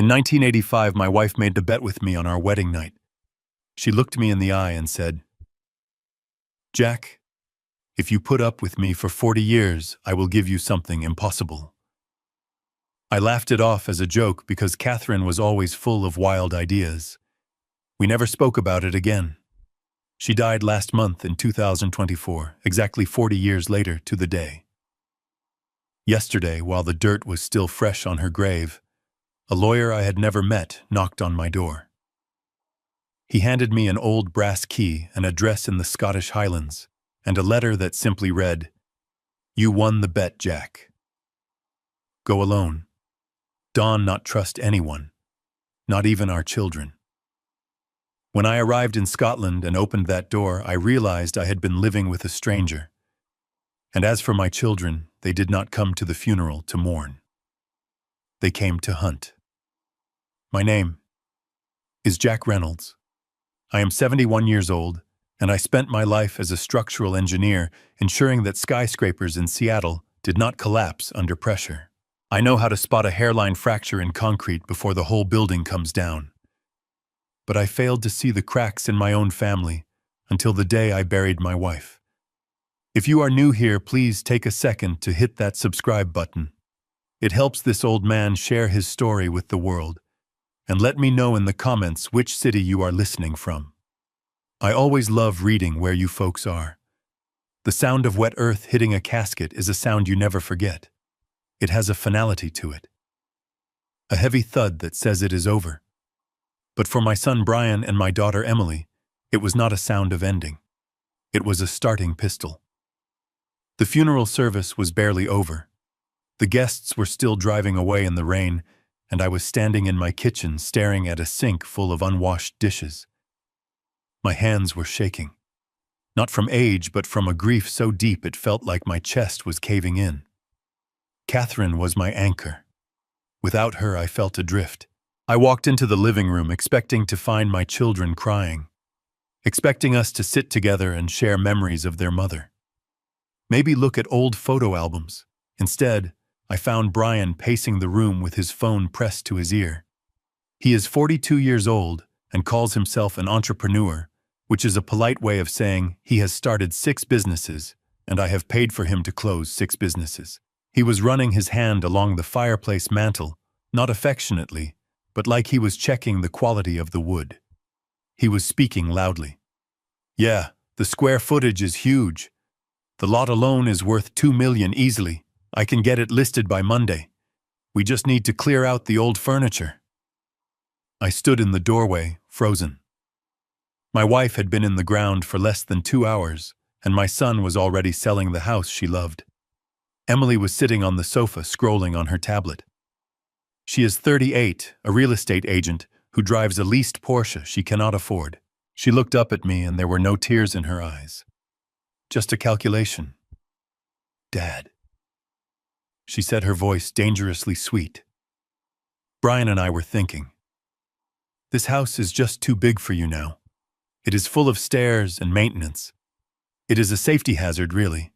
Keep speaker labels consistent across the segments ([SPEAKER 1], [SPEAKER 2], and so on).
[SPEAKER 1] In 1985, my wife made the bet with me on our wedding night. She looked me in the eye and said, "Jack, if you put up with me for 40 years, I will give you something impossible." I laughed it off as a joke because Catherine was always full of wild ideas. We never spoke about it again. She died last month in 2024, exactly 40 years later to the day. Yesterday, while the dirt was still fresh on her grave, a lawyer I had never met knocked on my door. He handed me an old brass key, an address in the Scottish Highlands, and a letter that simply read, "You won the bet, Jack. Go alone. Dawn not trust anyone, not even our children." When I arrived in Scotland and opened that door, I realized I had been living with a stranger. And as for my children, they did not come to the funeral to mourn. They came to hunt. My name is Jack Reynolds. I am 71 years old, and I spent my life as a structural engineer ensuring that skyscrapers in Seattle did not collapse under pressure. I know how to spot a hairline fracture in concrete before the whole building comes down. But I failed to see the cracks in my own family until the day I buried my wife. If you are new here, please take a second to hit that subscribe button. It helps this old man share his story with the world. And let me know in the comments which city you are listening from. I always love reading where you folks are. The sound of wet earth hitting a casket is a sound you never forget. It has a finality to it. A heavy thud that says it is over. But for my son Brian and my daughter Emily, it was not a sound of ending. It was a starting pistol. The funeral service was barely over. The guests were still driving away in the rain, and I was standing in my kitchen staring at a sink full of unwashed dishes. My hands were shaking. Not from age, but from a grief so deep it felt like my chest was caving in. Catherine was my anchor. Without her, I felt adrift. I walked into the living room expecting to find my children crying, expecting us to sit together and share memories of their mother. Maybe look at old photo albums. Instead, I found Brian pacing the room with his phone pressed to his ear. He is 42 years old and calls himself an entrepreneur, which is a polite way of saying he has started 6 businesses, and I have paid for him to close 6 businesses. He was running his hand along the fireplace mantel, not affectionately, but like he was checking the quality of the wood. He was speaking loudly. "Yeah, the square footage is huge. The lot alone is worth $2 million easily. I can get it listed by Monday. We just need to clear out the old furniture." I stood in the doorway, frozen. My wife had been in the ground for less than 2 hours, and my son was already selling the house she loved. Emily was sitting on the sofa scrolling on her tablet. She is 38, a real estate agent who drives a leased Porsche she cannot afford. She looked up at me and there were no tears in her eyes. Just a calculation. "Dad," she said, her voice dangerously sweet. Brian and I were thinking, "This house is just too big for you now. It is full of stairs and maintenance. It is a safety hazard, really.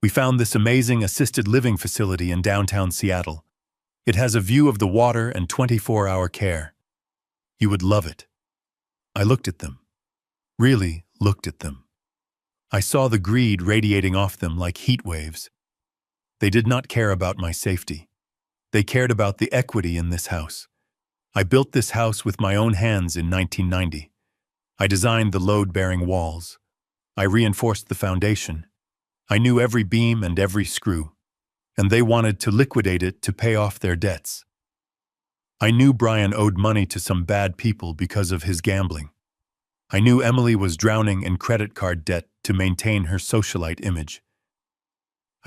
[SPEAKER 1] We found this amazing assisted living facility in downtown Seattle. It has a view of the water and 24-hour care. You would love it." I looked at them. Really looked at them. I saw the greed radiating off them like heat waves. They did not care about my safety. They cared about the equity in this house. I built this house with my own hands in 1990. I designed the load-bearing walls. I reinforced the foundation. I knew every beam and every screw, and they wanted to liquidate it to pay off their debts. I knew Brian owed money to some bad people because of his gambling. I knew Emily was drowning in credit card debt to maintain her socialite image.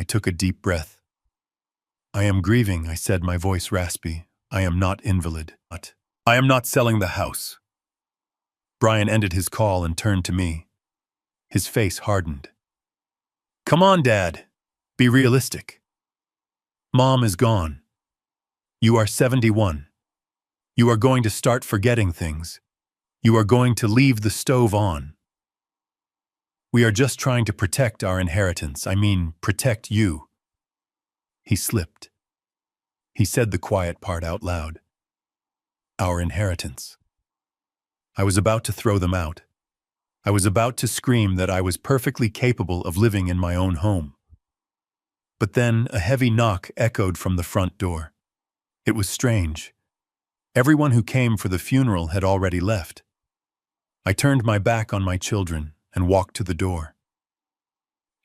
[SPEAKER 1] I took a deep breath. "I am grieving," I said, my voice raspy. "I am not invalid. I am not selling the house." Brian ended his call and turned to me. His face hardened. "Come on, Dad. Be realistic. Mom is gone. You are 71. You are going to start forgetting things. You are going to leave the stove on. We are just trying to protect our inheritance. I mean, protect you." He slipped. He said the quiet part out loud. our inheritance. I was about to throw them out. I was about to scream that I was perfectly capable of living in my own home. But then a heavy knock echoed from the front door. It was strange. Everyone who came for the funeral had already left. I turned my back on my children and walked to the door.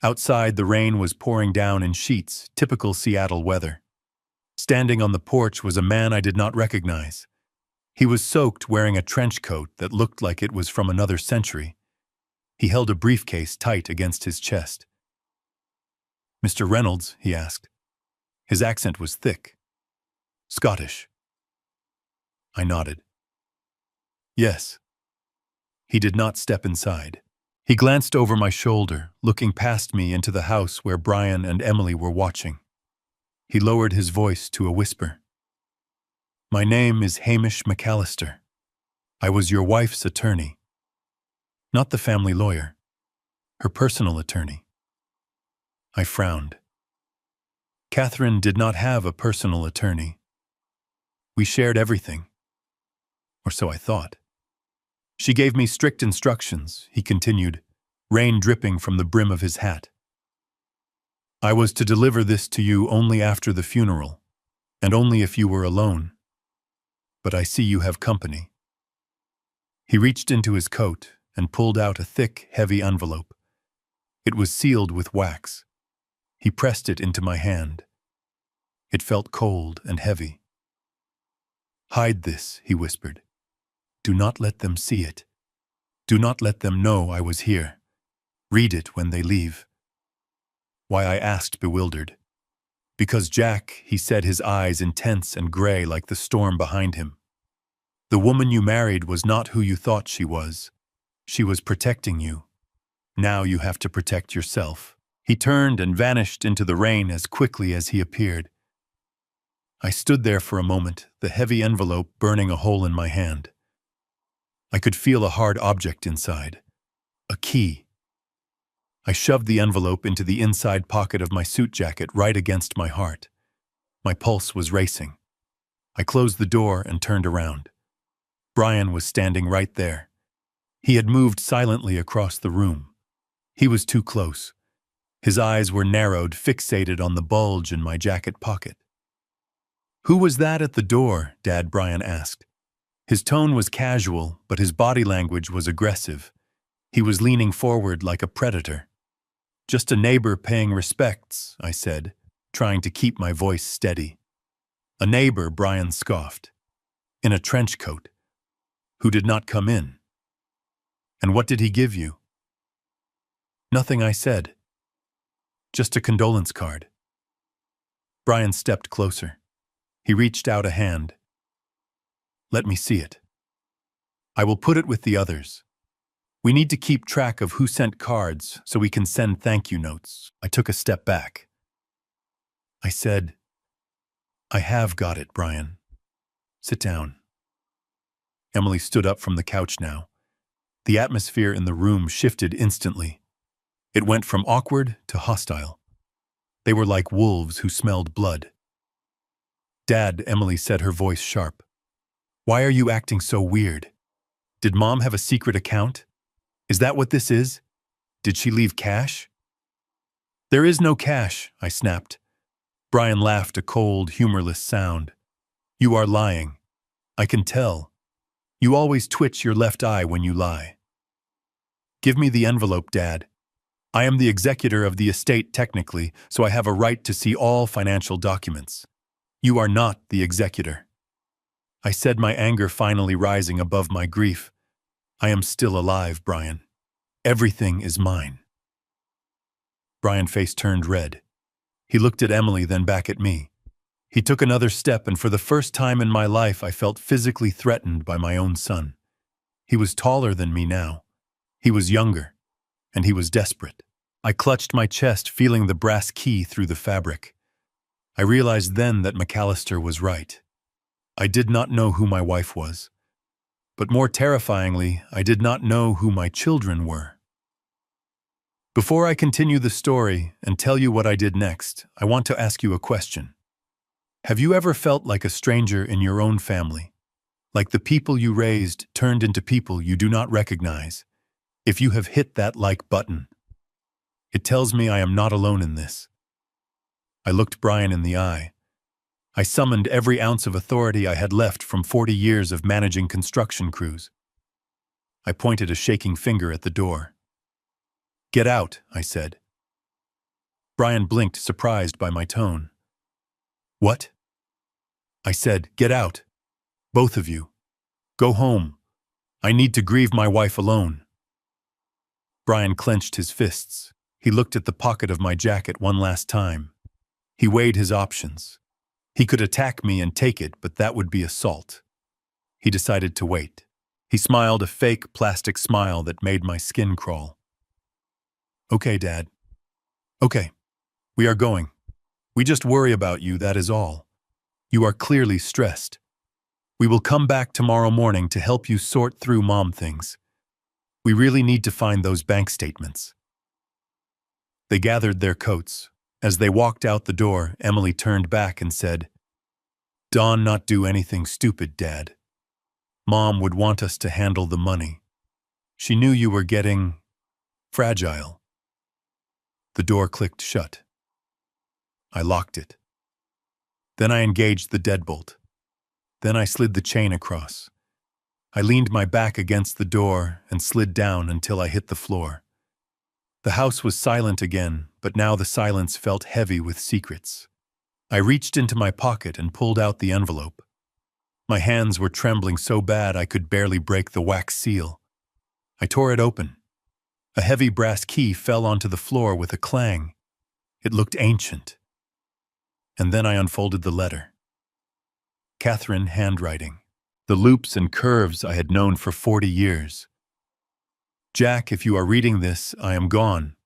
[SPEAKER 1] Outside, the rain was pouring down in sheets, typical Seattle weather. Standing on the porch was a man I did not recognize. He was soaked, wearing a trench coat that looked like it was from another century. He held a briefcase tight against his chest. "Mr. Reynolds?" he asked. His accent was thick. "Scottish." I nodded. "Yes." He did not step inside. He glanced over my shoulder, looking past me into the house where Brian and Emily were watching. He lowered his voice to a whisper. "My name is Hamish McAllister. I was your wife's attorney. Not the family lawyer, her personal attorney." I frowned. Catherine did not have a personal attorney. We shared everything. Or so I thought. "She gave me strict instructions," he continued, rain dripping from the brim of his hat. "I was to deliver this to you only after the funeral, and only if you were alone. But I see you have company." He reached into his coat and pulled out a thick, heavy envelope. It was sealed with wax. He pressed it into my hand. It felt cold and heavy. "Hide this," he whispered. "Do not let them see it. Do not let them know I was here. Read it when they leave." "Why?" I asked, bewildered. "Because Jack," he said, his eyes intense and gray like the storm behind him. "The woman you married was not who you thought she was. She was protecting you. Now you have to protect yourself." He turned and vanished into the rain as quickly as he appeared. I stood there for a moment, the heavy envelope burning a hole in my hand. I could feel a hard object inside. A key. I shoved the envelope into the inside pocket of my suit jacket right against my heart. My pulse was racing. I closed the door and turned around. Brian was standing right there. He had moved silently across the room. He was too close. His eyes were narrowed, fixated on the bulge in my jacket pocket. "Who was that at the door?" Dad, Brian asked. His tone was casual, but his body language was aggressive. He was leaning forward like a predator. "Just a neighbor paying respects," I said, trying to keep my voice steady. "A neighbor," Brian scoffed. "In a trench coat. Who did not come in." "And what did he give you?" "Nothing," I said. "Just a condolence card." Brian stepped closer. He reached out a hand. "Let me see it. I will put it with the others. We need to keep track of who sent cards so we can send thank you notes." I took a step back. I said, "I have got it, Brian. Sit down." Emily stood up from the couch now. The atmosphere in the room shifted instantly. It went from awkward to hostile. They were like wolves who smelled blood. "Dad," Emily said, her voice sharp. "Why are you acting so weird? Did Mom have a secret account? Is that what this is? Did she leave cash?" "There is no cash," I snapped. Brian laughed, a cold, humorless sound. "You are lying. I can tell. You always twitch your left eye when you lie." "Give me the envelope, Dad. I am the executor of the estate technically, so I have a right to see all financial documents. You are not the executor." I said, my anger finally rising above my grief. "I am still alive, Brian. Everything is mine." Brian's face turned red. He looked at Emily, then back at me. He took another step, and for the first time in my life I felt physically threatened by my own son. He was taller than me now. He was younger, and he was desperate. I clutched my chest, feeling the brass key through the fabric. I realized then that McAllister was right. I did not know who my wife was. But more terrifyingly, I did not know who my children were. Before I continue the story and tell you what I did next, I want to ask you a question. Have you ever felt like a stranger in your own family? Like the people you raised turned into people you do not recognize. If you have hit that like button, it tells me I am not alone in this. I looked Brian in the eye. I summoned every ounce of authority I had left from 40 years of managing construction crews. I pointed a shaking finger at the door. "Get out," I said. Brian blinked, surprised by my tone. "What?" I said, "Get out. Both of you. Go home. I need to grieve my wife alone." Brian clenched his fists. He looked at the pocket of my jacket one last time. He weighed his options. He could attack me and take it, but that would be assault. He decided to wait. He smiled a fake plastic smile that made my skin crawl. "Okay, Dad. Okay. We are going. We just worry about you, that is all. You are clearly stressed. We will come back tomorrow morning to help you sort through mom things. We really need to find those bank statements." They gathered their coats. As they walked out the door, Emily turned back and said, "Dawn not do anything stupid, Dad. Mom would want us to handle the money. She knew you were getting fragile." The door clicked shut. I locked it. Then I engaged the deadbolt. Then I slid the chain across. I leaned my back against the door and slid down until I hit the floor. The house was silent again, but now the silence felt heavy with secrets. I reached into my pocket and pulled out the envelope. My hands were trembling so bad I could barely break the wax seal. I tore it open. A heavy brass key fell onto the floor with a clang. It looked ancient. And then I unfolded the letter. Catherine handwriting. The loops and curves I had known for 40 years. "Jack, if you are reading this, I am gone.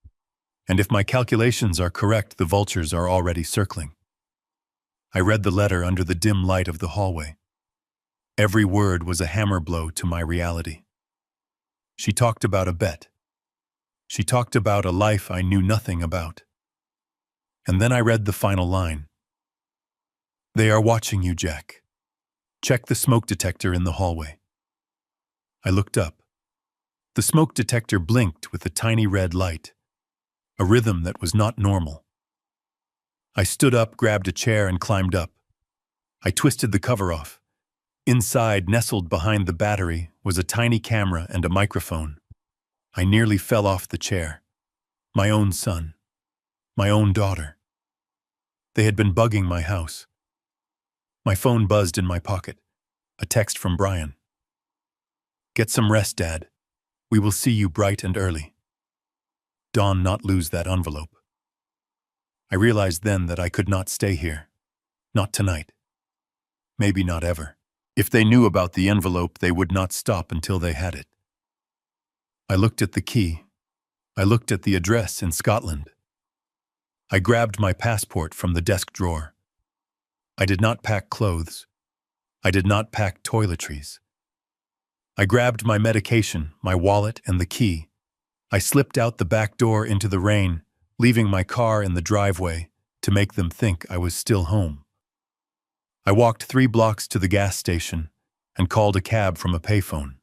[SPEAKER 1] And if my calculations are correct, the vultures are already circling." I read the letter under the dim light of the hallway. Every word was a hammer blow to my reality. She talked about a bet. She talked about a life I knew nothing about. And then I read the final line. "They are watching you, Jack. Check the smoke detector in the hallway." I looked up. The smoke detector blinked with a tiny red light, a rhythm that was not normal. I stood up, grabbed a chair, and climbed up. I twisted the cover off. Inside, nestled behind the battery, was a tiny camera and a microphone. I nearly fell off the chair. My own son. My own daughter. They had been bugging my house. My phone buzzed in my pocket. A text from Brian. "Get some rest, Dad. We will see you bright and early. Dawn not lose that envelope." I realized then that I could not stay here. Not tonight. Maybe not ever. If they knew about the envelope, they would not stop until they had it. I looked at the key. I looked at the address in Scotland. I grabbed my passport from the desk drawer. I did not pack clothes. I did not pack toiletries. I grabbed my medication, my wallet, and the key. I slipped out the back door into the rain, leaving my car in the driveway to make them think I was still home. I walked 3 blocks to the gas station and called a cab from a payphone.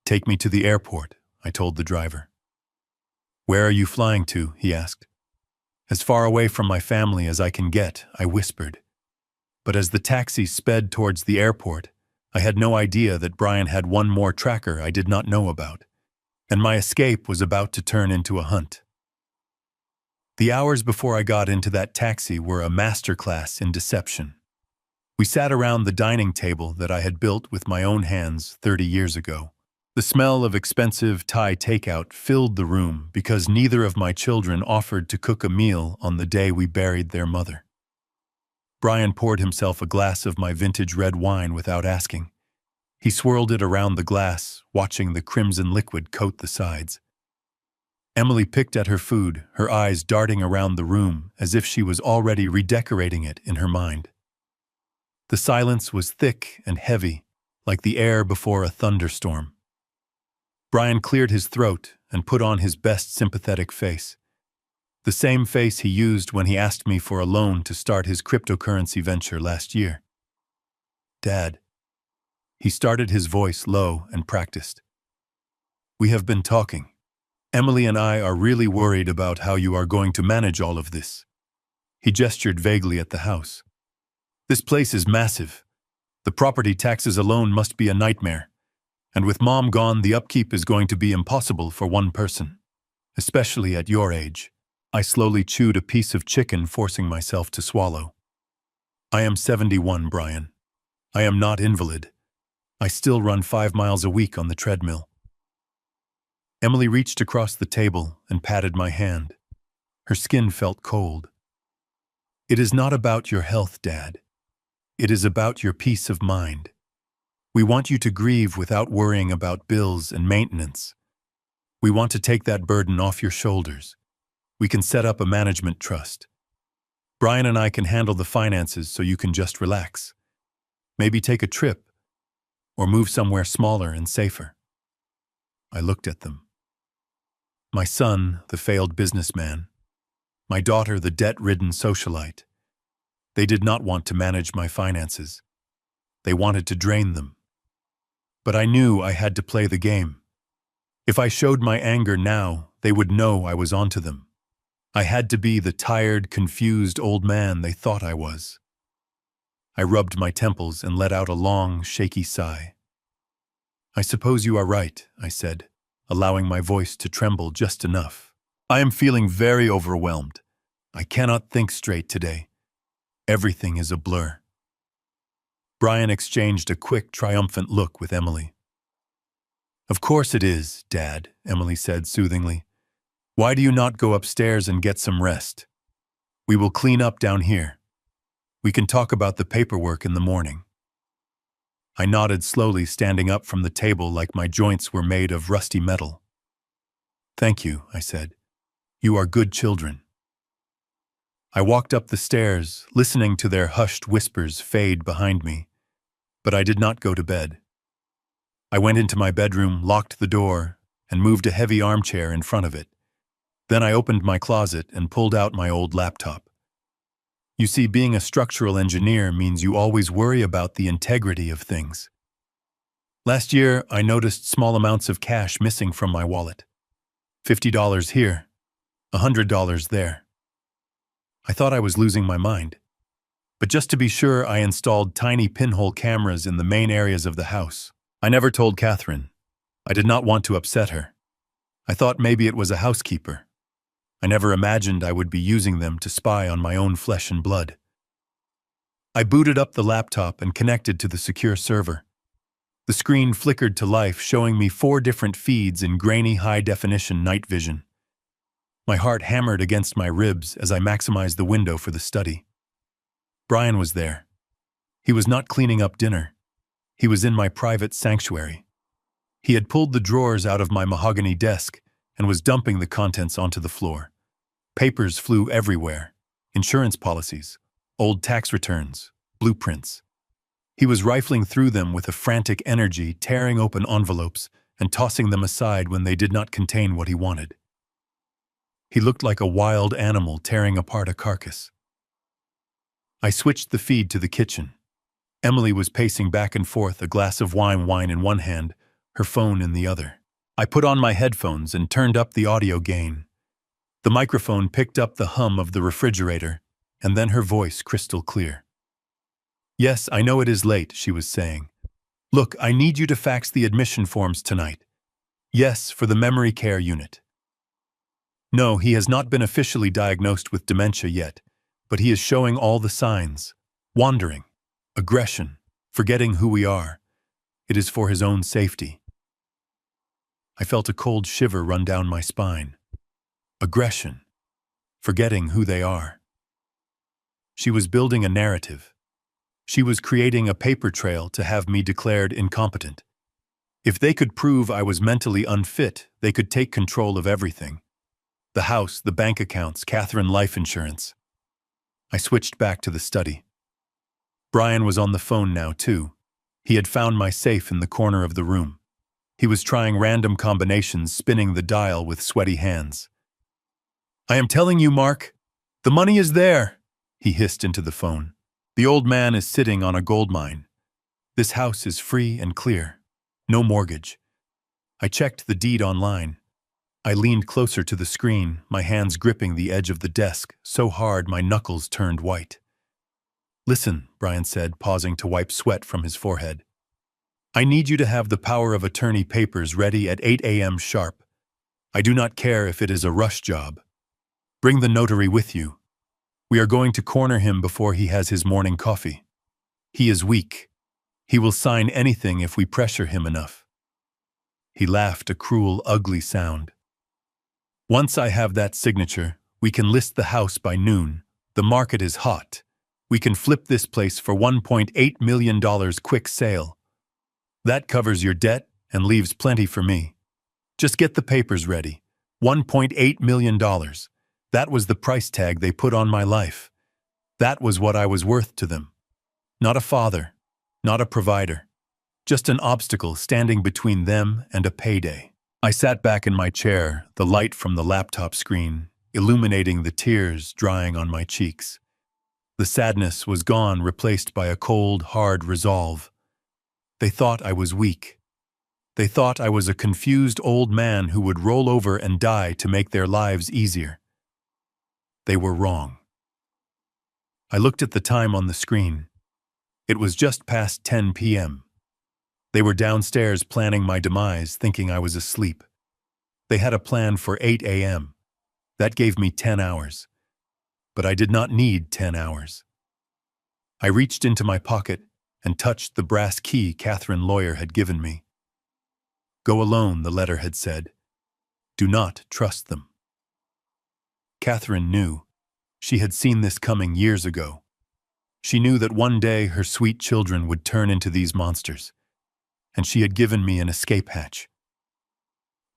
[SPEAKER 1] "Take me to the airport," I told the driver. "Where are you flying to?" he asked. "As far away from my family as I can get," I whispered. But as the taxi sped towards the airport, I had no idea that Brian had one more tracker I did not know about, and my escape was about to turn into a hunt. The hours before I got into that taxi were a masterclass in deception. We sat around the dining table that I had built with my own hands 30 years ago. The smell of expensive Thai takeout filled the room because neither of my children offered to cook a meal on the day we buried their mother. Brian poured himself a glass of my vintage red wine without asking. He swirled it around the glass, watching the crimson liquid coat the sides. Emily picked at her food, her eyes darting around the room as if she was already redecorating it in her mind. The silence was thick and heavy, like the air before a thunderstorm. Brian cleared his throat and put on his best sympathetic face. The same face he used when he asked me for a loan to start his cryptocurrency venture last year. "Dad, He started his voice low and practiced. We have been talking. Emily and I are really worried about how you are going to manage all of this. He gestured vaguely at the house. This place is massive. The property taxes alone must be a nightmare. And with Mom gone, the upkeep is going to be impossible for one person. Especially at your age. I slowly chewed a piece of chicken, forcing myself to swallow. I am 71, Brian. I am not invalid. I still run 5 miles a week on the treadmill. Emily reached across the table and patted my hand. Her skin felt cold. It is not about your health, Dad. It is about your peace of mind. We want you to grieve without worrying about bills and maintenance. We want to take that burden off your shoulders. We can set up a management trust. Brian and I can handle the finances so you can just relax. Maybe take a trip or move somewhere smaller and safer. I looked at them. My son, the failed businessman. My daughter, the debt-ridden socialite. They did not want to manage my finances. They wanted to drain them. But I knew I had to play the game. If I showed my anger now, they would know I was onto them. I had to be the tired, confused old man they thought I was. I rubbed my temples and let out a long, shaky sigh. I suppose you are right, I said, allowing my voice to tremble just enough. I am feeling very overwhelmed. I cannot think straight today. Everything is a blur. Brian exchanged a quick, triumphant look with Emily. Of course it is, Dad, Emily said soothingly. Why do you not go upstairs and get some rest? We will clean up down here. We can talk about the paperwork in the morning. I nodded slowly, standing up from the table like my joints were made of rusty metal. Thank you, I said. You are good children. I walked up the stairs, listening to their hushed whispers fade behind me, but I did not go to bed. I went into my bedroom, locked the door, and moved a heavy armchair in front of it. Then I opened my closet and pulled out my old laptop. You see, being a structural engineer means you always worry about the integrity of things. Last year, I noticed small amounts of cash missing from my wallet. $50 here, $100 there. I thought I was losing my mind. But just to be sure, I installed tiny pinhole cameras in the main areas of the house. I never told Catherine. I did not want to upset her. I thought maybe it was a housekeeper. I never imagined I would be using them to spy on my own flesh and blood. I booted up the laptop and connected to the secure server. The screen flickered to life, showing me 4 different feeds in grainy, high-definition night vision. My heart hammered against my ribs as I maximized the window for the study. Brian was there. He was not cleaning up dinner. He was in my private sanctuary. He had pulled the drawers out of my mahogany desk and was dumping the contents onto the floor. Papers flew everywhere. Insurance policies, old tax returns, blueprints. He was rifling through them with a frantic energy, tearing open envelopes and tossing them aside when they did not contain what he wanted. He looked like a wild animal tearing apart a carcass. I switched the feed to the kitchen. Emily was pacing back and forth, a glass of wine in one hand, her phone in the other. I put on my headphones and turned up the audio gain. The microphone picked up the hum of the refrigerator, and then her voice crystal clear. Yes, I know it is late, she was saying. Look, I need you to fax the admission forms tonight. Yes, for the memory care unit. No, he has not been officially diagnosed with dementia yet, but he is showing all the signs. Wandering, aggression, forgetting who we are. It is for his own safety. I felt a cold shiver run down my spine. Aggression, forgetting who they are. She was building a narrative. She was creating a paper trail to have me declared incompetent. If they could prove I was mentally unfit, they could take control of everything. The house, the bank accounts, Catherine life insurance. I switched back to the study. Brian was on the phone now, too. He had found my safe in the corner of the room. He was trying random combinations, spinning the dial with sweaty hands. I am telling you, Mark, the money is there, he hissed into the phone. The old man is sitting on a gold mine. This house is free and clear. No mortgage. I checked the deed online. I leaned closer to the screen, my hands gripping the edge of the desk, so hard my knuckles turned white. Listen, Brian said, pausing to wipe sweat from his forehead. I need you to have the power of attorney papers ready at 8 a.m. sharp. I do not care if it is a rush job. Bring the notary with you. We are going to corner him before he has his morning coffee. He is weak. He will sign anything if we pressure him enough. He laughed, a cruel, ugly sound. Once I have that signature, we can list the house by noon. The market is hot. We can flip this place for $1.8 million quick sale. That covers your debt and leaves plenty for me. Just get the papers ready. $1.8 million. That was the price tag they put on my life. That was what I was worth to them. Not a father, not a provider. Just an obstacle standing between them and a payday. I sat back in my chair, the light from the laptop screen, illuminating the tears drying on my cheeks. The sadness was gone, replaced by a cold, hard resolve. They thought I was weak. They thought I was a confused old man who would roll over and die to make their lives easier. They were wrong. I looked at the time on the screen. It was just past 10 p.m. They were downstairs planning my demise, thinking I was asleep. They had a plan for 8 a.m. That gave me 10 hours. But I did not need 10 hours. I reached into my pocket and touched the brass key Catherine Lawyer had given me. Go alone, the letter had said. Do not trust them. Catherine knew. She had seen this coming years ago. She knew that one day her sweet children would turn into these monsters, and she had given me an escape hatch.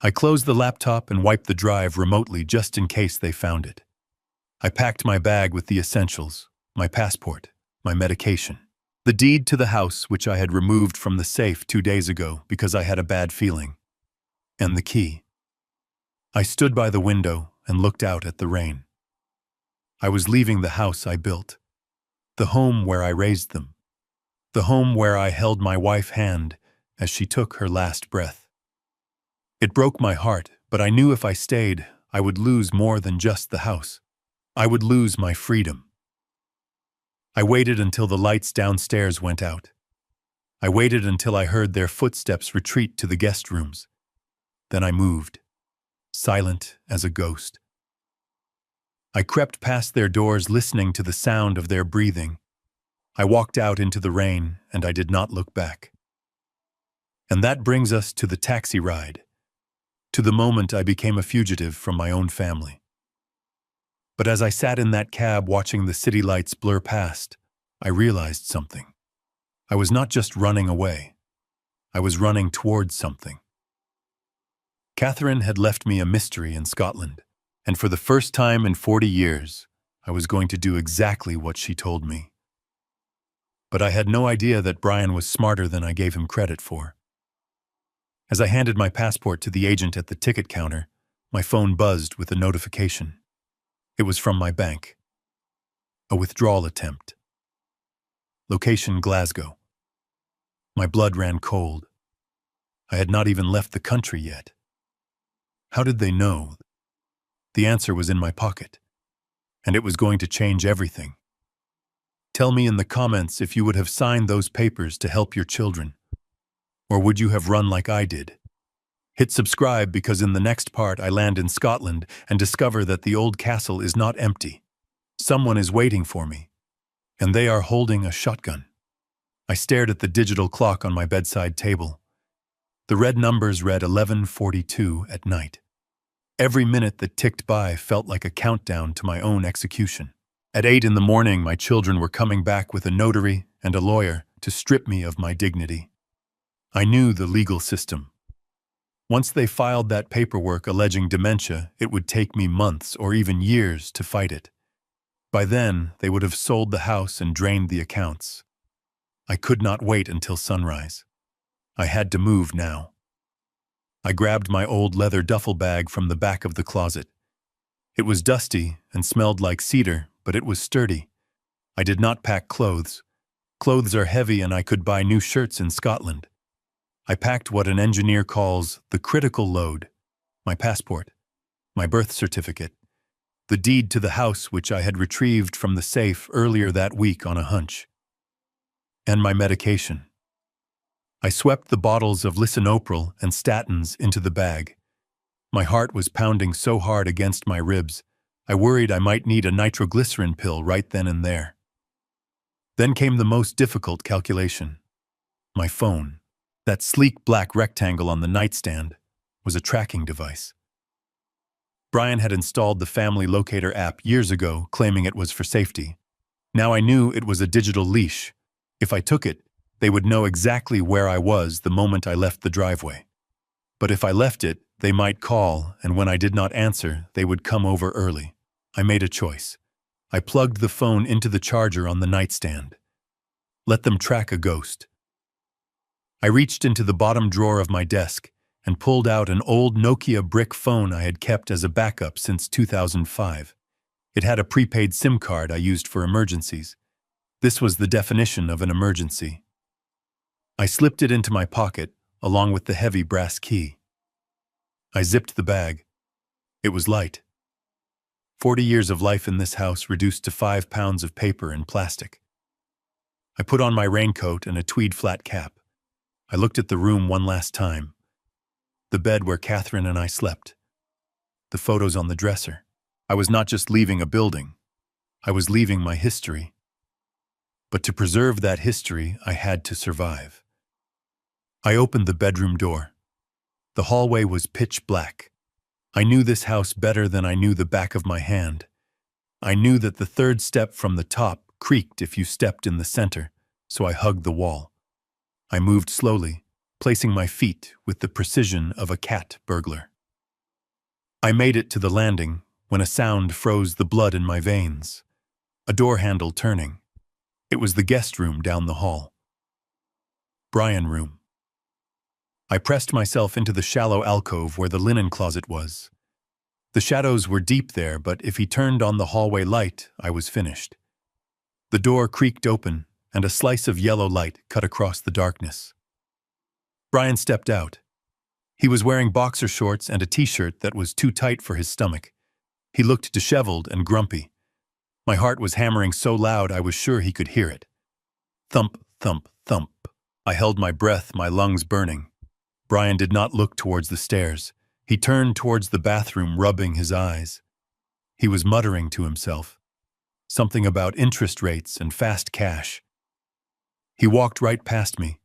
[SPEAKER 1] I closed the laptop and wiped the drive remotely just in case they found it. I packed my bag with the essentials, my passport, my medication, the deed to the house which I had removed from the safe 2 days ago because I had a bad feeling, and the key. I stood by the window and looked out at the rain. I was leaving the house I built, the home where I raised them, the home where I held my wife's hand as she took her last breath. It broke my heart, but I knew if I stayed, I would lose more than just the house. I would lose my freedom. I waited until the lights downstairs went out. I waited until I heard their footsteps retreat to the guest rooms. Then I moved, silent as a ghost. I crept past their doors, listening to the sound of their breathing. I walked out into the rain, and I did not look back. And that brings us to the taxi ride, to the moment I became a fugitive from my own family. But as I sat in that cab watching the city lights blur past, I realized something. I was not just running away. I was running towards something. Catherine had left me a mystery in Scotland, and for the first time in 40 years, I was going to do exactly what she told me. But I had no idea that Brian was smarter than I gave him credit for. As I handed my passport to the agent at the ticket counter, my phone buzzed with a notification. It was from my bank. A withdrawal attempt. Location Glasgow. My blood ran cold. I had not even left the country yet. How did they know? The answer was in my pocket, and it was going to change everything. Tell me in the comments if you would have signed those papers to help your children. Or would you have run like I did? Hit subscribe because in the next part I land in Scotland and discover that the old castle is not empty. Someone is waiting for me, and they are holding a shotgun. I stared at the digital clock on my bedside table. The red numbers read 11:42 at night. Every minute that ticked by felt like a countdown to my own execution. At 8 in the morning, my children were coming back with a notary and a lawyer to strip me of my dignity. I knew the legal system. Once they filed that paperwork alleging dementia, it would take me months or even years to fight it. By then, they would have sold the house and drained the accounts. I could not wait until sunrise. I had to move now. I grabbed my old leather duffel bag from the back of the closet. It was dusty and smelled like cedar, but it was sturdy. I did not pack clothes. Clothes are heavy and I could buy new shirts in Scotland. I packed what an engineer calls the critical load: my passport, my birth certificate, the deed to the house which I had retrieved from the safe earlier that week on a hunch, and my medication. I swept the bottles of lisinopril and statins into the bag. My heart was pounding so hard against my ribs, I worried I might need a nitroglycerin pill right then and there. Then came the most difficult calculation. My phone, that sleek black rectangle on the nightstand, was a tracking device. Brian had installed the family locator app years ago, claiming it was for safety. Now I knew it was a digital leash. If I took it, they would know exactly where I was the moment I left the driveway. But if I left it, they might call, and when I did not answer, they would come over early. I made a choice. I plugged the phone into the charger on the nightstand. Let them track a ghost. I reached into the bottom drawer of my desk and pulled out an old Nokia brick phone I had kept as a backup since 2005. It had a prepaid SIM card I used for emergencies. This was the definition of an emergency. I slipped it into my pocket, along with the heavy brass key. I zipped the bag. It was light. 40 years of life in this house reduced to 5 pounds of paper and plastic. I put on my raincoat and a tweed flat cap. I looked at the room one last time. The bed where Catherine and I slept. The photos on the dresser. I was not just leaving a building. I was leaving my history. But to preserve that history, I had to survive. I opened the bedroom door. The hallway was pitch black. I knew this house better than I knew the back of my hand. I knew that the third step from the top creaked if you stepped in the center, so I hugged the wall. I moved slowly, placing my feet with the precision of a cat burglar. I made it to the landing when a sound froze the blood in my veins. A door handle turning. It was the guest room down the hall. Brian room. I pressed myself into the shallow alcove where the linen closet was. The shadows were deep there, but if he turned on the hallway light, I was finished. The door creaked open, and a slice of yellow light cut across the darkness. Brian stepped out. He was wearing boxer shorts and a t-shirt that was too tight for his stomach. He looked disheveled and grumpy. My heart was hammering so loud I was sure he could hear it. Thump, thump, thump. I held my breath, my lungs burning. Brian did not look towards the stairs. He turned towards the bathroom, rubbing his eyes. He was muttering to himself. Something about interest rates and fast cash. He walked right past me.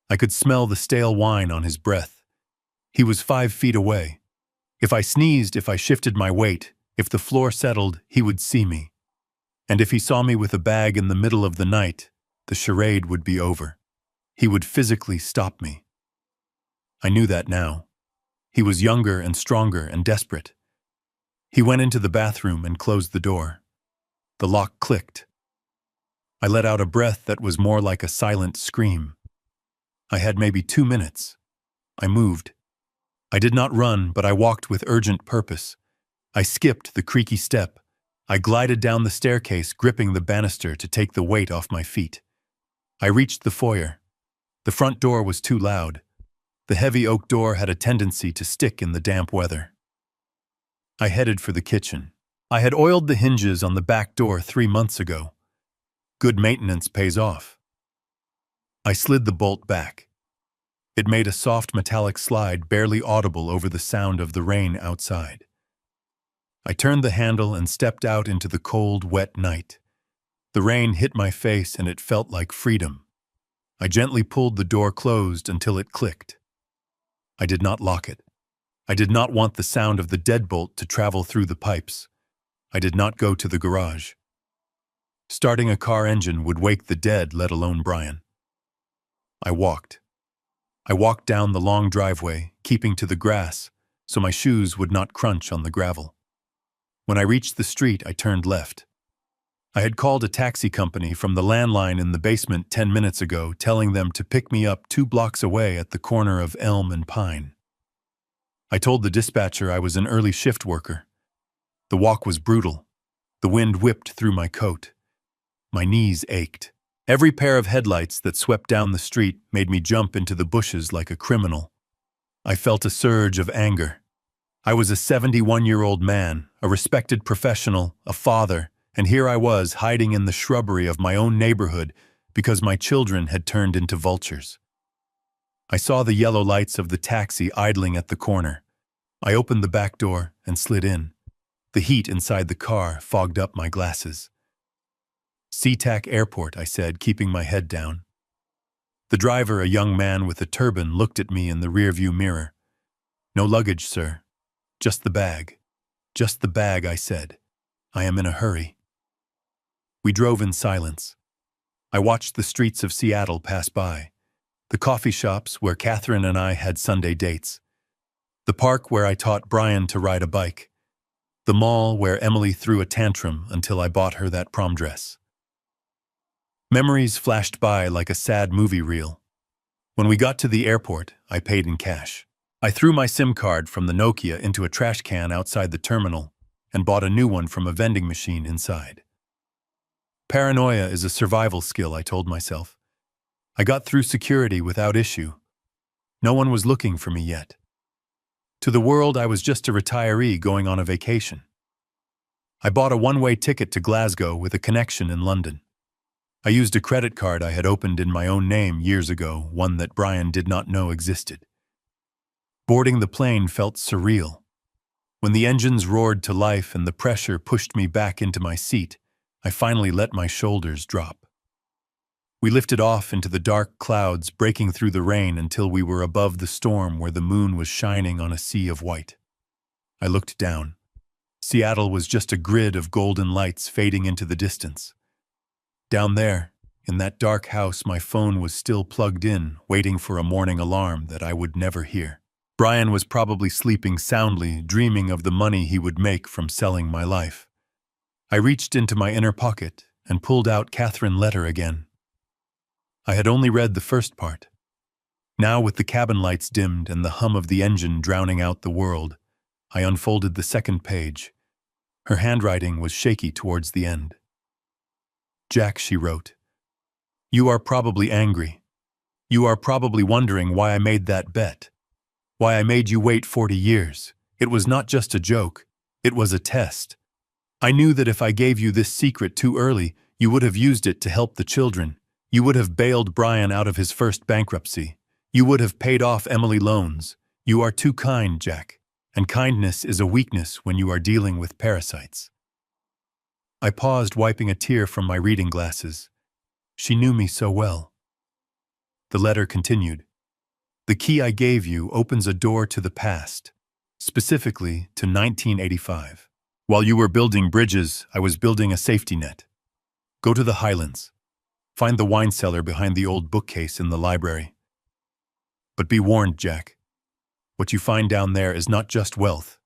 [SPEAKER 1] I could smell the stale wine on his breath. He was 5 feet away. If I sneezed, if I shifted my weight, if the floor settled, he would see me. And if he saw me with a bag in the middle of the night, the charade would be over. He would physically stop me. I knew that now. He was younger and stronger and desperate. He went into the bathroom and closed the door. The lock clicked. I let out a breath that was more like a silent scream. I had maybe 2 minutes. I moved. I did not run, but I walked with urgent purpose. I skipped the creaky step. I glided down the staircase, gripping the banister to take the weight off my feet. I reached the foyer. The front door was too loud. The heavy oak door had a tendency to stick in the damp weather. I headed for the kitchen. I had oiled the hinges on the back door 3 months ago. Good maintenance pays off. I slid the bolt back. It made a soft metallic slide barely audible over the sound of the rain outside. I turned the handle and stepped out into the cold, wet night. The rain hit my face and it felt like freedom. I gently pulled the door closed until it clicked. I did not lock it. I did not want the sound of the deadbolt to travel through the pipes. I did not go to the garage. Starting a car engine would wake the dead, let alone Brian. I walked. I walked down the long driveway, keeping to the grass, so my shoes would not crunch on the gravel. When I reached the street, I turned left. I had called a taxi company from the landline in the basement 10 minutes ago, telling them to pick me up 2 blocks away at the corner of Elm and Pine. I told the dispatcher I was an early shift worker. The walk was brutal. The wind whipped through my coat. My knees ached. Every pair of headlights that swept down the street made me jump into the bushes like a criminal. I felt a surge of anger. I was a 71-year-old man, a respected professional, a father, and here I was hiding in the shrubbery of my own neighborhood because my children had turned into vultures. I saw the yellow lights of the taxi idling at the corner. I opened the back door and slid in. The heat inside the car fogged up my glasses. SeaTac Airport, I said, keeping my head down. The driver, a young man with a turban, looked at me in the rearview mirror. No luggage, sir. Just the bag. Just the bag, I said. I am in a hurry. We drove in silence. I watched the streets of Seattle pass by, the coffee shops where Catherine and I had Sunday dates, the park where I taught Brian to ride a bike, the mall where Emily threw a tantrum until I bought her that prom dress. Memories flashed by like a sad movie reel. When we got to the airport, I paid in cash. I threw my SIM card from the Nokia into a trash can outside the terminal and bought a new one from a vending machine inside. Paranoia is a survival skill, I told myself. I got through security without issue. No one was looking for me yet. To the world, I was just a retiree going on a vacation. I bought a one-way ticket to Glasgow with a connection in London. I used a credit card I had opened in my own name years ago, one that Brian did not know existed. Boarding the plane felt surreal. When the engines roared to life and the pressure pushed me back into my seat, I finally let my shoulders drop. We lifted off into the dark clouds, breaking through the rain until we were above the storm where the moon was shining on a sea of white. I looked down. Seattle was just a grid of golden lights fading into the distance. Down there, in that dark house, my phone was still plugged in, waiting for a morning alarm that I would never hear. Brian was probably sleeping soundly, dreaming of the money he would make from selling my life. I reached into my inner pocket and pulled out Catherine's letter again. I had only read the first part. Now, with the cabin lights dimmed and the hum of the engine drowning out the world, I unfolded the second page. Her handwriting was shaky towards the end. Jack, she wrote, you are probably angry. You are probably wondering why I made that bet. Why I made you wait 40 years. It was not just a joke. It was a test. I knew that if I gave you this secret too early, you would have used it to help the children. You would have bailed Brian out of his first bankruptcy. You would have paid off Emily loans. You are too kind, Jack, and kindness is a weakness when you are dealing with parasites. I paused, wiping a tear from my reading glasses. She knew me so well. The letter continued. The key I gave you opens a door to the past, specifically to 1985. While you were building bridges, I was building a safety net. Go to the Highlands. Find the wine cellar behind the old bookcase in the library. But be warned, Jack. What you find down there is not just wealth.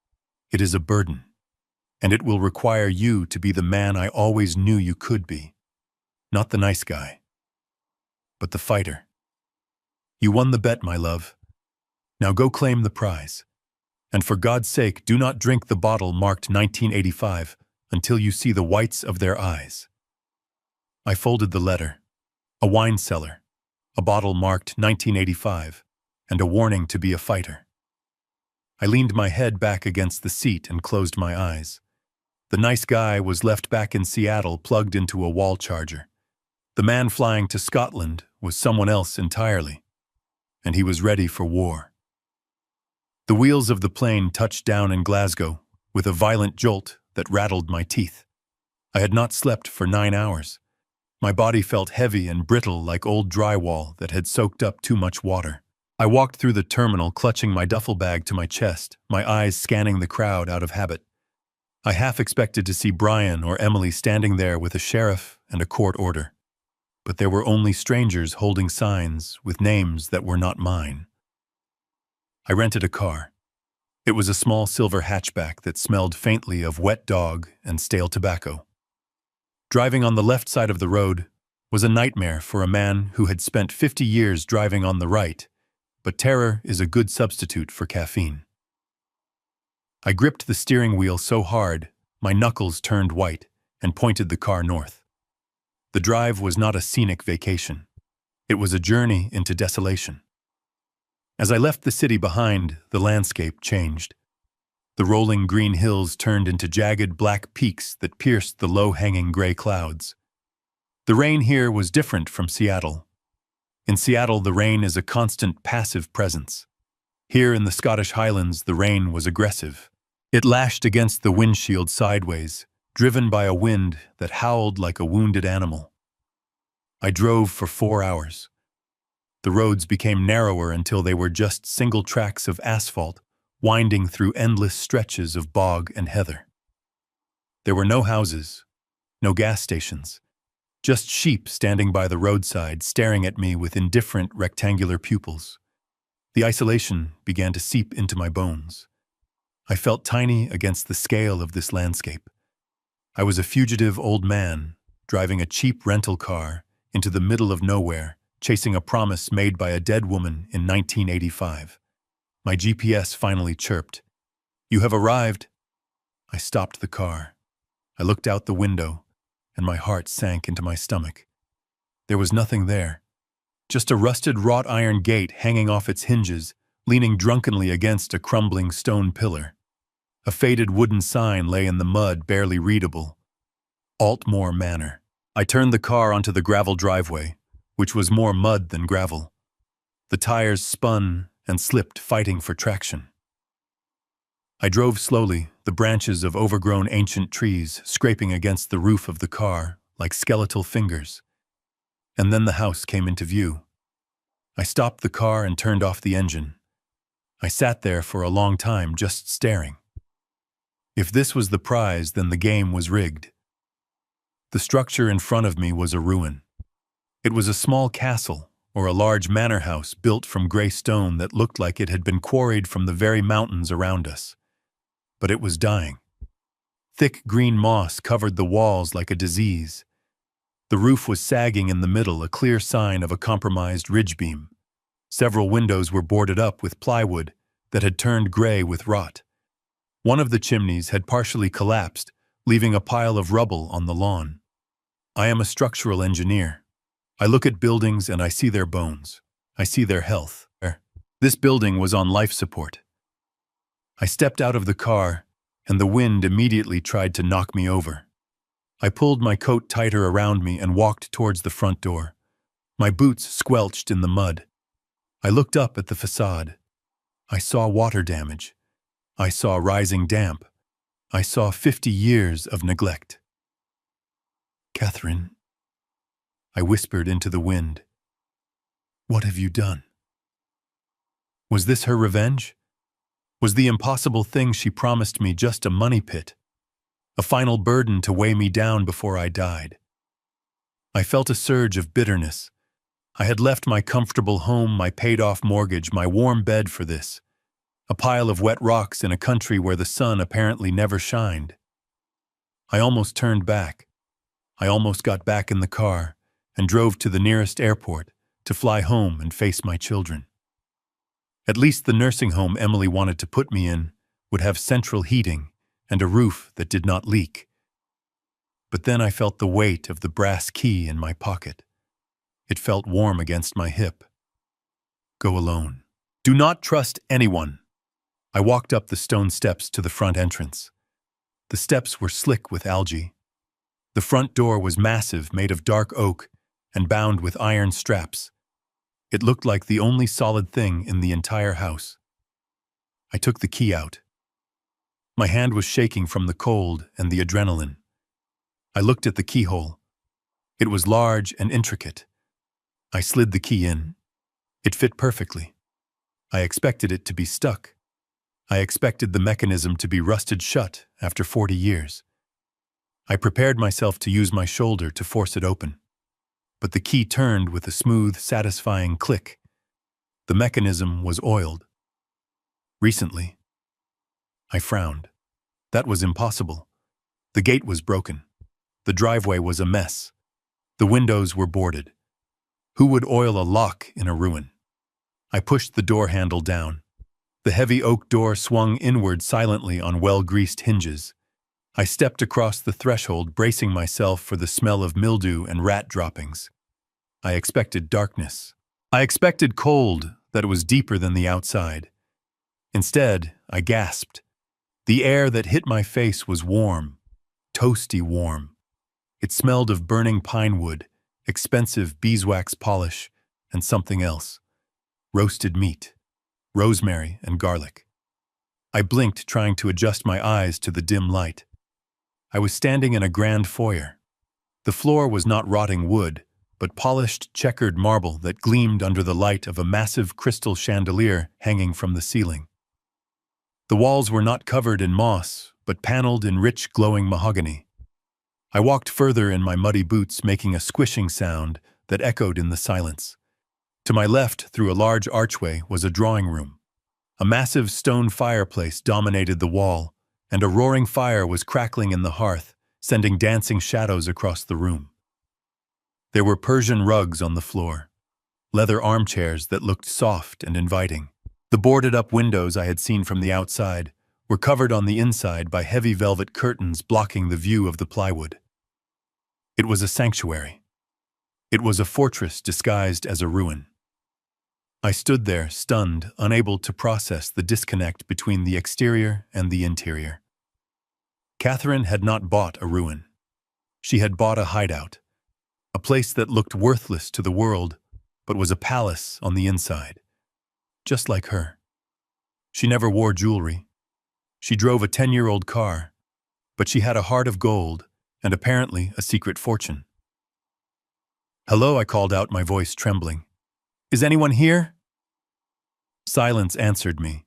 [SPEAKER 1] It is a burden. And it will require you to be the man I always knew you could be. Not the nice guy, but the fighter. You won the bet, my love. Now go claim the prize. And for God's sake, do not drink the bottle marked 1985 until you see the whites of their eyes. I folded the letter. A wine cellar, a bottle marked 1985, and a warning to be a fighter. I leaned my head back against the seat and closed my eyes. The nice guy was left back in Seattle, plugged into a wall charger. The man flying to Scotland was someone else entirely, and he was ready for war. The wheels of the plane touched down in Glasgow with a violent jolt that rattled my teeth. I had not slept for 9 hours. My body felt heavy and brittle like old drywall that had soaked up too much water. I walked through the terminal, clutching my duffel bag to my chest, my eyes scanning the crowd out of habit. I half expected to see Brian or Emily standing there with a sheriff and a court order. But there were only strangers holding signs with names that were not mine. I rented a car. It was a small silver hatchback that smelled faintly of wet dog and stale tobacco. Driving on the left side of the road was a nightmare for a man who had spent 50 years driving on the right, but terror is a good substitute for caffeine. I gripped the steering wheel so hard, my knuckles turned white, and pointed the car north. The drive was not a scenic vacation. It was a journey into desolation. As I left the city behind, the landscape changed. The rolling green hills turned into jagged black peaks that pierced the low-hanging gray clouds. The rain here was different from Seattle. In Seattle, the rain is a constant passive presence. Here in the Scottish Highlands, the rain was aggressive. It lashed against the windshield sideways, driven by a wind that howled like a wounded animal. I drove for 4 hours. The roads became narrower until they were just single tracks of asphalt, winding through endless stretches of bog and heather. There were no houses, no gas stations, just sheep standing by the roadside staring at me with indifferent rectangular pupils. The isolation began to seep into my bones. I felt tiny against the scale of this landscape. I was a fugitive old man, driving a cheap rental car into the middle of nowhere, chasing a promise made by a dead woman in 1985. My GPS finally chirped. "You have arrived." I stopped the car. I looked out the window, and my heart sank into my stomach. There was nothing there. Just a rusted wrought iron gate hanging off its hinges, leaning drunkenly against a crumbling stone pillar. A faded wooden sign lay in the mud, barely readable. Altmore Manor. I turned the car onto the gravel driveway, which was more mud than gravel. The tires spun and slipped, fighting for traction. I drove slowly, the branches of overgrown ancient trees scraping against the roof of the car like skeletal fingers. And then the house came into view. I stopped the car and turned off the engine. I sat there for a long time, just staring. If this was the prize, then the game was rigged. The structure in front of me was a ruin. It was a small castle, or a large manor house built from gray stone that looked like it had been quarried from the very mountains around us. But it was dying. Thick green moss covered the walls like a disease. The roof was sagging in the middle, a clear sign of a compromised ridge beam. Several windows were boarded up with plywood that had turned gray with rot. One of the chimneys had partially collapsed, leaving a pile of rubble on the lawn. I am a structural engineer. I look at buildings and I see their bones. I see their health. This building was on life support. I stepped out of the car, and the wind immediately tried to knock me over. I pulled my coat tighter around me and walked towards the front door. My boots squelched in the mud. I looked up at the facade. I saw water damage. I saw rising damp. I saw 50 years of neglect. "Catherine," I whispered into the wind. "What have you done?" Was this her revenge? Was the impossible thing she promised me just a money pit? A final burden to weigh me down before I died? I felt a surge of bitterness. I had left my comfortable home, my paid-off mortgage, my warm bed for this. A pile of wet rocks in a country where the sun apparently never shined. I almost turned back. I almost got back in the car and drove to the nearest airport to fly home and face my children. At least the nursing home Emily wanted to put me in would have central heating and a roof that did not leak. But then I felt the weight of the brass key in my pocket. It felt warm against my hip. Go alone. Do not trust anyone. I walked up the stone steps to the front entrance. The steps were slick with algae. The front door was massive, made of dark oak and bound with iron straps. It looked like the only solid thing in the entire house. I took the key out. My hand was shaking from the cold and the adrenaline. I looked at the keyhole. It was large and intricate. I slid the key in. It fit perfectly. I expected it to be stuck. I expected the mechanism to be rusted shut after 40 years. I prepared myself to use my shoulder to force it open. But the key turned with a smooth, satisfying click. The mechanism was oiled. Recently. I frowned. That was impossible. The gate was broken. The driveway was a mess. The windows were boarded. Who would oil a lock in a ruin? I pushed the door handle down. The heavy oak door swung inward silently on well-greased hinges. I stepped across the threshold, bracing myself for the smell of mildew and rat droppings. I expected darkness. I expected cold that was deeper than the outside. Instead, I gasped. The air that hit my face was warm, toasty warm. It smelled of burning pine wood, expensive beeswax polish, and something else. Roasted meat, rosemary, and garlic. I blinked, trying to adjust my eyes to the dim light. I was standing in a grand foyer. The floor was not rotting wood, but polished checkered marble that gleamed under the light of a massive crystal chandelier hanging from the ceiling. The walls were not covered in moss, but paneled in rich glowing mahogany. I walked further in my muddy boots, making a squishing sound that echoed in the silence. To my left, through a large archway, was a drawing room. A massive stone fireplace dominated the wall, and a roaring fire was crackling in the hearth, sending dancing shadows across the room. There were Persian rugs on the floor, leather armchairs that looked soft and inviting. The boarded-up windows I had seen from the outside were covered on the inside by heavy velvet curtains blocking the view of the plywood. It was a sanctuary. It was a fortress disguised as a ruin. I stood there, stunned, unable to process the disconnect between the exterior and the interior. Catherine had not bought a ruin. She had bought a hideout, a place that looked worthless to the world, but was a palace on the inside, just like her. She never wore jewelry. She drove a 10-year-old car, but she had a heart of gold and apparently a secret fortune. "Hello," I called out, my voice trembling. "Is anyone here?" Silence answered me,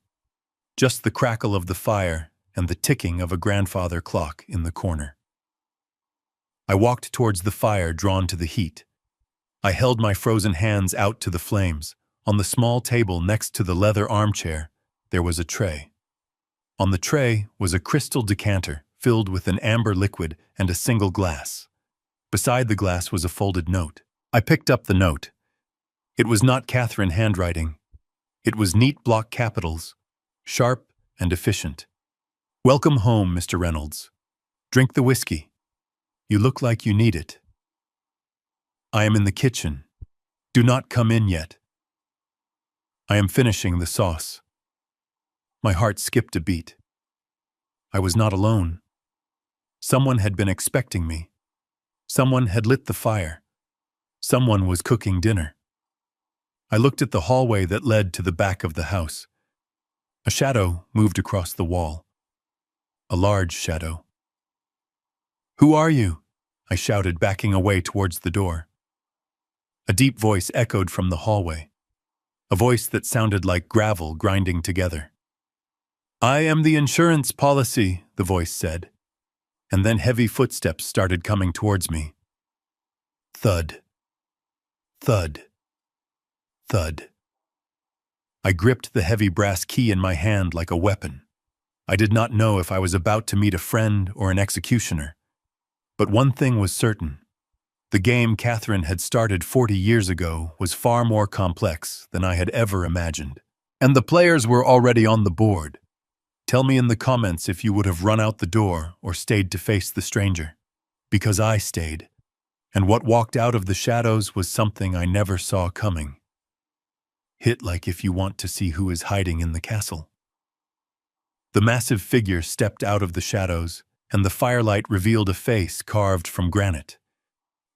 [SPEAKER 1] just the crackle of the fire and the ticking of a grandfather clock in the corner. I walked towards the fire, drawn to the heat. I held my frozen hands out to the flames. On the small table next to the leather armchair, there was a tray. On the tray was a crystal decanter filled with an amber liquid and a single glass. Beside the glass was a folded note. I picked up the note. It was not Catherine handwriting. It was neat block capitals, sharp and efficient. "Welcome home, Mr. Reynolds. Drink the whiskey. You look like you need it. I am in the kitchen. Do not come in yet. I am finishing the sauce." My heart skipped a beat. I was not alone. Someone had been expecting me. Someone had lit the fire. Someone was cooking dinner. I looked at the hallway that led to the back of the house. A shadow moved across the wall. A large shadow. "Who are you?" I shouted, backing away towards the door. A deep voice echoed from the hallway, a voice that sounded like gravel grinding together. "I am the insurance policy," the voice said, and then heavy footsteps started coming towards me. Thud. Thud. Thud. I gripped the heavy brass key in my hand like a weapon. I did not know if I was about to meet a friend or an executioner. But one thing was certain. The game Catherine had started 40 years ago was far more complex than I had ever imagined. And the players were already on the board. Tell me in the comments if you would have run out the door or stayed to face the stranger. Because I stayed. And what walked out of the shadows was something I never saw coming. Hit like if you want to see who is hiding in the castle. The massive figure stepped out of the shadows, and the firelight revealed a face carved from granite.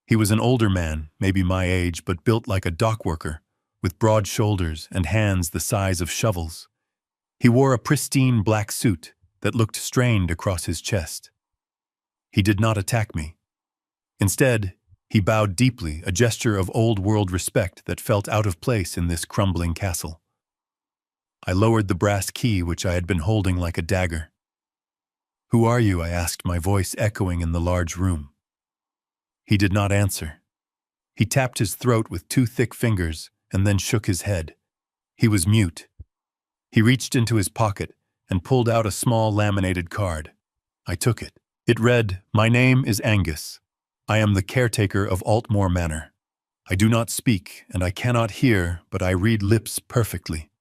[SPEAKER 1] He was an older man, maybe my age, but built like a dockworker, with broad shoulders and hands the size of shovels. He wore a pristine black suit that looked strained across his chest. He did not attack me. Instead, he bowed deeply, a gesture of old-world respect that felt out of place in this crumbling castle. I lowered the brass key which I had been holding like a dagger. "Who are you?" I asked, my voice echoing in the large room. He did not answer. He tapped his throat with two thick fingers and then shook his head. He was mute. He reached into his pocket and pulled out a small laminated card. I took it. It read, "My name is Angus. I am the caretaker of Altmore Manor. I do not speak and I cannot hear, but I read lips perfectly.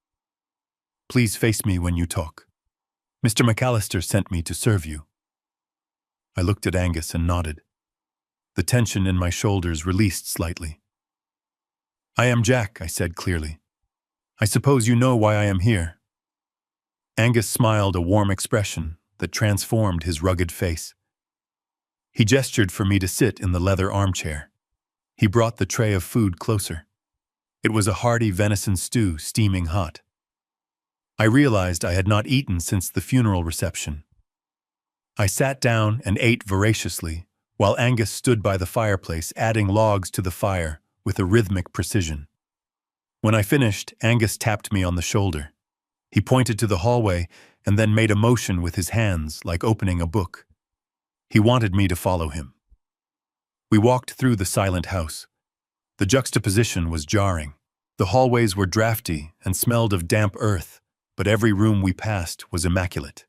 [SPEAKER 1] Please face me when you talk. Mr. McAllister sent me to serve you." I looked at Angus and nodded. The tension in my shoulders released slightly. "I am Jack," I said clearly. "I suppose you know why I am here." Angus smiled a warm expression that transformed his rugged face. He gestured for me to sit in the leather armchair. He brought the tray of food closer. It was a hearty venison stew, steaming hot. I realized I had not eaten since the funeral reception. I sat down and ate voraciously, while Angus stood by the fireplace, adding logs to the fire with a rhythmic precision. When I finished, Angus tapped me on the shoulder. He pointed to the hallway and then made a motion with his hands, like opening a book. He wanted me to follow him. We walked through the silent house. The juxtaposition was jarring. The hallways were drafty and smelled of damp earth, but every room we passed was immaculate.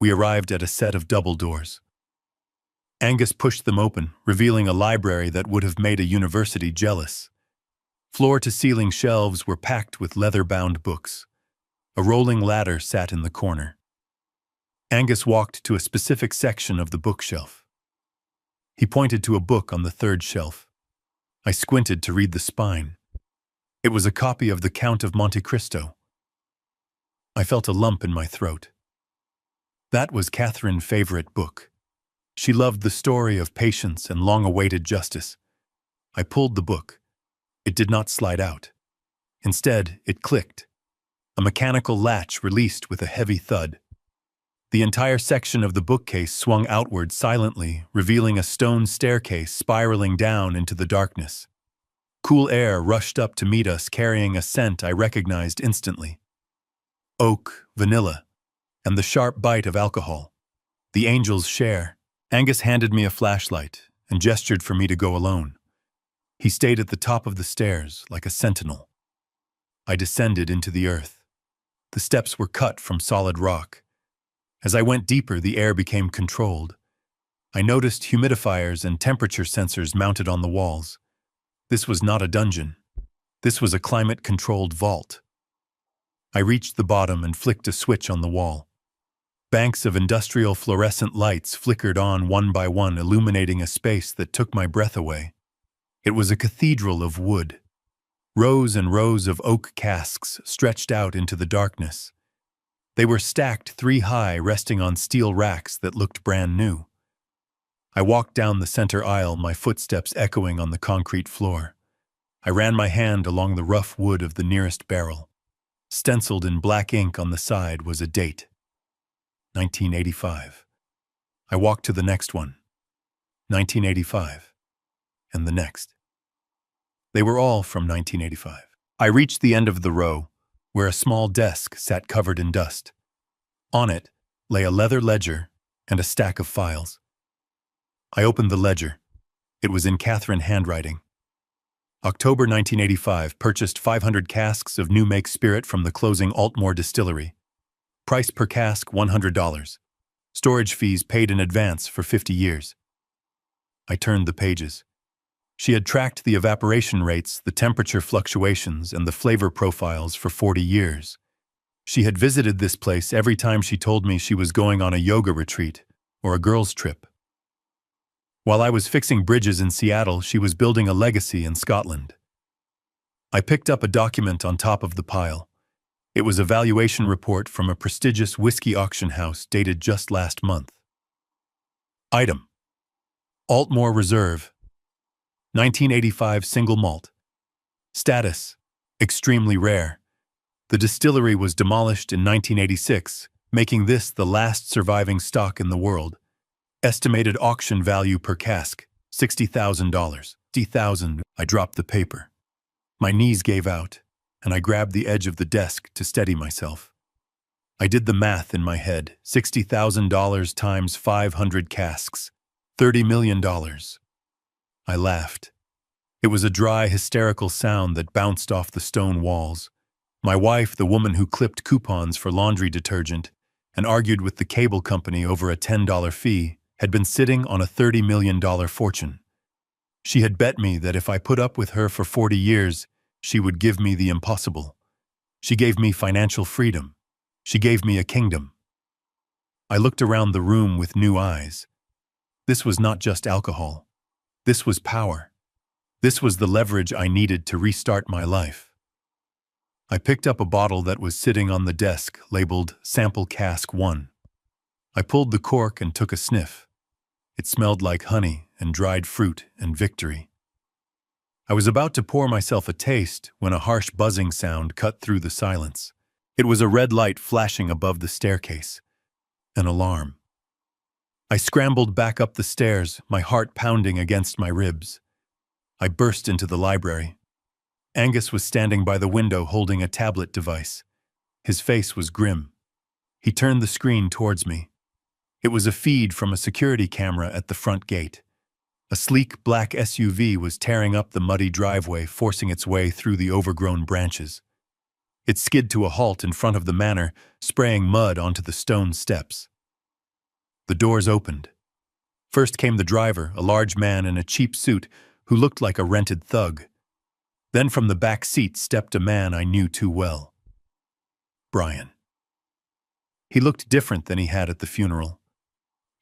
[SPEAKER 1] We arrived at a set of double doors. Angus pushed them open, revealing a library that would have made a university jealous. Floor-to-ceiling shelves were packed with leather-bound books. A rolling ladder sat in the corner. Angus walked to a specific section of the bookshelf. He pointed to a book on the third shelf. I squinted to read the spine. It was a copy of The Count of Monte Cristo. I felt a lump in my throat. That was Catherine's favorite book. She loved the story of patience and long-awaited justice. I pulled the book. It did not slide out. Instead, it clicked. A mechanical latch released with a heavy thud. The entire section of the bookcase swung outward silently, revealing a stone staircase spiraling down into the darkness. Cool air rushed up to meet us, carrying a scent I recognized instantly. Oak, vanilla, and the sharp bite of alcohol. The angel's share. Angus handed me a flashlight and gestured for me to go alone. He stayed at the top of the stairs like a sentinel. I descended into the earth. The steps were cut from solid rock. As I went deeper, the air became controlled. I noticed humidifiers and temperature sensors mounted on the walls. This was not a dungeon. This was a climate-controlled vault. I reached the bottom and flicked a switch on the wall. Banks of industrial fluorescent lights flickered on one by one, illuminating a space that took my breath away. It was a cathedral of wood. Rows and rows of oak casks stretched out into the darkness. They were stacked 3 high, resting on steel racks that looked brand new. I walked down the center aisle, my footsteps echoing on the concrete floor. I ran my hand along the rough wood of the nearest barrel. Stenciled in black ink on the side was a date. 1985. I walked to the next one. 1985. And the next. They were all from 1985. I reached the end of the row, where a small desk sat covered in dust. On it lay a leather ledger and a stack of files. I opened the ledger. It was in Catherine's handwriting. October 1985, purchased 500 casks of new-make spirit from the closing Altmore distillery. Price per cask $100. Storage fees paid in advance for 50 years. I turned the pages. She had tracked the evaporation rates, the temperature fluctuations, and the flavor profiles for 40 years. She had visited this place every time she told me she was going on a yoga retreat or a girls' trip. While I was fixing bridges in Seattle, she was building a legacy in Scotland. I picked up a document on top of the pile. It was a valuation report from a prestigious whiskey auction house dated just last month. Item: Altmore Reserve, 1985 single malt. Status: extremely rare. The distillery was demolished in 1986, making this the last surviving stock in the world. Estimated auction value per cask, $60,000. $60,000. I dropped the paper. My knees gave out, and I grabbed the edge of the desk to steady myself. I did the math in my head. $60,000 times 500 casks. $30 million. I laughed. It was a dry, hysterical sound that bounced off the stone walls. My wife, the woman who clipped coupons for laundry detergent and argued with the cable company over a $10 fee, had been sitting on a $30 million fortune. She had bet me that if I put up with her for 40 years, she would give me the impossible. She gave me financial freedom. She gave me a kingdom. I looked around the room with new eyes. This was not just alcohol. This was power. This was the leverage I needed to restart my life. I picked up a bottle that was sitting on the desk, labeled Sample Cask 1. I pulled the cork and took a sniff. It smelled like honey and dried fruit and victory. I was about to pour myself a taste when a harsh buzzing sound cut through the silence. It was a red light flashing above the staircase. An alarm. I scrambled back up the stairs, my heart pounding against my ribs. I burst into the library. Angus was standing by the window holding a tablet device. His face was grim. He turned the screen towards me. It was a feed from a security camera at the front gate. A sleek black SUV was tearing up the muddy driveway, forcing its way through the overgrown branches. It skid to a halt in front of the manor, spraying mud onto the stone steps. The doors opened. First came the driver, a large man in a cheap suit who looked like a rented thug. Then from the back seat stepped a man I knew too well. Brian. He looked different than he had at the funeral.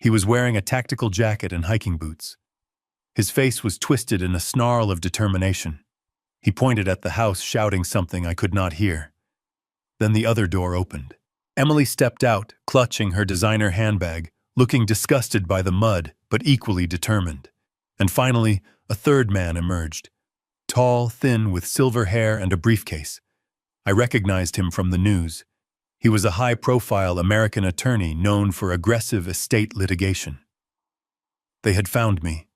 [SPEAKER 1] He was wearing a tactical jacket and hiking boots. His face was twisted in a snarl of determination. He pointed at the house, shouting something I could not hear. Then the other door opened. Emily stepped out, clutching her designer handbag, looking disgusted by the mud, but equally determined. And finally, a third man emerged. Tall, thin, with silver hair and a briefcase. I recognized him from the news. He was a high-profile American attorney known for aggressive estate litigation. They had found me.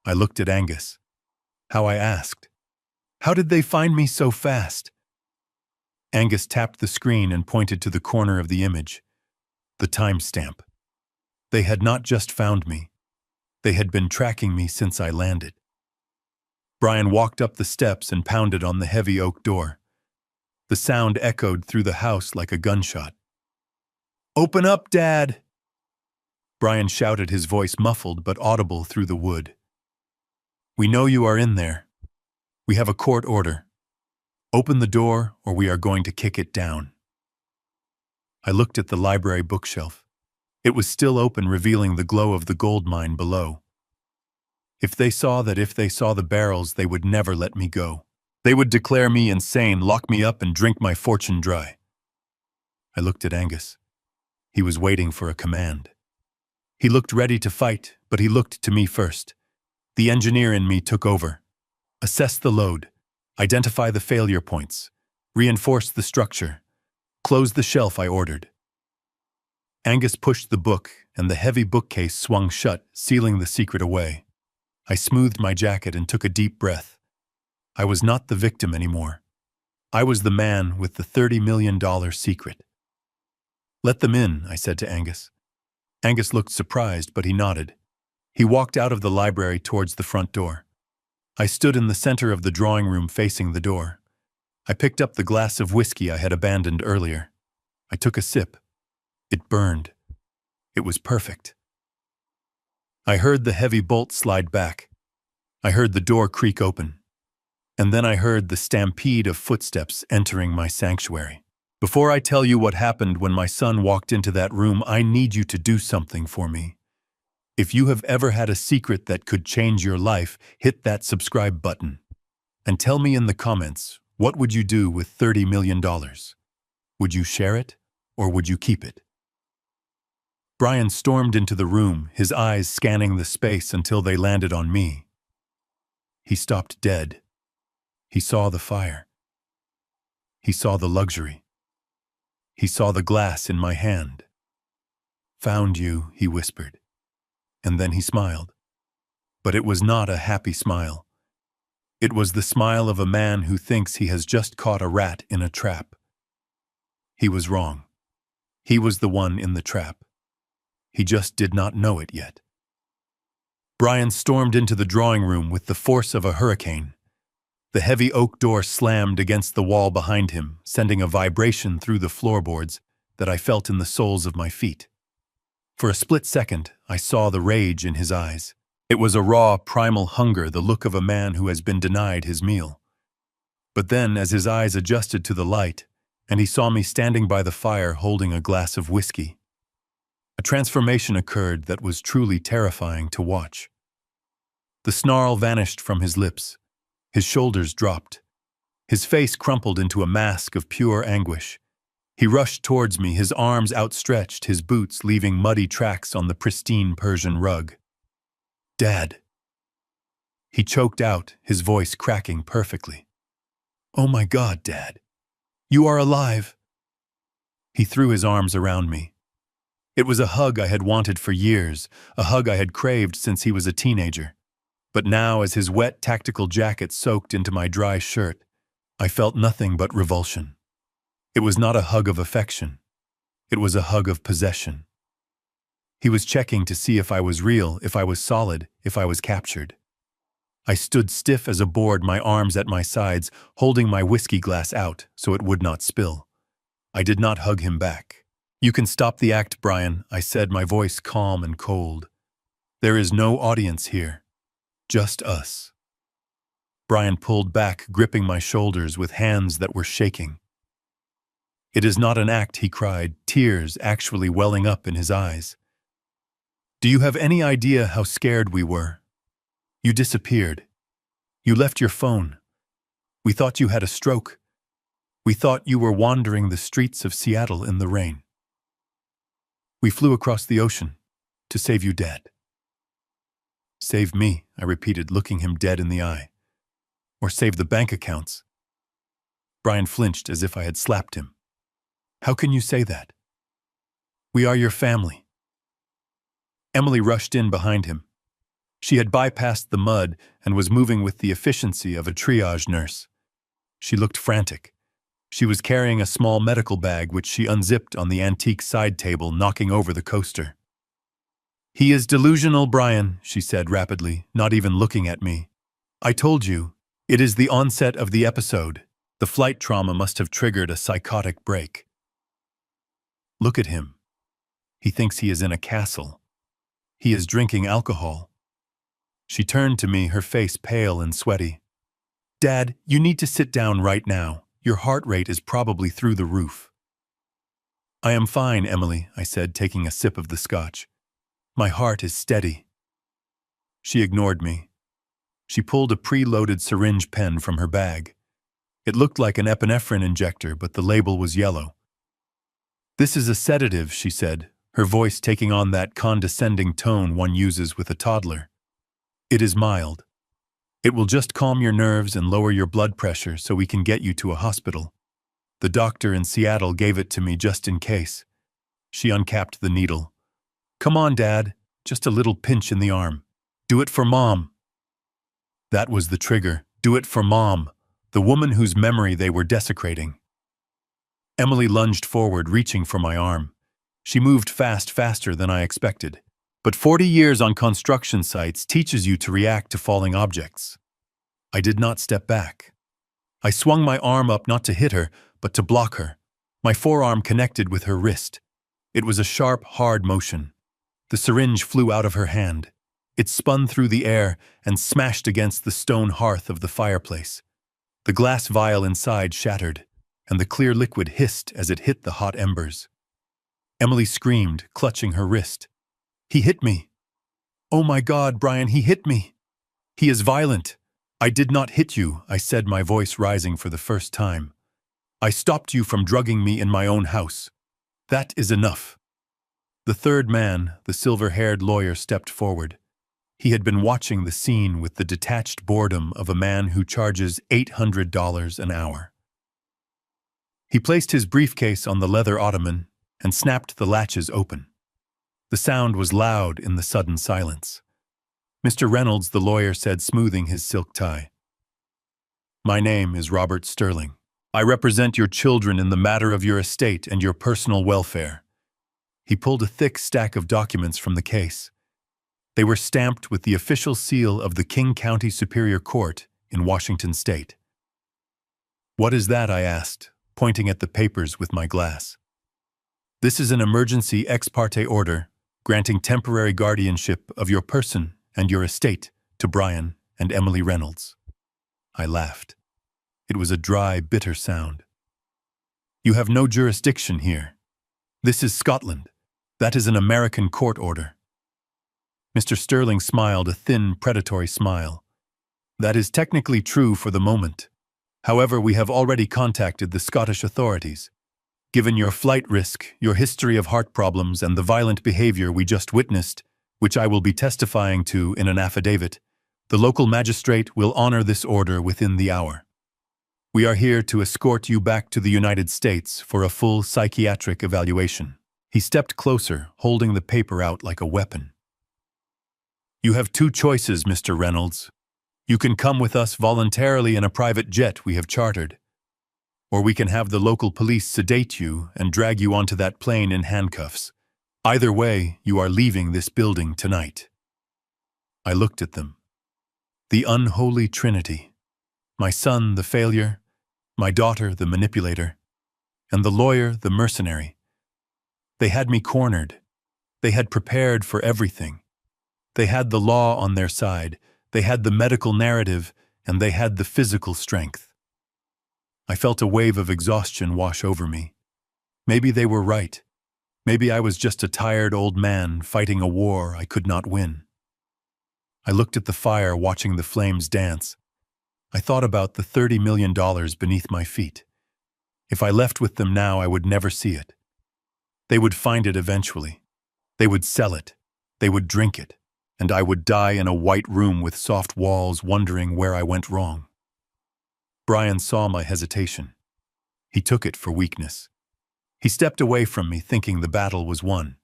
[SPEAKER 1] I looked at Angus. How, I asked. How did they find me so fast? Angus tapped the screen and pointed to the corner of the image. The timestamp. They had not just found me. They had been tracking me since I landed. Brian walked up the steps and pounded on the heavy oak door. The sound echoed through the house like a gunshot. "Open up, Dad!" Brian shouted, his voice muffled but audible through the wood. "We know you are in there. We have a court order. Open the door or we are going to kick it down." I looked at the library bookshelf. It was still open, revealing the glow of the gold mine below. If they saw the barrels, they would never let me go. They would declare me insane, lock me up, and drink my fortune dry. I looked at Angus. He was waiting for a command. He looked ready to fight, but he looked to me first. The engineer in me took over. Assess the load. Identify the failure points. Reinforce the structure. Close the shelf, I ordered. Angus pushed the book, and the heavy bookcase swung shut, sealing the secret away. I smoothed my jacket and took a deep breath. I was not the victim anymore. I was the man with the $30 million secret. "Let them in," I said to Angus. Angus looked surprised, but he nodded. He walked out of the library towards the front door. I stood in the center of the drawing room facing the door. I picked up the glass of whiskey I had abandoned earlier. I took a sip. It burned. It was perfect. I heard the heavy bolt slide back. I heard the door creak open. And then I heard the stampede of footsteps entering my sanctuary. Before I tell you what happened when my son walked into that room, I need you to do something for me. If you have ever had a secret that could change your life, hit that subscribe button. And tell me in the comments, what would you do with $30 million? Would you share it, or would you keep it? Brian stormed into the room, his eyes scanning the space until they landed on me. He stopped dead. He saw the fire. He saw the luxury. He saw the glass in my hand. "Found you," he whispered. And then he smiled. But it was not a happy smile. It was the smile of a man who thinks he has just caught a rat in a trap. He was wrong. He was the one in the trap. He just did not know it yet. Brian stormed into the drawing room with the force of a hurricane. The heavy oak door slammed against the wall behind him, sending a vibration through the floorboards that I felt in the soles of my feet. For a split second, I saw the rage in his eyes. It was a raw, primal hunger, the look of a man who has been denied his meal. But then, as his eyes adjusted to the light, and he saw me standing by the fire holding a glass of whiskey, A transformation occurred that was truly terrifying to watch. The snarl vanished from his lips. His shoulders dropped. His face crumpled into a mask of pure anguish. He rushed towards me, his arms outstretched, his boots leaving muddy tracks on the pristine Persian rug. "Dad." He choked out, his voice cracking perfectly. "Oh my God, Dad. You are alive." He threw his arms around me. It was a hug I had wanted for years, a hug I had craved since he was a teenager. But now, as his wet tactical jacket soaked into my dry shirt, I felt nothing but revulsion. It was not a hug of affection. It was a hug of possession. He was checking to see if I was real, if I was solid, if I was captured. I stood stiff as a board, my arms at my sides, holding my whiskey glass out so it would not spill. I did not hug him back. "You can stop the act, Brian," I said, my voice calm and cold. "There is no audience here. Just us." Brian pulled back, gripping my shoulders with hands that were shaking. "It is not an act," he cried, tears actually welling up in his eyes. "Do you have any idea how scared we were? You disappeared. You left your phone. We thought you had a stroke. We thought you were wandering the streets of Seattle in the rain. We flew across the ocean to save you, Dad." "Save me," I repeated, looking him dead in the eye. "Or save the bank accounts." Brian flinched as if I had slapped him. "How can you say that? We are your family." Emily rushed in behind him. She had bypassed the mud and was moving with the efficiency of a triage nurse. She looked frantic. She was carrying a small medical bag which she unzipped on the antique side table, knocking over the coaster. "He is delusional, Brian," she said rapidly, not even looking at me. "I told you, it is the onset of the episode. The flight trauma must have triggered a psychotic break. Look at him. He thinks he is in a castle. He is drinking alcohol." She turned to me, her face pale and sweaty. "Dad, you need to sit down right now. Your heart rate is probably through the roof." "I am fine, Emily," I said, taking a sip of the scotch. "My heart is steady." She ignored me. She pulled a pre-loaded syringe pen from her bag. It looked like an epinephrine injector, but the label was yellow. "This is a sedative," she said, her voice taking on that condescending tone one uses with a toddler. "It is mild. It will just calm your nerves and lower your blood pressure so we can get you to a hospital. The doctor in Seattle gave it to me just in case." She uncapped the needle. "Come on, Dad. Just a little pinch in the arm. Do it for Mom." That was the trigger. Do it for Mom, the woman whose memory they were desecrating. Emily lunged forward, reaching for my arm. She moved faster than I expected. But 40 years on construction sites teaches you to react to falling objects. I did not step back. I swung my arm up not to hit her, but to block her. My forearm connected with her wrist. It was a sharp, hard motion. The syringe flew out of her hand. It spun through the air and smashed against the stone hearth of the fireplace. The glass vial inside shattered, and the clear liquid hissed as it hit the hot embers. Emily screamed, clutching her wrist. "He hit me." "Oh my God, Brian, he hit me." "He is violent." "I did not hit you," I said, my voice rising for the first time. "I stopped you from drugging me in my own house. That is enough." The third man, the silver-haired lawyer, stepped forward. He had been watching the scene with the detached boredom of a man who charges $800 an hour. He placed his briefcase on the leather ottoman and snapped the latches open. The sound was loud in the sudden silence. "Mr. Reynolds," the lawyer said, smoothing his silk tie. "My name is Robert Sterling. I represent your children in the matter of your estate and your personal welfare." He pulled a thick stack of documents from the case. They were stamped with the official seal of the King County Superior Court in Washington State. "What is that?" I asked, pointing at the papers with my glass. "This is an emergency ex parte order granting temporary guardianship of your person and your estate to Brian and Emily Reynolds." I laughed. It was a dry, bitter sound. "You have no jurisdiction here. This is Scotland. That is an American court order. Mr. Sterling smiled a thin, predatory smile. That is technically true for the moment. However, we have already contacted the Scottish authorities. Given your flight risk, your history of heart problems, and the violent behavior we just witnessed, which I will be testifying to in an affidavit, the local magistrate will honor this order within the hour. We are here to escort you back to the United States for a full psychiatric evaluation. He stepped closer, holding the paper out like a weapon. You have two choices, Mr. Reynolds. You can come with us voluntarily in a private jet we have chartered, or we can have the local police sedate you and drag you onto that plane in handcuffs. Either way, you are leaving this building tonight. I looked at them. The unholy trinity. My son, the failure, my daughter, the manipulator, and the lawyer, the mercenary. They had me cornered. They had prepared for everything. They had the law on their side. They had the medical narrative, and they had the physical strength. I felt a wave of exhaustion wash over me. Maybe they were right. Maybe I was just a tired old man fighting a war I could not win. I looked at the fire, watching the flames dance. I thought about the $30 million beneath my feet. If I left with them now, I would never see it. They would find it eventually. They would sell it. They would drink it. And I would die in a white room with soft walls, wondering where I went wrong. Brian saw my hesitation. He took it for weakness. He stepped away from me, thinking the battle was won.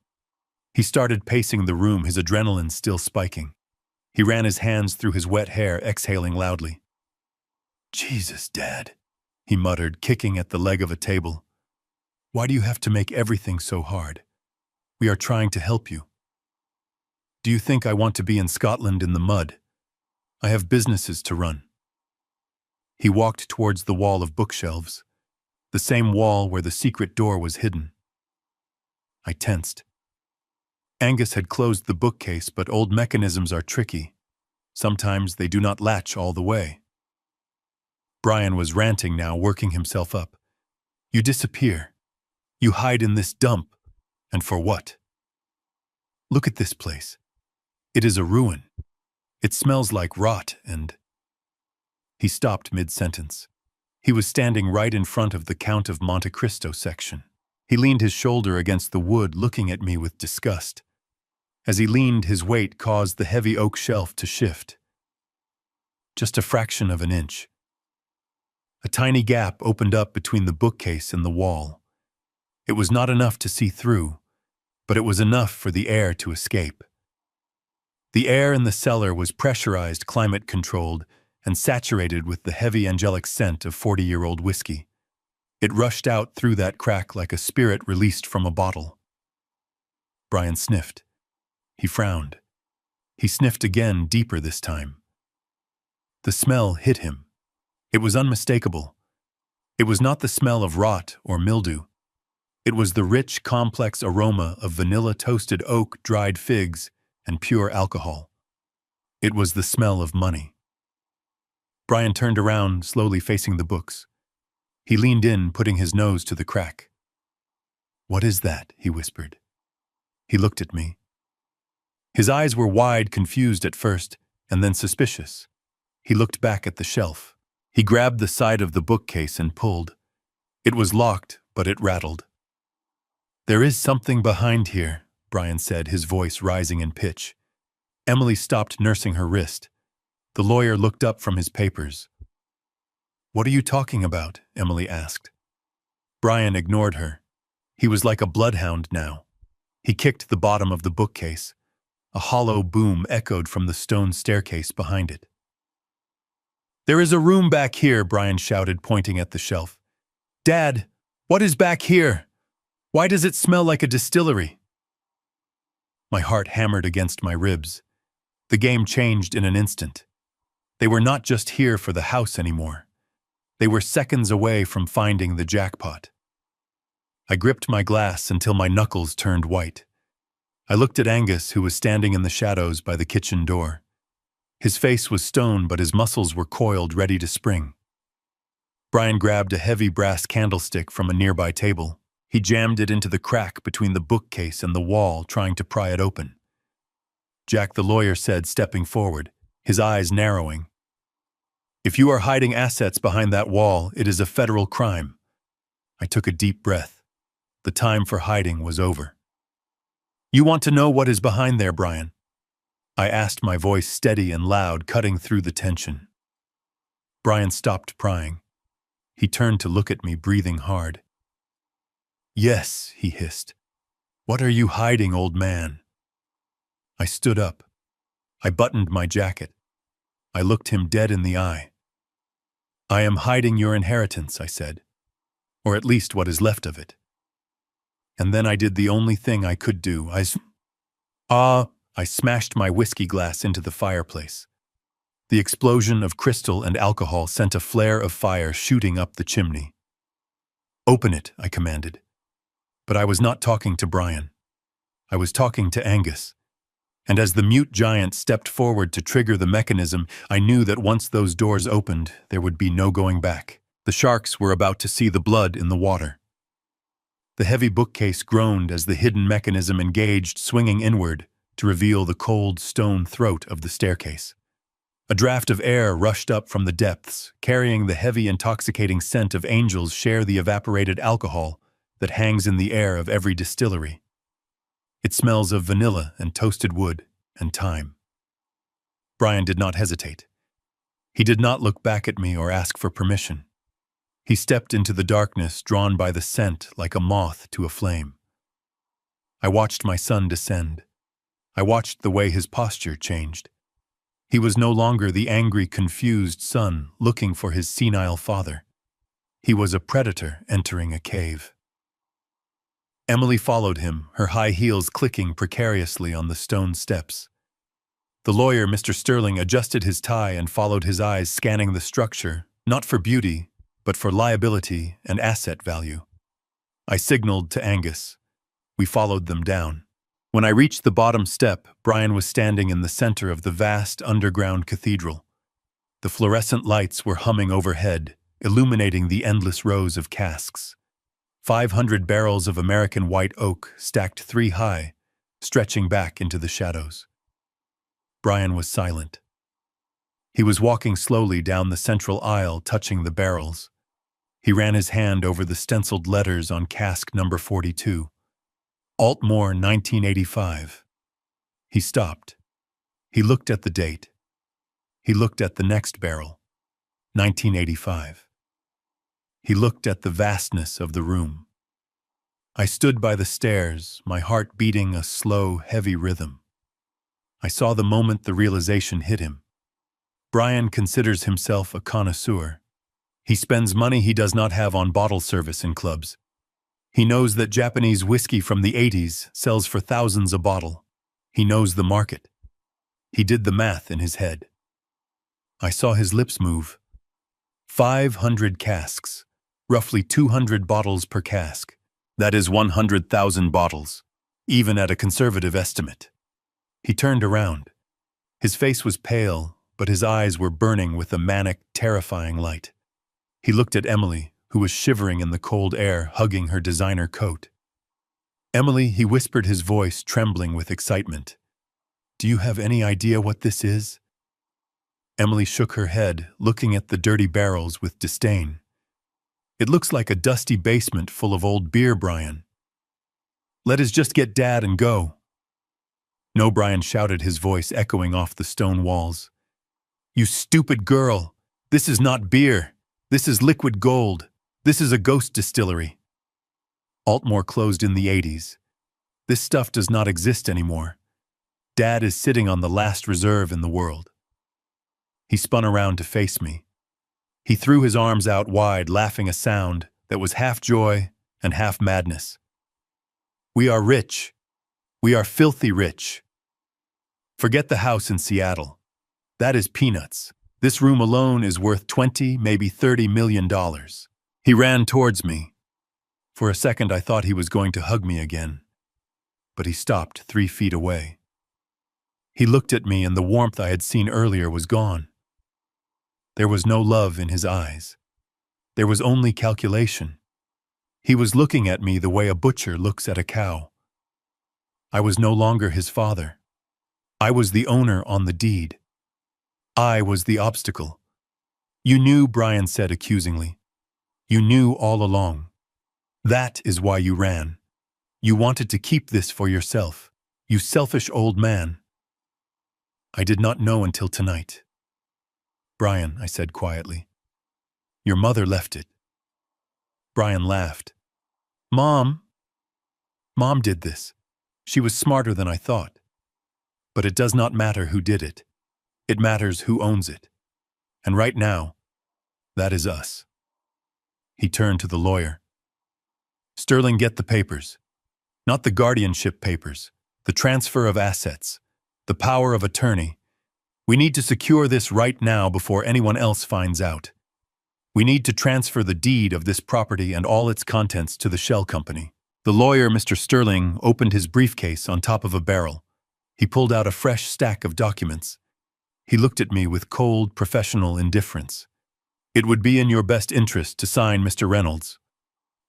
[SPEAKER 1] He started pacing the room, his adrenaline still spiking. He ran his hands through his wet hair, exhaling loudly. "Jesus, Dad," he muttered, kicking at the leg of a table. "Why do you have to make everything so hard? We are trying to help you. Do you think I want to be in Scotland in the mud? I have businesses to run." He walked towards the wall of bookshelves, the same wall where the secret door was hidden. I tensed. Angus had closed the bookcase, but old mechanisms are tricky. Sometimes they do not latch all the way. Brian was ranting now, working himself up. "You disappear. You hide in this dump. And for what? Look at this place. It is a ruin. It smells like rot and—" He stopped mid-sentence. He was standing right in front of the Count of Monte Cristo section. He leaned his shoulder against the wood, looking at me with disgust. As he leaned, his weight caused the heavy oak shelf to shift. Just a fraction of an inch. A tiny gap opened up between the bookcase and the wall. It was not enough to see through, but it was enough for the air to escape. The air in the cellar was pressurized, climate-controlled, and saturated with the heavy angelic scent of 40-year-old whiskey. It rushed out through that crack like a spirit released from a bottle. Brian sniffed. He frowned. He sniffed again, deeper this time. The smell hit him. It was unmistakable. It was not the smell of rot or mildew. It was the rich, complex aroma of vanilla, toasted oak, dried figs, and pure alcohol. It was the smell of money. Brian turned around, slowly facing the books. He leaned in, putting his nose to the crack. "What is that?" he whispered. He looked at me. His eyes were wide, confused at first, and then suspicious. He looked back at the shelf. He grabbed the side of the bookcase and pulled. It was locked, but it rattled. "There is something behind here," Brian said, his voice rising in pitch. Emily stopped nursing her wrist. The lawyer looked up from his papers. "What are you talking about?" Emily asked. Brian ignored her. He was like a bloodhound now. He kicked the bottom of the bookcase. A hollow boom echoed from the stone staircase behind it. "There is a room back here," Brian shouted, pointing at the shelf. "Dad, what is back here? Why does it smell like a distillery?" My heart hammered against my ribs. The game changed in an instant. They were not just here for the house anymore. They were seconds away from finding the jackpot. I gripped my glass until my knuckles turned white. I looked at Angus, who was standing in the shadows by the kitchen door. His face was stone, but his muscles were coiled, ready to spring. Brian grabbed a heavy brass candlestick from a nearby table. He jammed it into the crack between the bookcase and the wall, trying to pry it open. Jack the lawyer said, stepping forward, his eyes narrowing. "If you are hiding assets behind that wall, it is a federal crime." I took a deep breath. The time for hiding was over. "You want to know what is behind there, Brian?" I asked, my voice steady and loud, cutting through the tension. Brian stopped prying. He turned to look at me, breathing hard. "Yes," he hissed. "What are you hiding, old man?" I stood up. I buttoned my jacket. I looked him dead in the eye. "I am hiding your inheritance," I said. "Or at least what is left of it." And then I did the only thing I could do. I smashed my whiskey glass into the fireplace. The explosion of crystal and alcohol sent a flare of fire shooting up the chimney. "Open it," I commanded. But I was not talking to Brian. I was talking to Angus. And as the mute giant stepped forward to trigger the mechanism, I knew that once those doors opened, there would be no going back. The sharks were about to see the blood in the water. The heavy bookcase groaned as the hidden mechanism engaged, swinging inward to reveal the cold stone throat of the staircase. A draft of air rushed up from the depths, carrying the heavy, intoxicating scent of angels share the evaporated alcohol that hangs in the air of every distillery. It smells of vanilla and toasted wood and thyme. Brian did not hesitate. He did not look back at me or ask for permission. He stepped into the darkness, drawn by the scent like a moth to a flame. I watched my son descend. I watched the way his posture changed. He was no longer the angry, confused son looking for his senile father. He was a predator entering a cave. Emily followed him, her high heels clicking precariously on the stone steps. The lawyer, Mr. Sterling, adjusted his tie and followed his eyes, scanning the structure, not for beauty, but for liability and asset value. I signaled to Angus. We followed them down. When I reached the bottom step, Brian was standing in the center of the vast underground cathedral. The fluorescent lights were humming overhead, illuminating the endless rows of casks. 500 barrels of American white oak stacked 3 high, stretching back into the shadows. Brian was silent. He was walking slowly down the central aisle, touching the barrels. He ran his hand over the stenciled letters on cask number 42. Altmore, 1985. He stopped. He looked at the date. He looked at the next barrel, 1985. He looked at the vastness of the room. I stood by the stairs, my heart beating a slow, heavy rhythm. I saw the moment the realization hit him. Brian considers himself a connoisseur. He spends money he does not have on bottle service in clubs. He knows that Japanese whiskey from the 80s sells for thousands a bottle. He knows the market. He did the math in his head. I saw his lips move. 500 casks, roughly 200 bottles per cask. That is 100,000 bottles, even at a conservative estimate. He turned around. His face was pale, but his eyes were burning with a manic, terrifying light. He looked at Emily, who was shivering in the cold air, hugging her designer coat. "Emily," he whispered, his voice trembling with excitement. "Do you have any idea what this is?" Emily shook her head, looking at the dirty barrels with disdain. "It looks like a dusty basement full of old beer, Brian. Let us just get Dad and go." "No," Brian shouted, his voice echoing off the stone walls. "You stupid girl! This is not beer. This is liquid gold. This is a ghost distillery. Altmore closed in the 80s. This stuff does not exist anymore. Dad is sitting on the last reserve in the world." He spun around to face me. He threw his arms out wide, laughing a sound that was half joy and half madness. "We are rich. We are filthy rich. Forget the house in Seattle. That is peanuts. This room alone is worth $20, maybe $30 million. He ran towards me. For a second I thought he was going to hug me again, but he stopped 3 feet away. He looked at me and the warmth I had seen earlier was gone. There was no love in his eyes. There was only calculation. He was looking at me the way a butcher looks at a cow. I was no longer his father. I was the owner on the deed. I was the obstacle. You knew, Brian said accusingly. You knew all along. That is why you ran. You wanted to keep this for yourself. You selfish old man. I did not know until tonight. Brian, I said quietly. Your mother left it. Brian laughed. Mom did this. She was smarter than I thought. But it does not matter who did it. It matters who owns it. And right now, that is us. He turned to the lawyer. Sterling, get the papers. Not the guardianship papers, the transfer of assets, the power of attorney. We need to secure this right now before anyone else finds out. We need to transfer the deed of this property and all its contents to the shell company. The lawyer, Mr. Sterling, opened his briefcase on top of a barrel. He pulled out a fresh stack of documents. He looked at me with cold, professional indifference. It would be in your best interest to sign, Mr. Reynolds.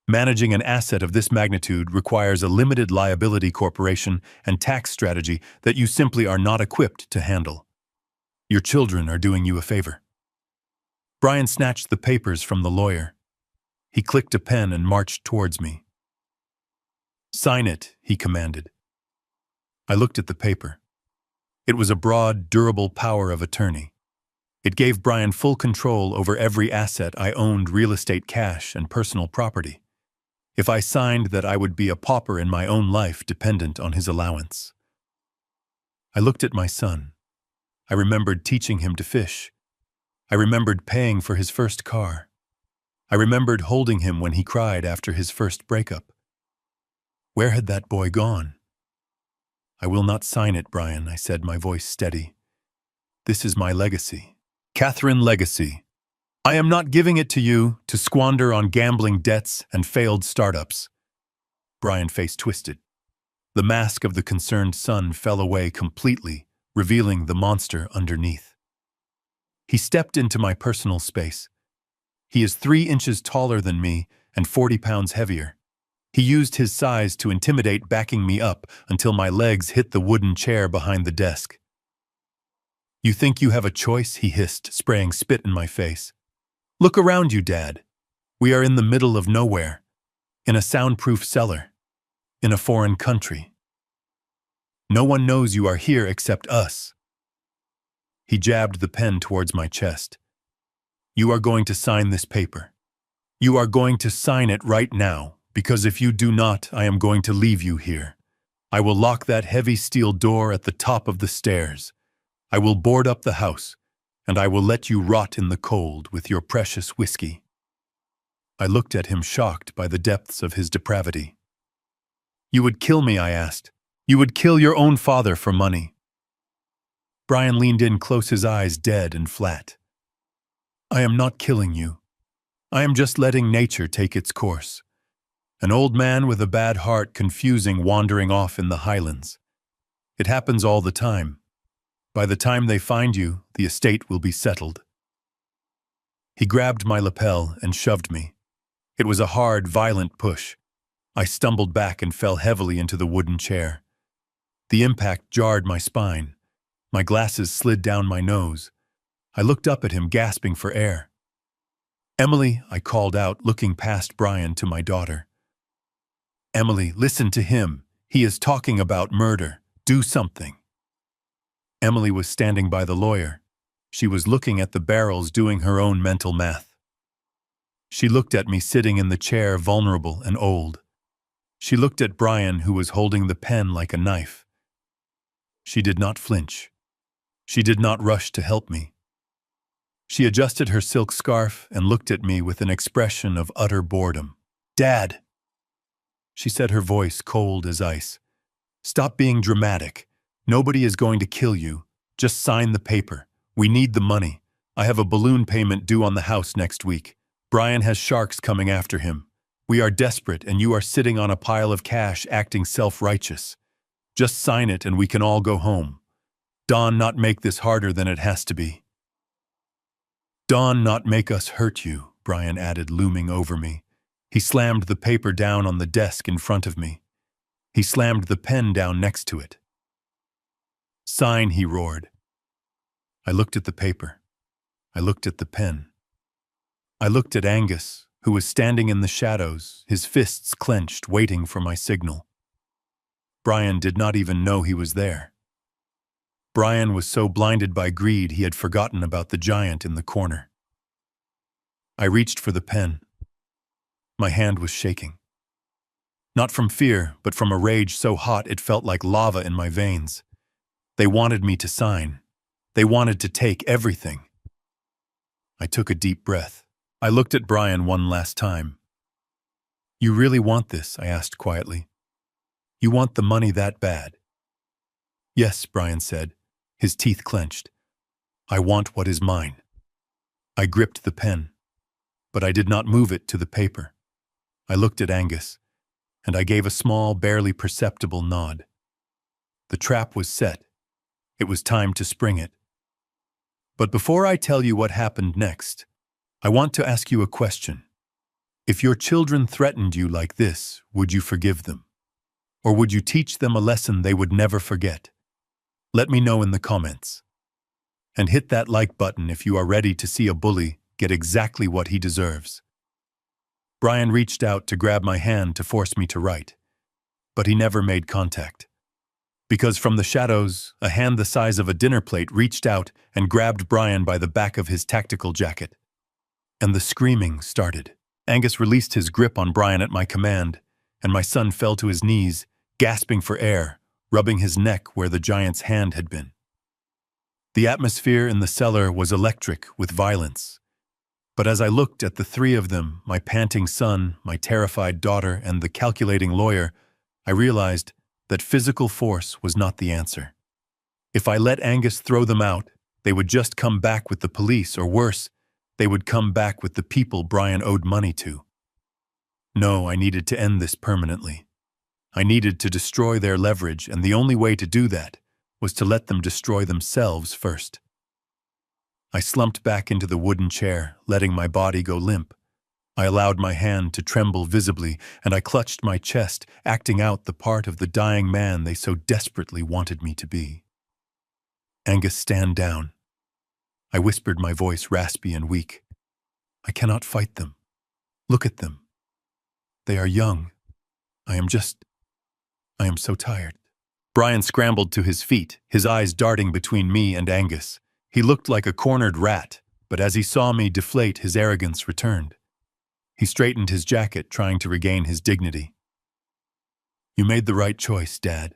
[SPEAKER 1] Managing an asset of this magnitude requires a limited liability corporation and tax strategy that you simply are not equipped to handle. Your children are doing you a favor. Brian snatched the papers from the lawyer. He clicked a pen and marched towards me. Sign it, he commanded. I looked at the paper. It was a broad, durable power of attorney. It gave Brian full control over every asset I owned, real estate, cash, and personal property. If I signed that, I would be a pauper in my own life, dependent on his allowance. I looked at my son. I remembered teaching him to fish. I remembered paying for his first car. I remembered holding him when he cried after his first breakup. Where had that boy gone? I will not sign it, Brian, I said, my voice steady. This is my legacy. Catherine legacy. I am not giving it to you to squander on gambling debts and failed startups. Brian's face twisted. The mask of the concerned son fell away completely, revealing the monster underneath. He stepped into my personal space. He is 3 inches taller than me and 40 pounds heavier. He used his size to intimidate, backing me up until my legs hit the wooden chair behind the desk. You think you have a choice? He hissed, spraying spit in my face. Look around you, Dad. We are in the middle of nowhere, in a soundproof cellar, in a foreign country. No one knows you are here except us. He jabbed the pen towards my chest. You are going to sign this paper. You are going to sign it right now, because if you do not, I am going to leave you here. I will lock that heavy steel door at the top of the stairs. I will board up the house, and I will let you rot in the cold with your precious whiskey. I looked at him, shocked by the depths of his depravity. You would kill me, I asked. You would kill your own father for money. Brian leaned in close, his eyes dead and flat. I am not killing you. I am just letting nature take its course. An old man with a bad heart confusing, wandering off in the Highlands. It happens all the time. By the time they find you, the estate will be settled. He grabbed my lapel and shoved me. It was a hard, violent push. I stumbled back and fell heavily into the wooden chair. The impact jarred my spine. My glasses slid down my nose. I looked up at him, gasping for air. Emily, I called out, looking past Brian to my daughter. Emily, listen to him. He is talking about murder. Do something. Emily was standing by the lawyer. She was looking at the barrels, doing her own mental math. She looked at me sitting in the chair, vulnerable and old. She looked at Brian, who was holding the pen like a knife. She did not flinch. She did not rush to help me. She adjusted her silk scarf and looked at me with an expression of utter boredom. Dad, she said, her voice cold as ice. Stop being dramatic. Nobody is going to kill you. Just sign the paper. We need the money. I have a balloon payment due on the house next week. Brian has sharks coming after him. We are desperate, and you are sitting on a pile of cash acting self-righteous. Just sign it and we can all go home. Dawn not make this harder than it has to be. Dawn not make us hurt you, Brian added, looming over me. He slammed the paper down on the desk in front of me. He slammed the pen down next to it. "Sign," he roared. I looked at the paper. I looked at the pen. I looked at Angus, who was standing in the shadows, his fists clenched, waiting for my signal. Brian did not even know he was there. Brian was so blinded by greed he had forgotten about the giant in the corner. I reached for the pen. My hand was shaking. Not from fear, but from a rage so hot it felt like lava in my veins. They wanted me to sign. They wanted to take everything. I took a deep breath. I looked at Brian one last time. "You really want this?" I asked quietly. "You want the money that bad?" "Yes," Brian said, his teeth clenched. "I want what is mine." I gripped the pen, but I did not move it to the paper. I looked at Angus, and I gave a small, barely perceptible nod. The trap was set. It was time to spring it. But before I tell you what happened next, I want to ask you a question. If your children threatened you like this, would you forgive them? Or would you teach them a lesson they would never forget? Let me know in the comments. And hit that like button if you are ready to see a bully get exactly what he deserves. Brian reached out to grab my hand to force me to write, but he never made contact. Because from the shadows, a hand the size of a dinner plate reached out and grabbed Brian by the back of his tactical jacket. And the screaming started. Angus released his grip on Brian at my command, and my son fell to his knees, gasping for air, rubbing his neck where the giant's hand had been. The atmosphere in the cellar was electric with violence. But as I looked at the three of them, my panting son, my terrified daughter, and the calculating lawyer, I realized that physical force was not the answer. If I let Angus throw them out, they would just come back with the police, or worse, they would come back with the people Brian owed money to. No, I needed to end this permanently. I needed to destroy their leverage, and the only way to do that was to let them destroy themselves first. I slumped back into the wooden chair, letting my body go limp. I allowed my hand to tremble visibly, and I clutched my chest, acting out the part of the dying man they so desperately wanted me to be. "Angus, stand down." I whispered, my voice raspy and weak. "I cannot fight them. Look at them. They are young. I am so tired." Brian scrambled to his feet, his eyes darting between me and Angus. He looked like a cornered rat, but as he saw me deflate, his arrogance returned. He straightened his jacket, trying to regain his dignity. "You made the right choice, Dad,"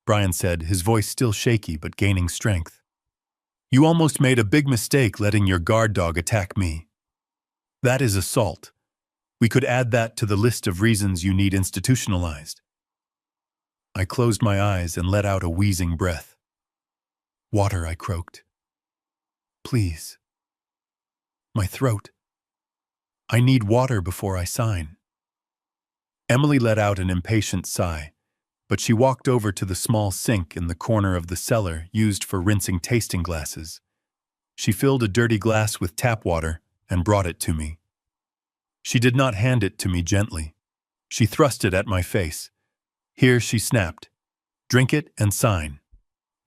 [SPEAKER 1] Brian said, his voice still shaky but gaining strength. "You almost made a big mistake letting your guard dog attack me. That is assault. We could add that to the list of reasons you need institutionalized." I closed my eyes and let out a wheezing breath. "Water," I croaked. "Please." My throat. "I need water before I sign." Emily let out an impatient sigh, but she walked over to the small sink in the corner of the cellar used for rinsing tasting glasses. She filled a dirty glass with tap water and brought it to me. She did not hand it to me gently. She thrust it at my face. "Here," she snapped. "Drink it and sign.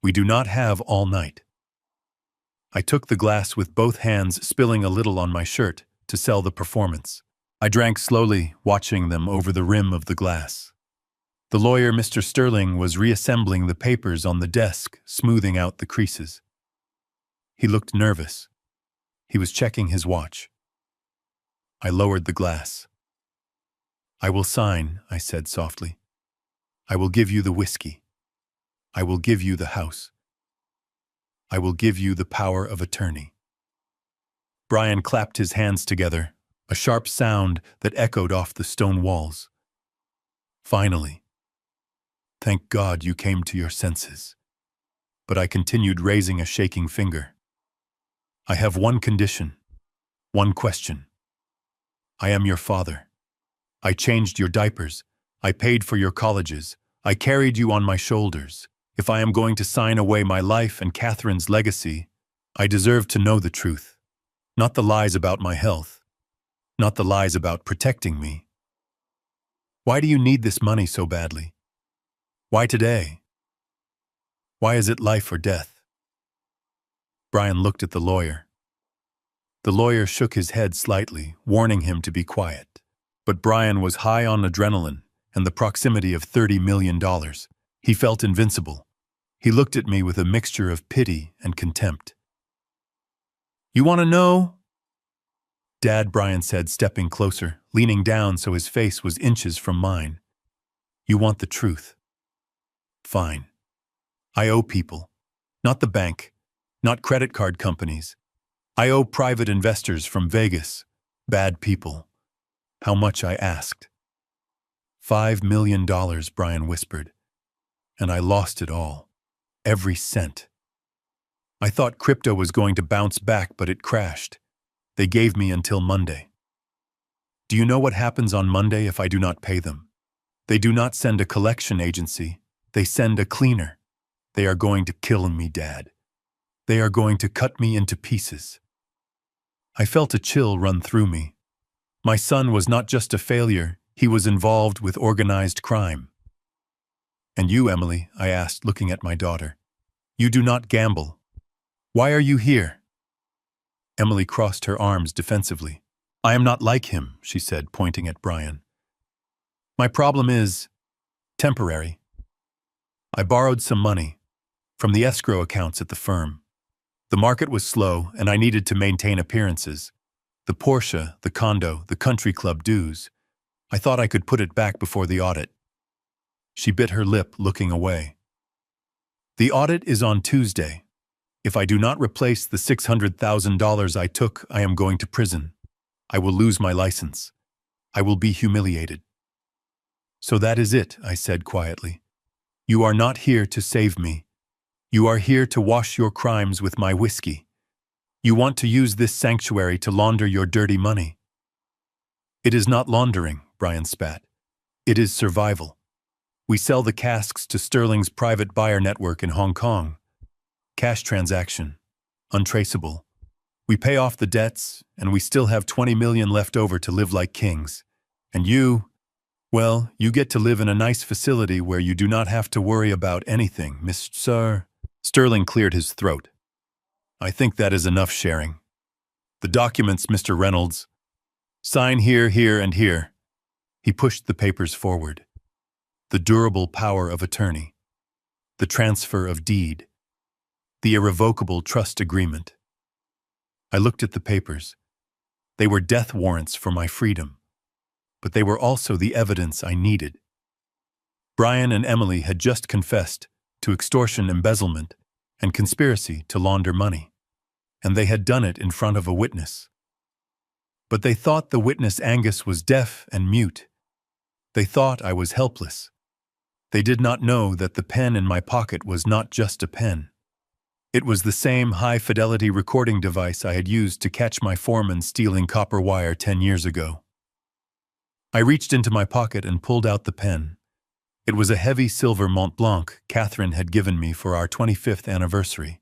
[SPEAKER 1] We do not have all night." I took the glass with both hands, spilling a little on my shirt to sell the performance. I drank slowly, watching them over the rim of the glass. The lawyer, Mr. Sterling, was reassembling the papers on the desk, smoothing out the creases. He looked nervous. He was checking his watch. I lowered the glass. "I will sign," I said softly. "I will give you the whiskey. I will give you the house. I will give you the power of attorney." Brian clapped his hands together, a sharp sound that echoed off the stone walls. "Finally. Thank God you came to your senses." But I continued, raising a shaking finger. "I have one condition, one question. I am your father. I changed your diapers. I paid for your colleges. I carried you on my shoulders. If I am going to sign away my life and Catherine's legacy, I deserve to know the truth. Not the lies about my health. not the lies about protecting me. Why do you need this money so badly? Why today? Why is it life or death? Brian looked at the lawyer. The lawyer shook his head slightly, warning him to be quiet. But Brian was high on adrenaline and the proximity of $30 million. He felt invincible. He looked at me with a mixture of pity and contempt. You want to know? Dad, Brian said, stepping closer, leaning down so his face was inches from mine. You want the truth? Fine. I owe people. Not the bank. Not credit card companies. I owe private investors from Vegas. Bad people. How much, I asked. $5 million, Brian whispered. And I lost it all. Every cent. I thought crypto was going to bounce back, but it crashed. They gave me until Monday. Do you know what happens on Monday if I do not pay them? They do not send a collection agency. They send a cleaner. They are going to kill me, Dad. They are going to cut me into pieces. I felt a chill run through me. My son was not just a failure, he was involved with organized crime. And you, Emily, I asked, looking at my daughter. You do not gamble. Why are you here? Emily crossed her arms defensively. I am not like him, she said, pointing at Brian. My problem is temporary. I borrowed some money from the escrow accounts at the firm. The market was slow, and I needed to maintain appearances. The Porsche, the condo, the country club dues. I thought I could put it back before the audit. She bit her lip, looking away. The audit is on Tuesday. If I do not replace the $600,000 I took, I am going to prison. I will lose my license. I will be humiliated. So that is it, I said quietly. You are not here to save me. You are here to wash your crimes with my whiskey. You want to use this sanctuary to launder your dirty money. It is not laundering, Brian spat. It is survival. We sell the casks to Sterling's private buyer network in Hong Kong. Cash transaction. Untraceable. We pay off the debts, and we still have 20 million left over to live like kings. And you, well, you get to live in a nice facility where you do not have to worry about anything, Mr. Sterling cleared his throat. I think that is enough sharing. The documents, Mr. Reynolds. Sign here, here, and here. He pushed the papers forward. The durable power of attorney. The transfer of deed. The irrevocable trust agreement. I looked at the papers. They were death warrants for my freedom, but they were also the evidence I needed. Brian and Emily had just confessed to extortion, embezzlement, and conspiracy to launder money, and they had done it in front of a witness. But they thought the witness Angus was deaf and mute. They thought I was helpless. They did not know that the pen in my pocket was not just a pen. It was the same high-fidelity recording device I had used to catch my foreman stealing copper wire 10 years ago. I reached into my pocket and pulled out the pen. It was a heavy silver Mont Blanc Catherine had given me for our 25th anniversary.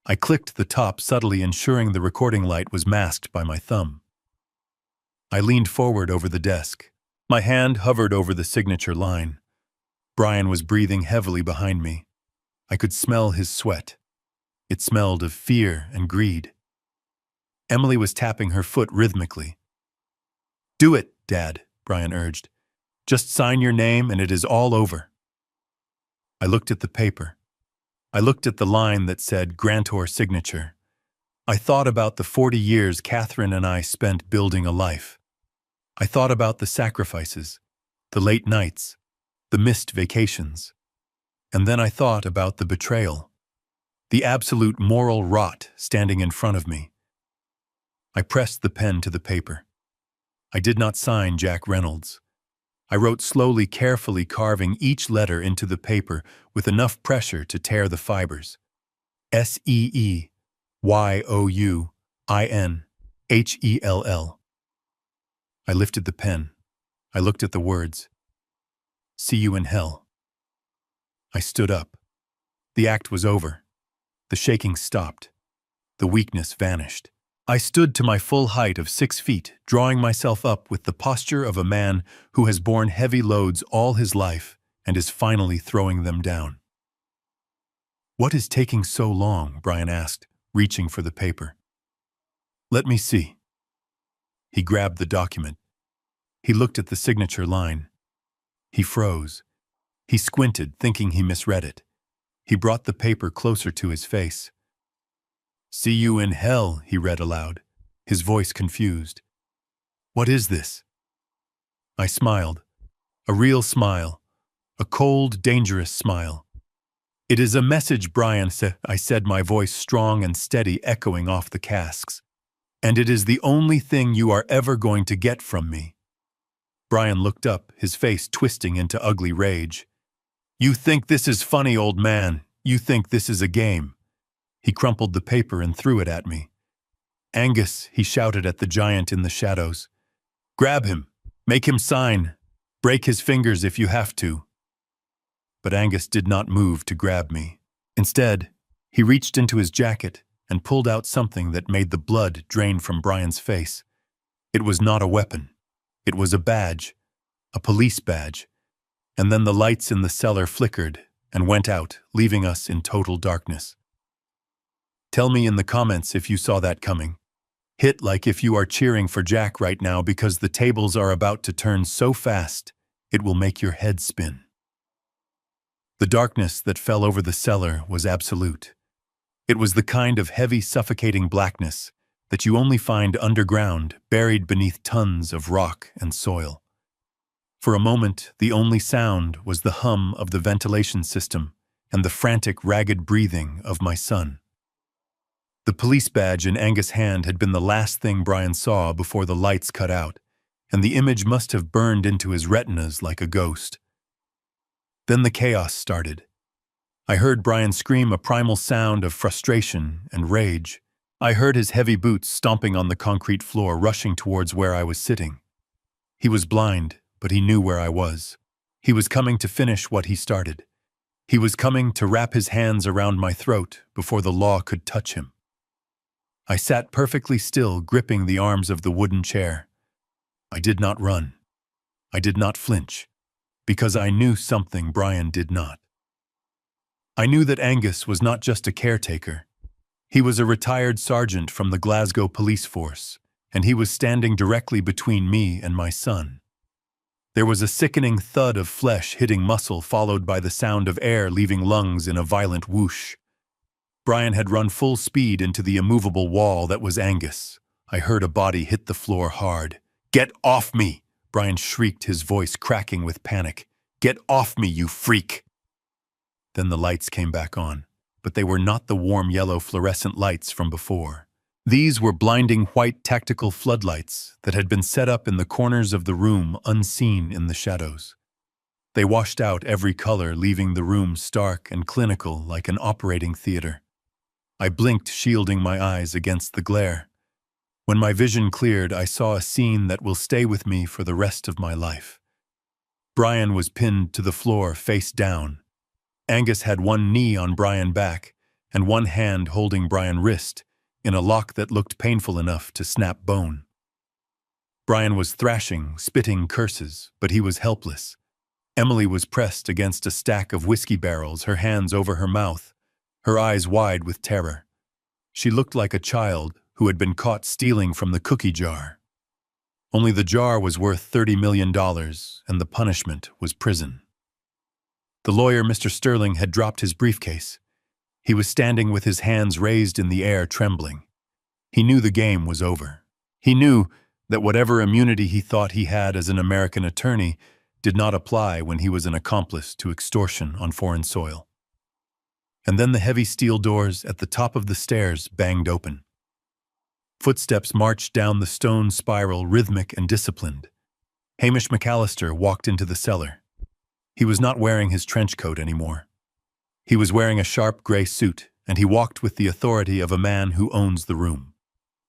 [SPEAKER 1] I clicked the top subtly, ensuring the recording light was masked by my thumb. I leaned forward over the desk. My hand hovered over the signature line. Brian was breathing heavily behind me. I could smell his sweat. It smelled of fear and greed. Emily was tapping her foot rhythmically. Do it, Dad, Brian urged. Just sign your name and it is all over. I looked at the paper. I looked at the line that said grantor signature. I thought about the 40 years Catherine and I spent building a life. I thought about the sacrifices, the late nights, the missed vacations. And then I thought about the betrayal, the absolute moral rot standing in front of me. I pressed the pen to the paper. I did not sign Jack Reynolds. I wrote slowly, carefully, carving each letter into the paper with enough pressure to tear the fibers. Seeyounhinhell. I lifted the pen. I looked at the words. See you in hell. I stood up. The act was over. The shaking stopped. The weakness vanished. I stood to my full height of 6 feet, drawing myself up with the posture of a man who has borne heavy loads all his life and is finally throwing them down. "What is taking so long?" Brian asked, reaching for the paper. "Let me see." He grabbed the document. He looked at the signature line. He froze. He squinted, thinking he misread it. He brought the paper closer to his face. "See you in hell," he read aloud, his voice confused. "What is this?" I smiled. A real smile. A cold, dangerous smile. "It is a message, Brian," I said, my voice strong and steady, echoing off the casks. "And it is the only thing you are ever going to get from me." Brian looked up, his face twisting into ugly rage. "You think this is funny, old man. You think this is a game." He crumpled the paper and threw it at me. "Angus," he shouted at the giant in the shadows. "Grab him. Make him sign. Break his fingers if you have to." But Angus did not move to grab me. Instead, he reached into his jacket and pulled out something that made the blood drain from Brian's face. It was not a weapon. It was a badge. A police badge. And then the lights in the cellar flickered and went out, leaving us in total darkness. Tell me in the comments if you saw that coming. Hit like if you are cheering for Jack right now, because the tables are about to turn so fast it will make your head spin. The darkness that fell over the cellar was absolute. It was the kind of heavy, suffocating blackness that you only find underground, buried beneath tons of rock and soil. For a moment, the only sound was the hum of the ventilation system and the frantic, ragged breathing of my son. The police badge in Angus' hand had been the last thing Brian saw before the lights cut out, and the image must have burned into his retinas like a ghost. Then the chaos started. I heard Brian scream a primal sound of frustration and rage. I heard his heavy boots stomping on the concrete floor, rushing towards where I was sitting. He was blind, but he knew where I was. He was coming to finish what he started. He was coming to wrap his hands around my throat before the law could touch him. I sat perfectly still, gripping the arms of the wooden chair. I did not run. I did not flinch, because I knew something Brian did not. I knew that Angus was not just a caretaker. He was a retired sergeant from the Glasgow police force, and he was standing directly between me and my son. There was a sickening thud of flesh hitting muscle, followed by the sound of air leaving lungs in a violent whoosh. Brian had run full speed into the immovable wall that was Angus. I heard a body hit the floor hard. "Get off me!" Brian shrieked, his voice cracking with panic. "Get off me, you freak!" Then the lights came back on, but they were not the warm yellow fluorescent lights from before. These were blinding white tactical floodlights that had been set up in the corners of the room, unseen in the shadows. They washed out every color, leaving the room stark and clinical like an operating theater. I blinked, shielding my eyes against the glare. When my vision cleared, I saw a scene that will stay with me for the rest of my life. Brian was pinned to the floor, face down. Angus had one knee on Brian's back and one hand holding Brian's wrist in a lock that looked painful enough to snap bone. Brian was thrashing, spitting curses, but he was helpless. Emily was pressed against a stack of whiskey barrels, her hands over her mouth, her eyes wide with terror. She looked like a child who had been caught stealing from the cookie jar. Only the jar was worth $30 million, and the punishment was prison. The lawyer, Mr. Sterling, had dropped his briefcase. He was standing with his hands raised in the air, trembling. He knew the game was over. He knew that whatever immunity he thought he had as an American attorney did not apply when he was an accomplice to extortion on foreign soil. And then the heavy steel doors at the top of the stairs banged open. Footsteps marched down the stone spiral, rhythmic and disciplined. Hamish McAllister walked into the cellar. He was not wearing his trench coat anymore. He was wearing a sharp gray suit, and he walked with the authority of a man who owns the room.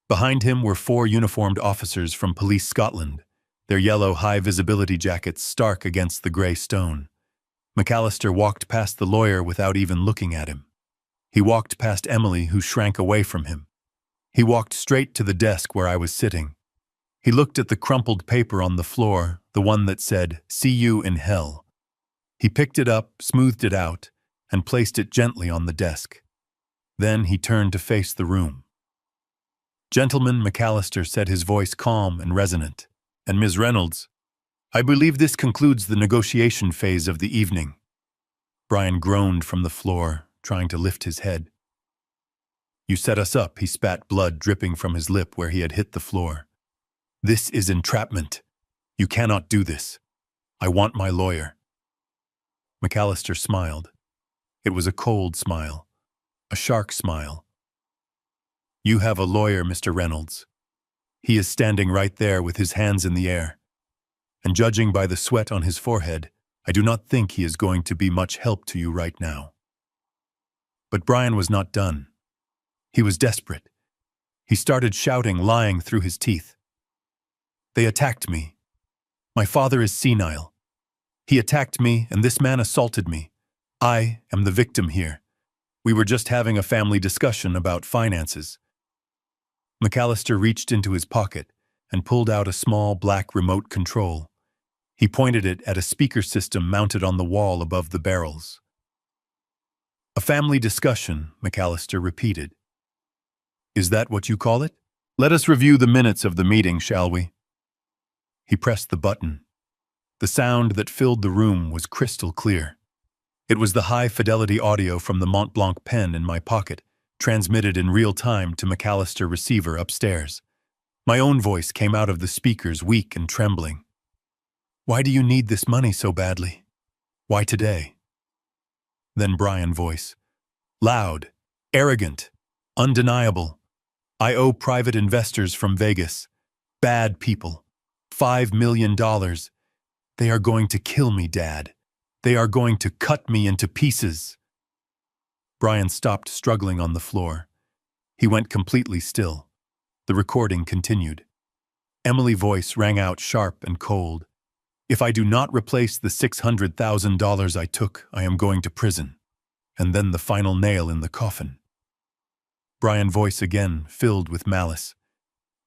[SPEAKER 1] Behind him were 4 uniformed officers from Police Scotland, their yellow high-visibility jackets stark against the gray stone. McAllister walked past the lawyer without even looking at him. He walked past Emily, who shrank away from him. He walked straight to the desk where I was sitting. He looked at the crumpled paper on the floor, the one that said, "See you in hell." He picked it up, smoothed it out, and placed it gently on the desk. Then he turned to face the room. "Gentleman," McAllister said, his voice calm and resonant, "and Ms. Reynolds, I believe this concludes the negotiation phase of the evening." Brian groaned from the floor, trying to lift his head. "You set us up," he spat, blood dripping from his lip where he had hit the floor. "This is entrapment. You cannot do this. I want my lawyer." McAllister smiled. It was a cold smile, a shark smile. "You have a lawyer, Mr. Reynolds. He is standing right there with his hands in the air. And judging by the sweat on his forehead, I do not think he is going to be much help to you right now." But Brian was not done. He was desperate. He started shouting, lying through his teeth. "They attacked me. My father is senile. He attacked me, and this man assaulted me. I am the victim here. We were just having a family discussion about finances." McAllister reached into his pocket and pulled out a small black remote control. He pointed it at a speaker system mounted on the wall above the barrels. "A family discussion," McAllister repeated. "Is that what you call it? Let us review the minutes of the meeting, shall we?" He pressed the button. The sound that filled the room was crystal clear. It was the high-fidelity audio from the Mont Blanc pen in my pocket, transmitted in real time to McAllister receiver upstairs. My own voice came out of the speakers, weak and trembling. "Why do you need this money so badly? Why today?" Then Brian's voice. Loud, arrogant, undeniable. "I owe private investors from Vegas. Bad people. $5 million. They are going to kill me, Dad. They are going to cut me into pieces." Brian stopped struggling on the floor. He went completely still. The recording continued. Emily's voice rang out sharp and cold. "If I do not replace the $600,000 I took, I am going to prison." And then the final nail in the coffin. Brian's voice again, filled with malice.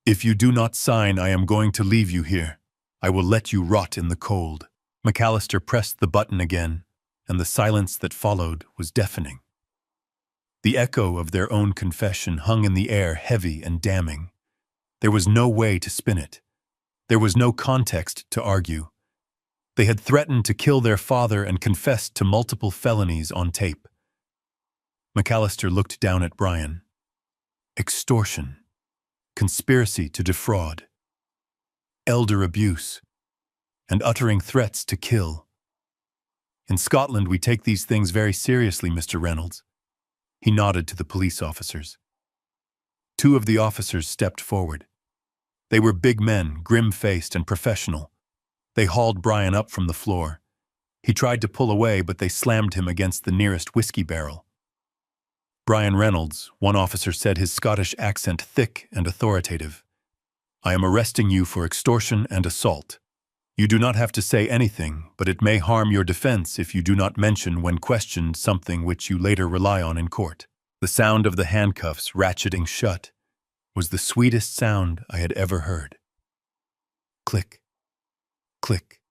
[SPEAKER 1] "If you do not sign, I am going to leave you here. I will let you rot in the cold." McAllister pressed the button again, and the silence that followed was deafening. The echo of their own confession hung in the air, heavy and damning. There was no way to spin it. There was no context to argue. They had threatened to kill their father and confessed to multiple felonies on tape. McAllister looked down at Brian. Extortion. Conspiracy to defraud. Elder abuse. And uttering threats to kill. "In Scotland, we take these things very seriously, Mr. Reynolds." He nodded to the police officers. Two of the officers stepped forward. They were big men, grim-faced and professional. They hauled Brian up from the floor. He tried to pull away, but they slammed him against the nearest whiskey barrel. "Brian Reynolds," one officer said, his Scottish accent thick and authoritative. "I am arresting you for extortion and assault. You do not have to say anything, but it may harm your defense if you do not mention when questioned something which you later rely on in court." The sound of the handcuffs ratcheting shut was the sweetest sound I had ever heard. Click. Click.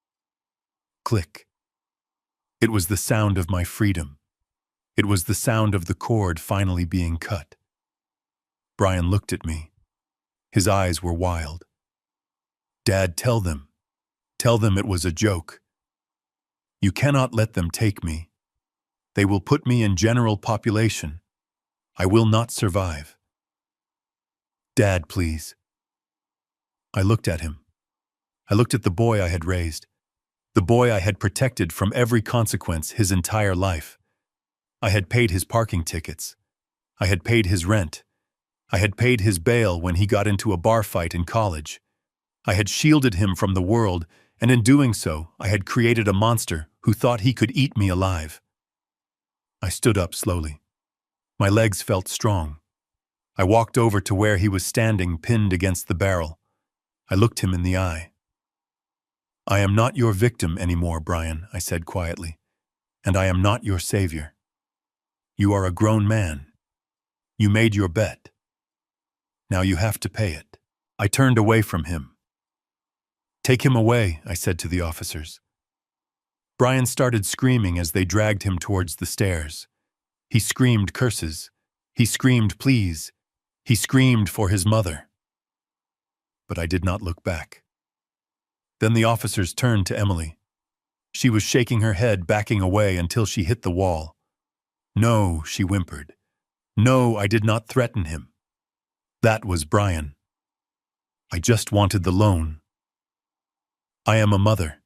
[SPEAKER 1] Click. It was the sound of my freedom. It was the sound of the cord finally being cut. Brian looked at me. His eyes were wild. "Dad, tell them. Tell them it was a joke. You cannot let them take me. They will put me in general population. I will not survive. Dad, please." I looked at him. I looked at the boy I had raised, the boy I had protected from every consequence his entire life. I had paid his parking tickets. I had paid his rent. I had paid his bail when he got into a bar fight in college. I had shielded him from the world, and in doing so, I had created a monster who thought he could eat me alive. I stood up slowly. My legs felt strong. I walked over to where he was standing, pinned against the barrel. I looked him in the eye. "I am not your victim anymore, Brian," I said quietly, "and I am not your savior. You are a grown man. You made your bet. Now you have to pay it. I turned away from him. Take him away, I said to the officers. Brian started screaming as they dragged him towards the stairs. He screamed curses. He screamed please. He screamed for his mother. But I did not look back. Then the officers turned to Emily. She was shaking her head, backing away until she hit the wall. No, she whimpered. No, I did not threaten him. That was Brian. I just wanted the loan. I am a mother.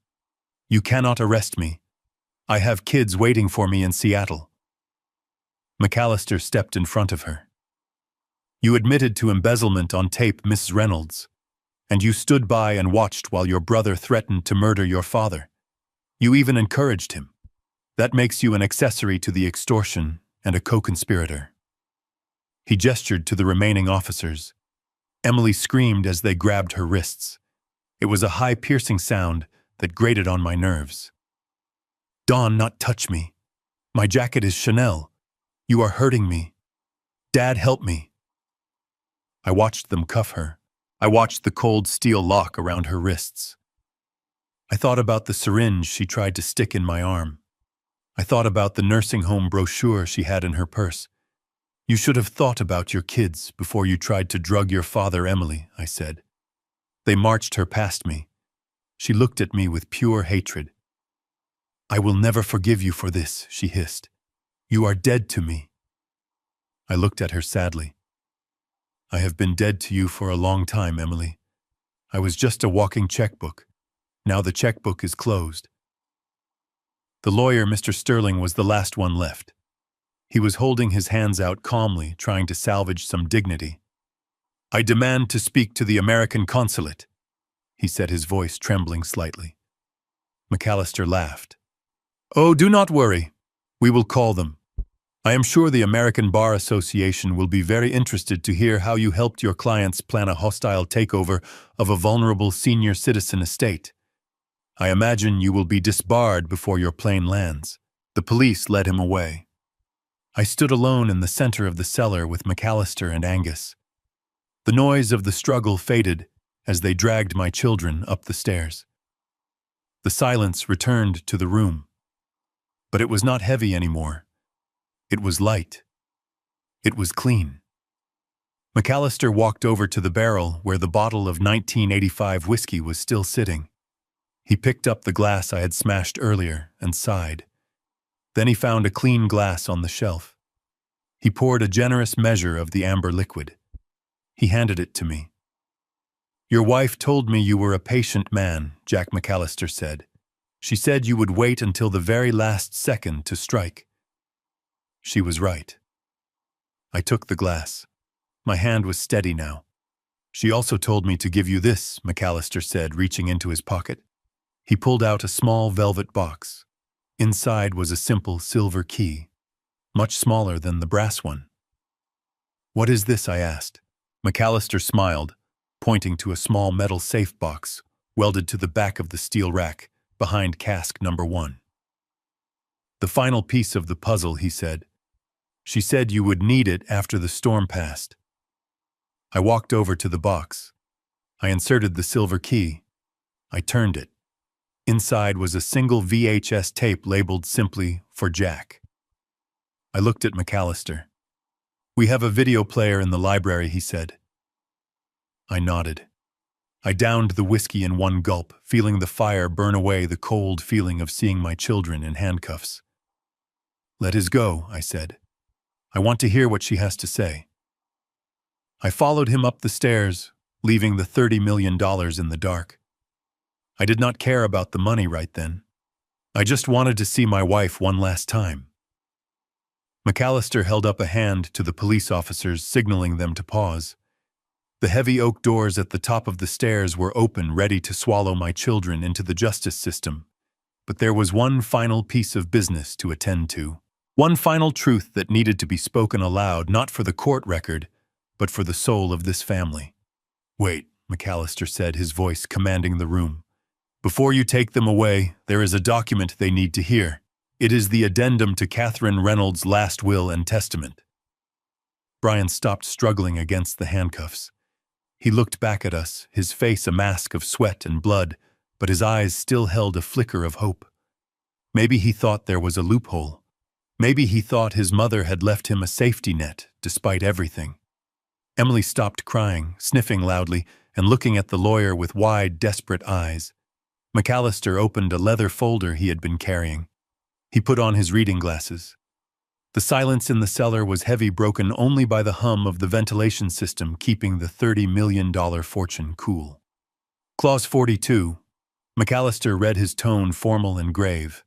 [SPEAKER 1] You cannot arrest me. I have kids waiting for me in Seattle. McAllister stepped in front of her. You admitted to embezzlement on tape, Mrs. Reynolds, and you stood by and watched while your brother threatened to murder your father. You even encouraged him. That makes you an accessory to the extortion and a co-conspirator. He gestured to the remaining officers. Emily screamed as they grabbed her wrists. It was a high, piercing sound that grated on my nerves. Dawn, not touch me. My jacket is Chanel. You are hurting me. Dad, help me. I watched them cuff her. I watched the cold steel lock around her wrists. I thought about the syringe she tried to stick in my arm. I thought about the nursing home brochure she had in her purse. You should have thought about your kids before you tried to drug your father, Emily, I said. They marched her past me. She looked at me with pure hatred. I will never forgive you for this, she hissed. You are dead to me. I looked at her sadly. I have been dead to you for a long time, Emily. I was just a walking checkbook. Now the checkbook is closed. The lawyer, Mr. Sterling, was the last one left. He was holding his hands out calmly, trying to salvage some dignity. I demand to speak to the American consulate, he said, his voice trembling slightly. McAllister laughed. Oh, do not worry. We will call them. I am sure the American Bar Association will be very interested to hear how you helped your clients plan a hostile takeover of a vulnerable senior citizen estate. I imagine you will be disbarred before your plane lands. The police led him away. I stood alone in the center of the cellar with McAllister and Angus. The noise of the struggle faded as they dragged my children up the stairs. The silence returned to the room. But it was not heavy anymore. It was light. It was clean. McAllister walked over to the barrel where the bottle of 1985 whiskey was still sitting. He picked up the glass I had smashed earlier and sighed. Then he found a clean glass on the shelf. He poured a generous measure of the amber liquid. He handed it to me. Your wife told me you were a patient man, Jack McAllister said. She said you would wait until the very last second to strike. She was right. I took the glass. My hand was steady now. She also told me to give you this, McAllister said, reaching into his pocket. He pulled out a small velvet box. Inside was a simple silver key, much smaller than the brass one. What is this? I asked. McAllister smiled, pointing to a small metal safe box welded to the back of the steel rack behind cask number 1. The final piece of the puzzle, he said. She said you would need it after the storm passed. I walked over to the box. I inserted the silver key. I turned it. Inside was a single VHS tape labeled simply for Jack. I looked at McAllister. We have a video player in the library, he said. I nodded. I downed the whiskey in one gulp, feeling the fire burn away the cold feeling of seeing my children in handcuffs. Let us go, I said. I want to hear what she has to say. I followed him up the stairs, leaving the $30 million in the dark. I did not care about the money right then. I just wanted to see my wife one last time. McAllister held up a hand to the police officers, signaling them to pause. The heavy oak doors at the top of the stairs were open, ready to swallow my children into the justice system. But there was one final piece of business to attend to. One final truth that needed to be spoken aloud, not for the court record, but for the soul of this family. Wait, McAllister said, his voice commanding the room. Before you take them away, there is a document they need to hear. It is the addendum to Catherine Reynolds' last will and testament. Brian stopped struggling against the handcuffs. He looked back at us, his face a mask of sweat and blood, but his eyes still held a flicker of hope. Maybe he thought there was a loophole. Maybe he thought his mother had left him a safety net, despite everything. Emily stopped crying, sniffing loudly, and looking at the lawyer with wide, desperate eyes. McAllister opened a leather folder he had been carrying. He put on his reading glasses. The silence in the cellar was heavy, broken only by the hum of the ventilation system keeping the $30 million fortune cool. Clause 42. McAllister read his tone formal and grave.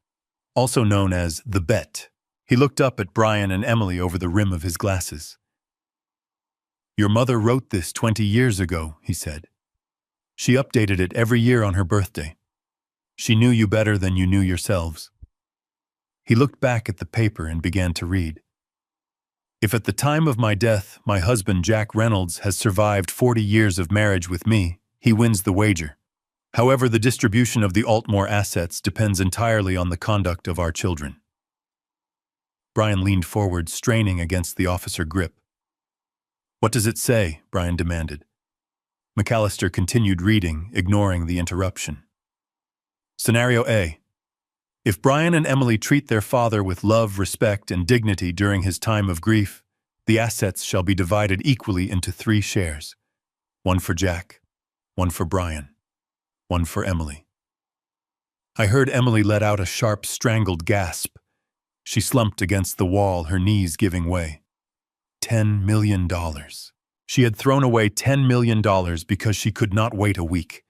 [SPEAKER 1] Also known as the bet. He looked up at Brian and Emily over the rim of his glasses. "Your mother wrote this 20 years ago," he said. "She updated it every year on her birthday. She knew you better than you knew yourselves." He looked back at the paper and began to read. "If at the time of my death my husband Jack Reynolds has survived 40 years of marriage with me, he wins the wager. However, the distribution of the Altmore assets depends entirely on the conduct of our children." Brian leaned forward, straining against the officer grip. "What does it say?" Brian demanded. McAllister continued reading, ignoring the interruption. Scenario A. If Brian and Emily treat their father with love, respect, and dignity during his time of grief, the assets shall be divided equally into 3 shares. 1 for Jack, 1 for Brian, 1 for Emily. I heard Emily let out a sharp, strangled gasp. She slumped against the wall, her knees giving way. $10 million. She had thrown away $10 million because she could not wait a week.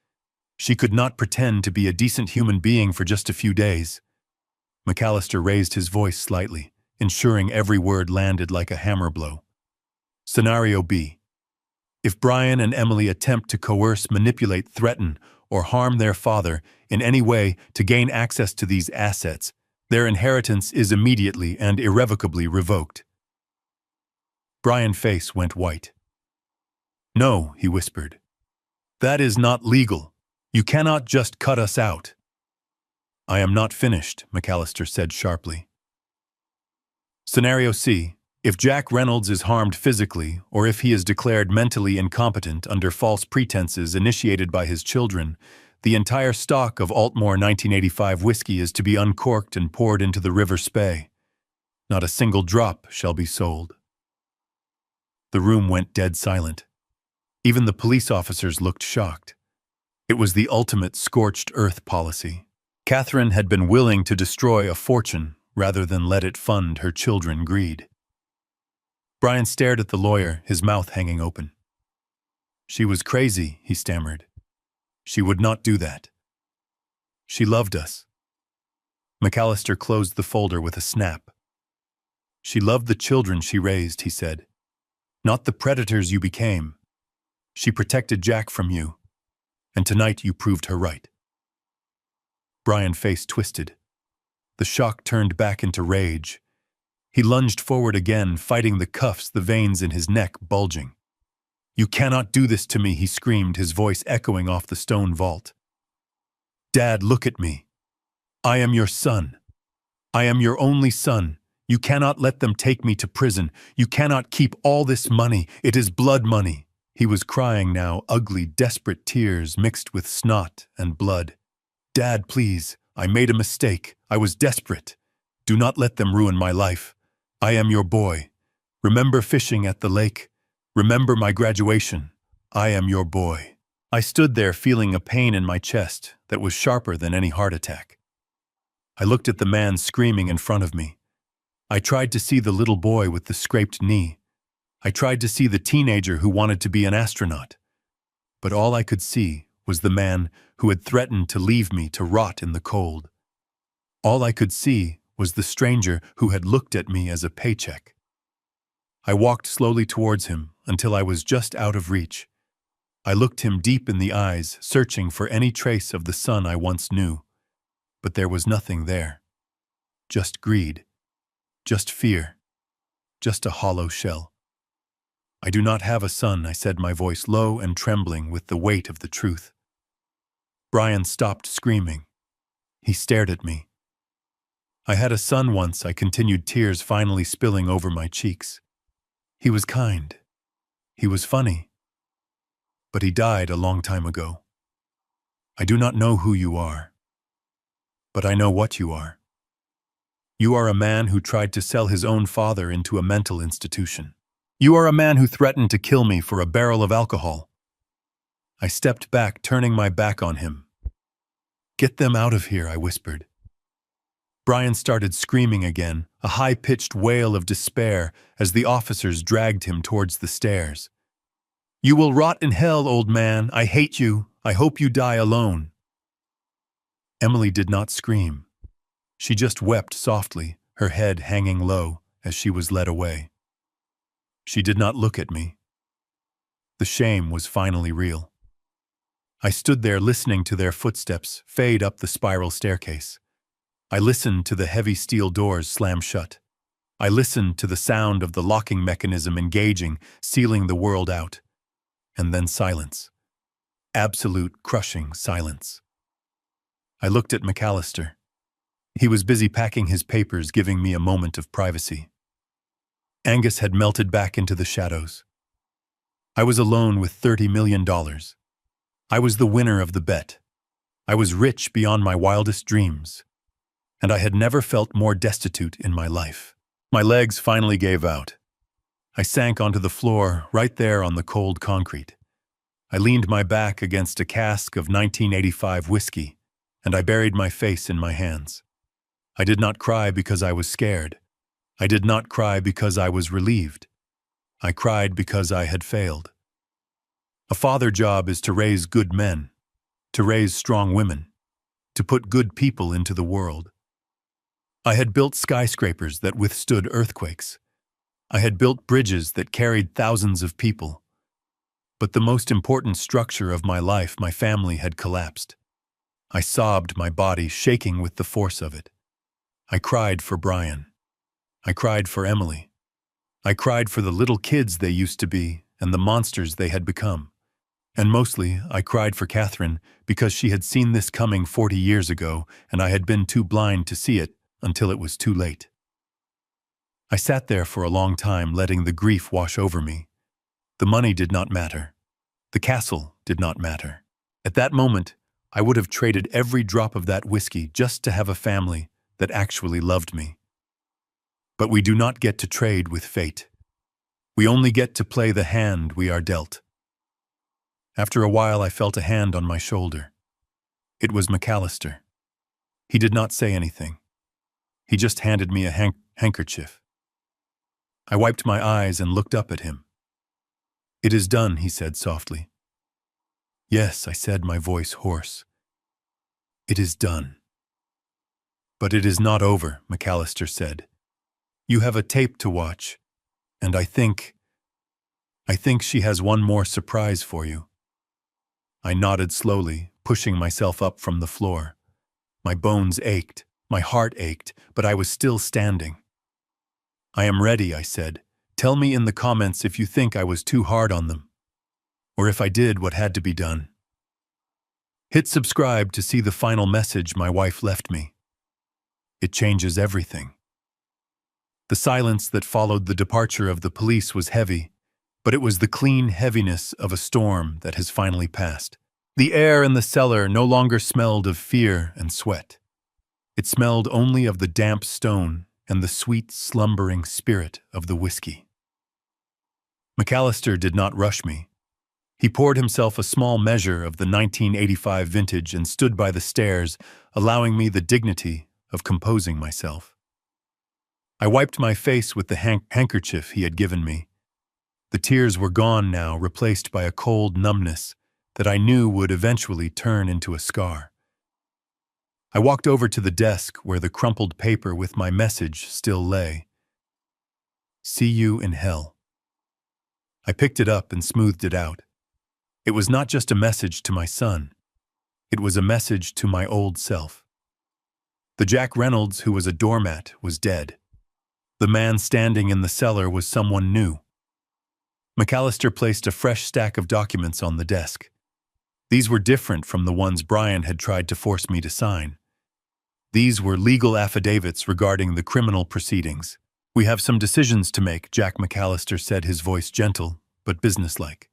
[SPEAKER 1] She could not pretend to be a decent human being for just a few days. McAllister raised his voice slightly, ensuring every word landed like a hammer blow. Scenario B. If Brian and Emily attempt to coerce, manipulate, threaten, or harm their father in any way to gain access to these assets, their inheritance is immediately and irrevocably revoked. Brian's face went white. "No," he whispered. "That is not legal. You cannot just cut us out." "I am not finished," McAllister said sharply. Scenario C. If Jack Reynolds is harmed physically, or if he is declared mentally incompetent under false pretenses initiated by his children, the entire stock of Altmore 1985 whiskey is to be uncorked and poured into the River Spey. Not a single drop shall be sold. The room went dead silent. Even the police officers looked shocked. It was the ultimate scorched earth policy. Catherine had been willing to destroy a fortune rather than let it fund her children's greed. Brian stared at the lawyer, his mouth hanging open. "She was crazy," he stammered. "She would not do that. She loved us." McAllister closed the folder with a snap. "She loved the children she raised," he said. "Not the predators you became. She protected Jack from you, and tonight you proved her right." Brian's face twisted. The shock turned back into rage. He lunged forward again, fighting the cuffs, the veins in his neck bulging. "You cannot do this to me," he screamed, his voice echoing off the stone vault. "Dad, look at me. I am your son. I am your only son. You cannot let them take me to prison. You cannot keep all this money. It is blood money." He was crying now, ugly, desperate tears mixed with snot and blood. "Dad, please. I made a mistake. I was desperate. Do not let them ruin my life. I am your boy. Remember fishing at the lake. Remember my graduation. I am your boy." I stood there feeling a pain in my chest that was sharper than any heart attack. I looked at the man screaming in front of me. I tried to see the little boy with the scraped knee. I tried to see the teenager who wanted to be an astronaut. But all I could see was the man who had threatened to leave me to rot in the cold. All I could see was the stranger who had looked at me as a paycheck. I walked slowly towards him until I was just out of reach. I looked him deep in the eyes, searching for any trace of the son I once knew. But there was nothing there. Just greed. Just fear. Just a hollow shell. "I do not have a son," I said, my voice low and trembling with the weight of the truth. Brian stopped screaming. He stared at me. "I had a son once," I continued, tears finally spilling over my cheeks. "He was kind. He was funny. but he died a long time ago. I do not know who you are, but I know what you are. You are a man who tried to sell his own father into a mental institution. You are a man who threatened to kill me for a barrel of alcohol. I stepped back, turning my back on him. Get them out of here, I whispered. Brian started screaming again, a high-pitched wail of despair as the officers dragged him towards the stairs. You will rot in hell, old man. I hate you. I hope you die alone. Emily did not scream. She just wept softly, her head hanging low as she was led away. She did not look at me. The shame was finally real. I stood there listening to their footsteps fade up the spiral staircase. I listened to the heavy steel doors slam shut. I listened to the sound of the locking mechanism engaging, sealing the world out. And then silence. Absolute, crushing silence. I looked at McAllister. He was busy packing his papers, giving me a moment of privacy. Angus had melted back into the shadows. I was alone with $30 million. I was the winner of the bet. I was rich beyond my wildest dreams. And I had never felt more destitute in my life. My legs finally gave out. I sank onto the floor, right there on the cold concrete. I leaned my back against a cask of 1985 whiskey, and I buried my face in my hands. I did not cry because I was scared. I did not cry because I was relieved. I cried because I had failed. A father's job is to raise good men, to raise strong women, to put good people into the world. I had built skyscrapers that withstood earthquakes. I had built bridges that carried thousands of people. But the most important structure of my life, my family, had collapsed. I sobbed, my body shaking with the force of it. I cried for Brian. I cried for Emily. I cried for the little kids they used to be and the monsters they had become. And mostly, I cried for Catherine because she had seen this coming 40 years ago and I had been too blind to see it until it was too late. I sat there for a long time, letting the grief wash over me. The money did not matter. The castle did not matter. At that moment, I would have traded every drop of that whiskey just to have a family that actually loved me. But we do not get to trade with fate. We only get to play the hand we are dealt. After a while, I felt a hand on my shoulder. It was McAllister. He did not say anything. He just handed me a handkerchief. I wiped my eyes and looked up at him. It is done, he said softly. Yes, I said, my voice hoarse. It is done. But it is not over, McAllister said. You have a tape to watch, and I think she has one more surprise for you. I nodded slowly, pushing myself up from the floor. My bones ached, my heart ached, but I was still standing. I am ready, I said. Tell me in the comments if you think I was too hard on them, or if I did what had to be done. Hit subscribe to see the final message my wife left me. It changes everything. The silence that followed the departure of the police was heavy, but it was the clean heaviness of a storm that has finally passed. The air in the cellar no longer smelled of fear and sweat. It smelled only of the damp stone and the sweet, slumbering spirit of the whiskey. McAllister did not rush me. He poured himself a small measure of the 1985 vintage and stood by the stairs, allowing me the dignity of composing myself. I wiped my face with the handkerchief he had given me. The tears were gone now, replaced by a cold numbness that I knew would eventually turn into a scar. I walked over to the desk where the crumpled paper with my message still lay. See you in hell. I picked it up and smoothed it out. It was not just a message to my son. It was a message to my old self. The Jack Reynolds who was a doormat was dead. The man standing in the cellar was someone new. McAllister placed a fresh stack of documents on the desk. These were different from the ones Brian had tried to force me to sign. These were legal affidavits regarding the criminal proceedings. We have some decisions to make, Jack McAllister said, his voice gentle but businesslike.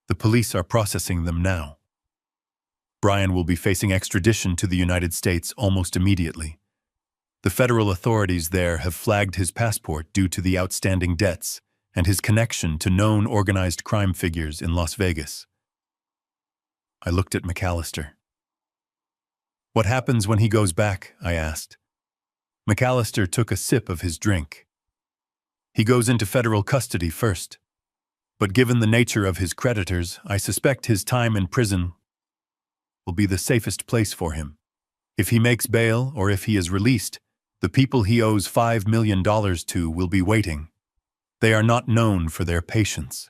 [SPEAKER 1] The police are processing them now. Brian will be facing extradition to the United States almost immediately. The federal authorities there have flagged his passport due to the outstanding debts and his connection to known organized crime figures in Las Vegas. I looked at McAllister. "What happens when he goes back?" I asked. McAllister took a sip of his drink. "He goes into federal custody first. But given the nature of his creditors, I suspect his time in prison will be the safest place for him. If he makes bail or if he is released, the people he owes $5 million to will be waiting. They are not known for their patience."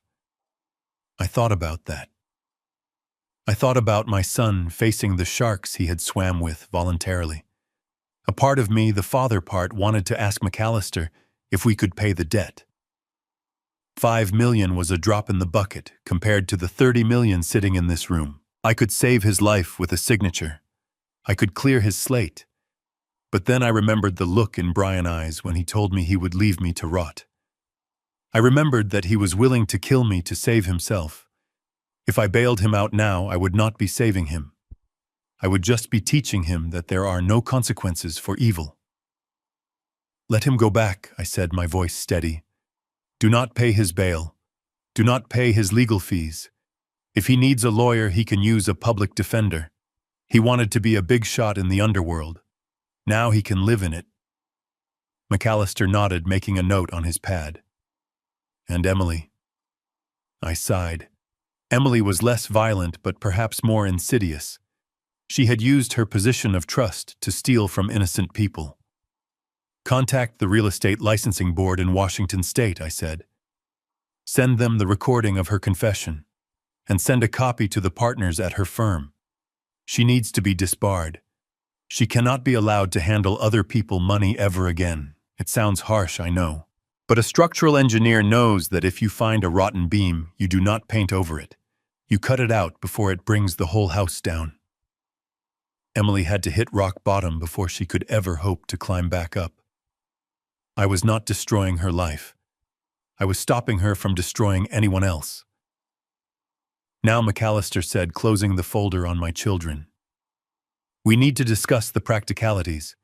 [SPEAKER 1] I thought about that. I thought about my son facing the sharks he had swam with voluntarily. A part of me, the father part, wanted to ask McAllister if we could pay the debt. $5 million was a drop in the bucket compared to the $30 million sitting in this room. I could save his life with a signature. I could clear his slate. But then I remembered the look in Brian's eyes when he told me he would leave me to rot. I remembered that he was willing to kill me to save himself. If I bailed him out now, I would not be saving him. I would just be teaching him that there are no consequences for evil. "Let him go back," I said, my voice steady. "Do not pay his bail. Do not pay his legal fees. If he needs a lawyer, he can use a public defender. He wanted to be a big shot in the underworld. Now he can live in it." McAllister nodded, making a note on his pad. "And Emily?" I sighed. Emily was less violent, but perhaps more insidious. She had used her position of trust to steal from innocent people. "Contact the Real Estate Licensing Board in Washington State," I said. "Send them the recording of her confession, and send a copy to the partners at her firm. She needs to be disbarred. She cannot be allowed to handle other people's money ever again." It sounds harsh, I know. But a structural engineer knows that if you find a rotten beam, you do not paint over it. You cut it out before it brings the whole house down. Emily had to hit rock bottom before she could ever hope to climb back up. I was not destroying her life. I was stopping her from destroying anyone else. "Now," McAllister said, closing the folder on my children, "we need to discuss the practicalities.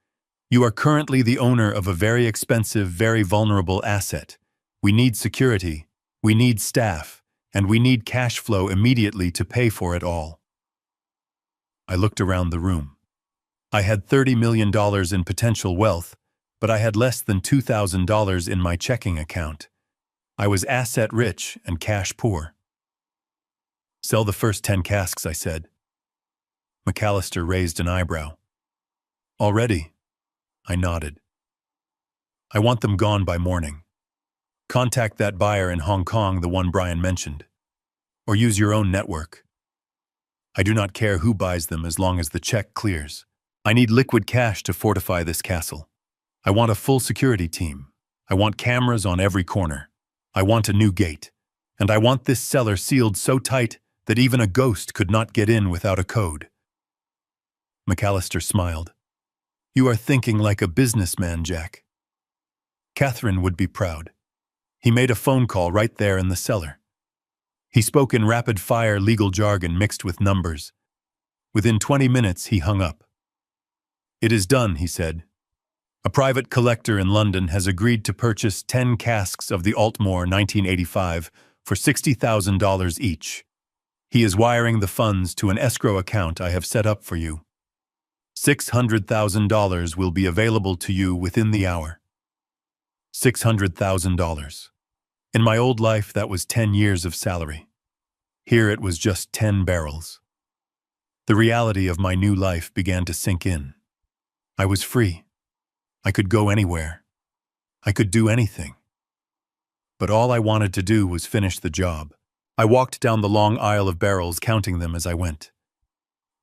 [SPEAKER 1] You are currently the owner of a very expensive, very vulnerable asset. We need security, we need staff, and we need cash flow immediately to pay for it all." I looked around the room. I had $30 million in potential wealth, but I had less than $2,000 in my checking account. I was asset-rich and cash-poor. "Sell the first 10 casks," I said. McAllister raised an eyebrow. "Already?" I nodded. "I want them gone by morning. Contact that buyer in Hong Kong, the one Brian mentioned. Or use your own network. I do not care who buys them as long as the check clears. I need liquid cash to fortify this castle. I want a full security team. I want cameras on every corner. I want a new gate. And I want this cellar sealed so tight that even a ghost could not get in without a code." McAllister smiled. "You are thinking like a businessman, Jack." Catherine would be proud. He made a phone call right there in the cellar. He spoke in rapid-fire legal jargon mixed with numbers. Within 20 minutes, he hung up. "It is done," he said. "A private collector in London has agreed to purchase 10 casks of the Altmore 1985 for $60,000 each. He is wiring the funds to an escrow account I have set up for you. $600,000 will be available to you within the hour." $600,000. In my old life, that was 10 years of salary. Here it was just 10 barrels. The reality of my new life began to sink in. I was free. I could go anywhere. I could do anything. But all I wanted to do was finish the job. I walked down the long aisle of barrels, counting them as I went.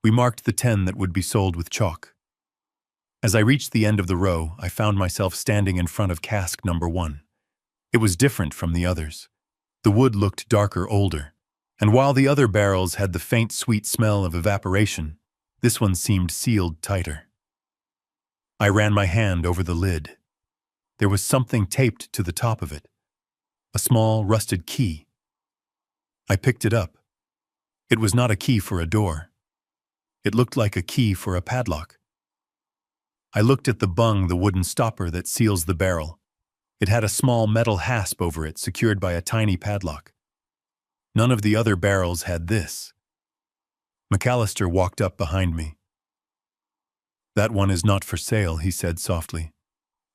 [SPEAKER 1] We marked the 10 that would be sold with chalk. As I reached the end of the row, I found myself standing in front of cask number 1. It was different from the others. The wood looked darker, older, and while the other barrels had the faint, sweet smell of evaporation, this one seemed sealed tighter. I ran my hand over the lid. There was something taped to the top of it. A small, rusted key. I picked it up, It was not a key for a door. It looked like a key for a padlock. I looked at the bung, the wooden stopper that seals the barrel. It had a small metal hasp over it, secured by a tiny padlock. None of the other barrels had this. McAllister walked up behind me. "That one is not for sale," he said softly.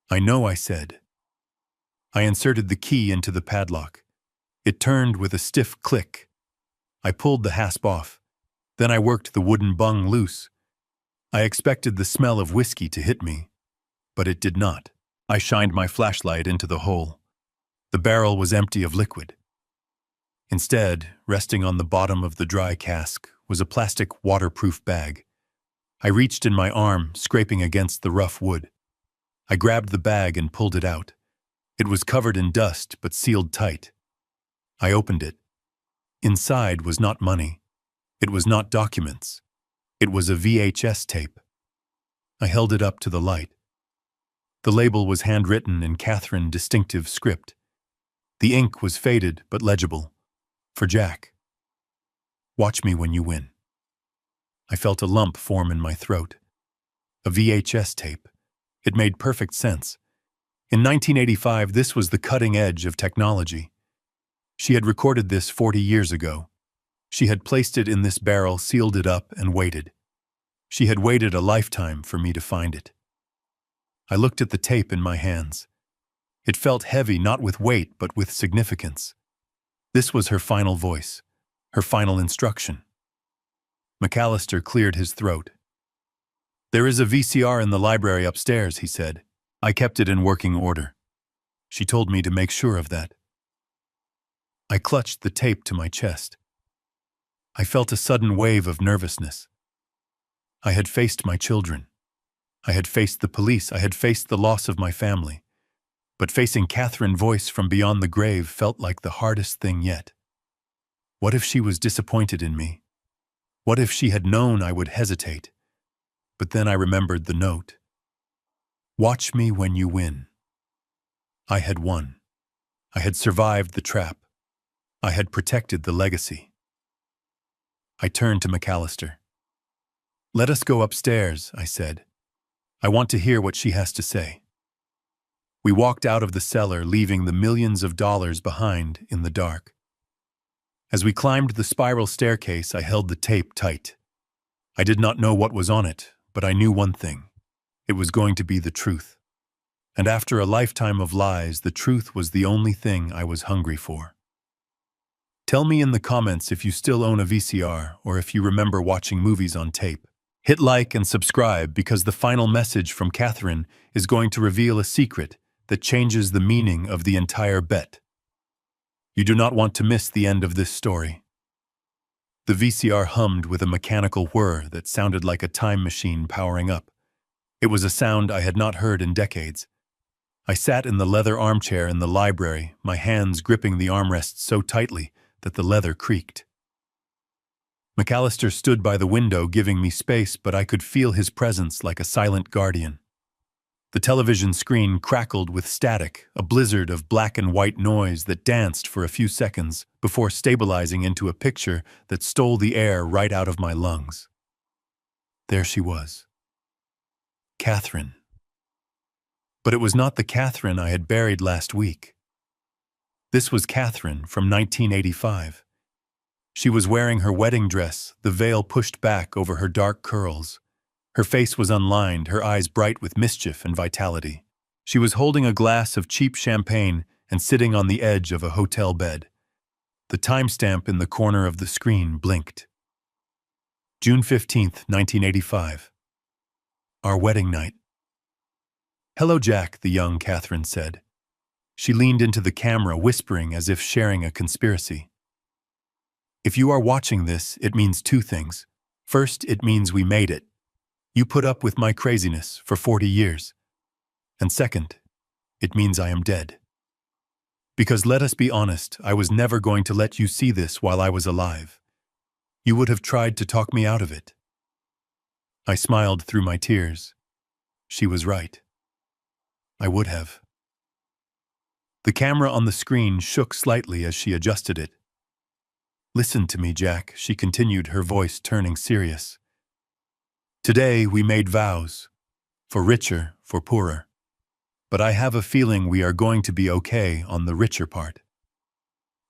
[SPEAKER 1] "I know," I said. I inserted the key into the padlock. It turned with a stiff click. I pulled the hasp off. Then I worked the wooden bung loose. I expected the smell of whiskey to hit me, but it did not. I shined my flashlight into the hole. The barrel was empty of liquid. Instead, resting on the bottom of the dry cask, was a plastic waterproof bag. I reached in my arm, scraping against the rough wood. I grabbed the bag and pulled it out. It was covered in dust, but sealed tight. I opened it. Inside was not money. It was not documents. It was a VHS tape. I held it up to the light. The label was handwritten in Catherine distinctive script. The ink was faded but legible. For Jack. "Watch me when you win." I felt a lump form in my throat. A VHS tape. It made perfect sense. In 1985, this was the cutting edge of technology. She had recorded this 40 years ago. She had placed it in this barrel, sealed it up, and waited. She had waited a lifetime for me to find it. I looked at the tape in my hands. It felt heavy, not with weight, but with significance. This was her final voice, her final instruction. McAllister cleared his throat. "There is a VCR in the library upstairs," he said. "I kept it in working order. She told me to make sure of that." I clutched the tape to my chest. I felt a sudden wave of nervousness. I had faced my children. I had faced the police. I had faced the loss of my family. But facing Catherine Voice from beyond the grave felt like the hardest thing yet. What if she was disappointed in me? What if she had known I would hesitate? But then I remembered the note. "Watch me when you win." I had won. I had survived the trap. I had protected the legacy. I turned to McAllister. "Let us go upstairs," I said. "I want to hear what she has to say." We walked out of the cellar, leaving the millions of dollars behind in the dark. As we climbed the spiral staircase, I held the tape tight. I did not know what was on it, but I knew one thing. It was going to be the truth. And after a lifetime of lies, the truth was the only thing I was hungry for. Tell me in the comments if you still own a VCR or if you remember watching movies on tape. Hit like and subscribe because the final message from Catherine is going to reveal a secret that changes the meaning of the entire bet. You do not want to miss the end of this story. The VCR hummed with a mechanical whir that sounded like a time machine powering up. It was a sound I had not heard in decades. I sat in the leather armchair in the library, my hands gripping the armrests so tightly that the leather creaked. McAllister stood by the window giving me space, but I could feel his presence like a silent guardian. The television screen crackled with static, a blizzard of black and white noise that danced for a few seconds before stabilizing into a picture that stole the air right out of my lungs. There she was. Catherine. But it was not the Catherine I had buried last week. This was Catherine from 1985. She was wearing her wedding dress, the veil pushed back over her dark curls. Her face was unlined, her eyes bright with mischief and vitality. She was holding a glass of cheap champagne and sitting on the edge of a hotel bed. The timestamp in the corner of the screen blinked. June 15th, 1985. Our wedding night. "Hello, Jack," the young Catherine said. She leaned into the camera, whispering as if sharing a conspiracy. "If you are watching this, it means two things. First, it means we made it. You put up with my craziness for 40 years. And second, it means I am dead. Because let us be honest, I was never going to let you see this while I was alive. You would have tried to talk me out of it." I smiled through my tears. She was right. I would have. The camera on the screen shook slightly as she adjusted it. Listen to me, Jack, she continued, her voice turning serious. Today we made vows, for richer, for poorer. But I have a feeling we are going to be okay on the richer part.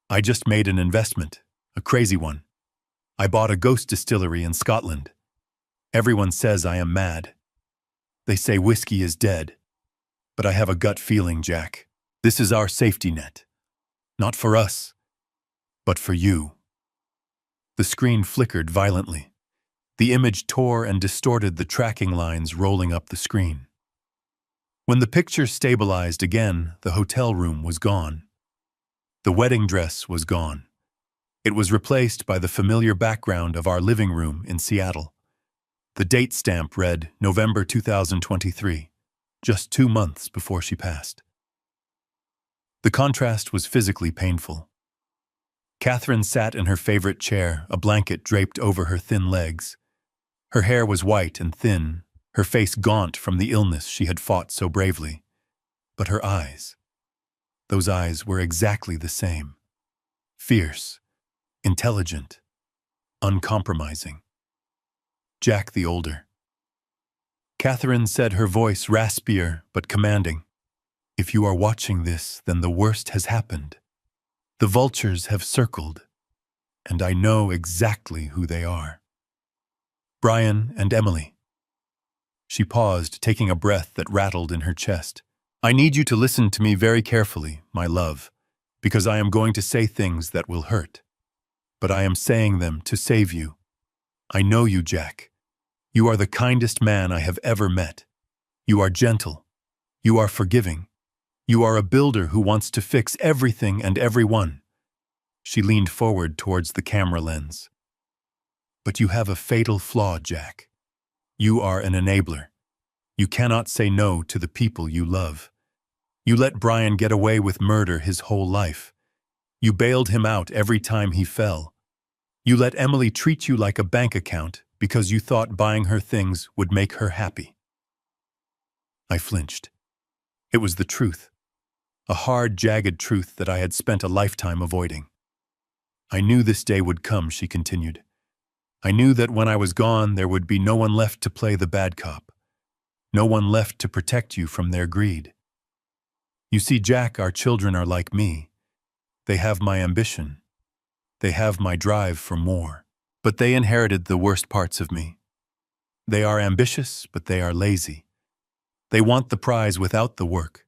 [SPEAKER 1] I just made an investment, a crazy one. I bought a ghost distillery in Scotland. Everyone says I am mad. They say whiskey is dead. But I have a gut feeling, Jack. This is our safety net. Not for us, but for you. The screen flickered violently. The image tore and distorted the tracking lines rolling up the screen. When the picture stabilized again, the hotel room was gone. The wedding dress was gone. It was replaced by the familiar background of our living room in Seattle. The date stamp read November 2023, just 2 months before she passed. The contrast was physically painful. Catherine sat in her favorite chair, a blanket draped over her thin legs. Her hair was white and thin, her face gaunt from the illness she had fought so bravely. But her eyes, those eyes were exactly the same. Fierce, intelligent, uncompromising. Jack the older. Catherine said, her voice raspier but commanding, "If you are watching this, then the worst has happened. The vultures have circled, and I know exactly who they are. Brian and Emily." She paused, taking a breath that rattled in her chest. "I need you to listen to me very carefully, my love, because I am going to say things that will hurt. But I am saying them to save you. I know you, Jack. You are the kindest man I have ever met. You are gentle. You are forgiving. You are a builder who wants to fix everything and everyone." She leaned forward towards the camera lens. "But you have a fatal flaw, Jack. You are an enabler. You cannot say no to the people you love. You let Brian get away with murder his whole life. You bailed him out every time he fell. You let Emily treat you like a bank account because you thought buying her things would make her happy." I flinched. It was the truth. A hard, jagged truth that I had spent a lifetime avoiding. "I knew this day would come," she continued. "I knew that when I was gone, there would be no one left to play the bad cop. No one left to protect you from their greed. You see, Jack, our children are like me. They have my ambition. They have my drive for more. But they inherited the worst parts of me. They are ambitious, but they are lazy. They want the prize without the work.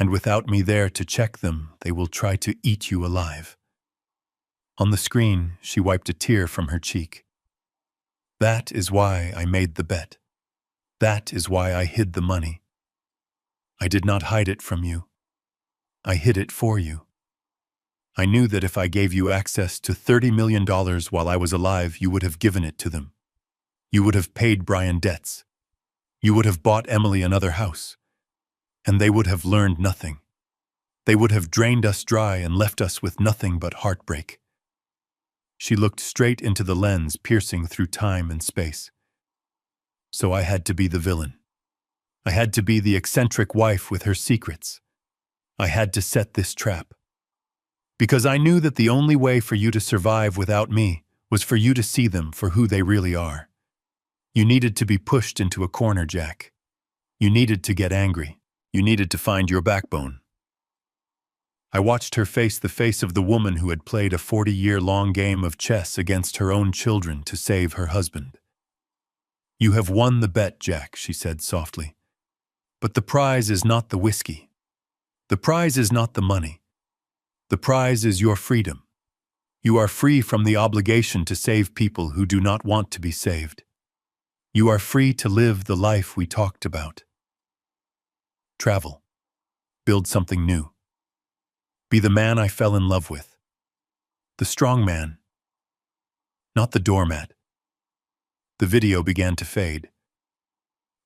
[SPEAKER 1] And without me there to check them, they will try to eat you alive." On the screen, she wiped a tear from her cheek. "That is why I made the bet. That is why I hid the money. I did not hide it from you. I hid it for you. I knew that if I gave you access to $30 million while I was alive, you would have given it to them. You would have paid Brian debts. You would have bought Emily another house. And they would have learned nothing. They would have drained us dry and left us with nothing but heartbreak." She looked straight into the lens, piercing through time and space. "So I had to be the villain. I had to be the eccentric wife with her secrets. I had to set this trap. Because I knew that the only way for you to survive without me was for you to see them for who they really are. You needed to be pushed into a corner, Jack. You needed to get angry. You needed to find your backbone." I watched her face the face of the woman who had played a 40-year-long game of chess against her own children to save her husband. "You have won the bet, Jack," she said softly. "But the prize is not the whiskey. The prize is not the money. The prize is your freedom. You are free from the obligation to save people who do not want to be saved. You are free to live the life we talked about. Travel. Build something new. Be the man I fell in love with. The strong man. Not the doormat." The video began to fade.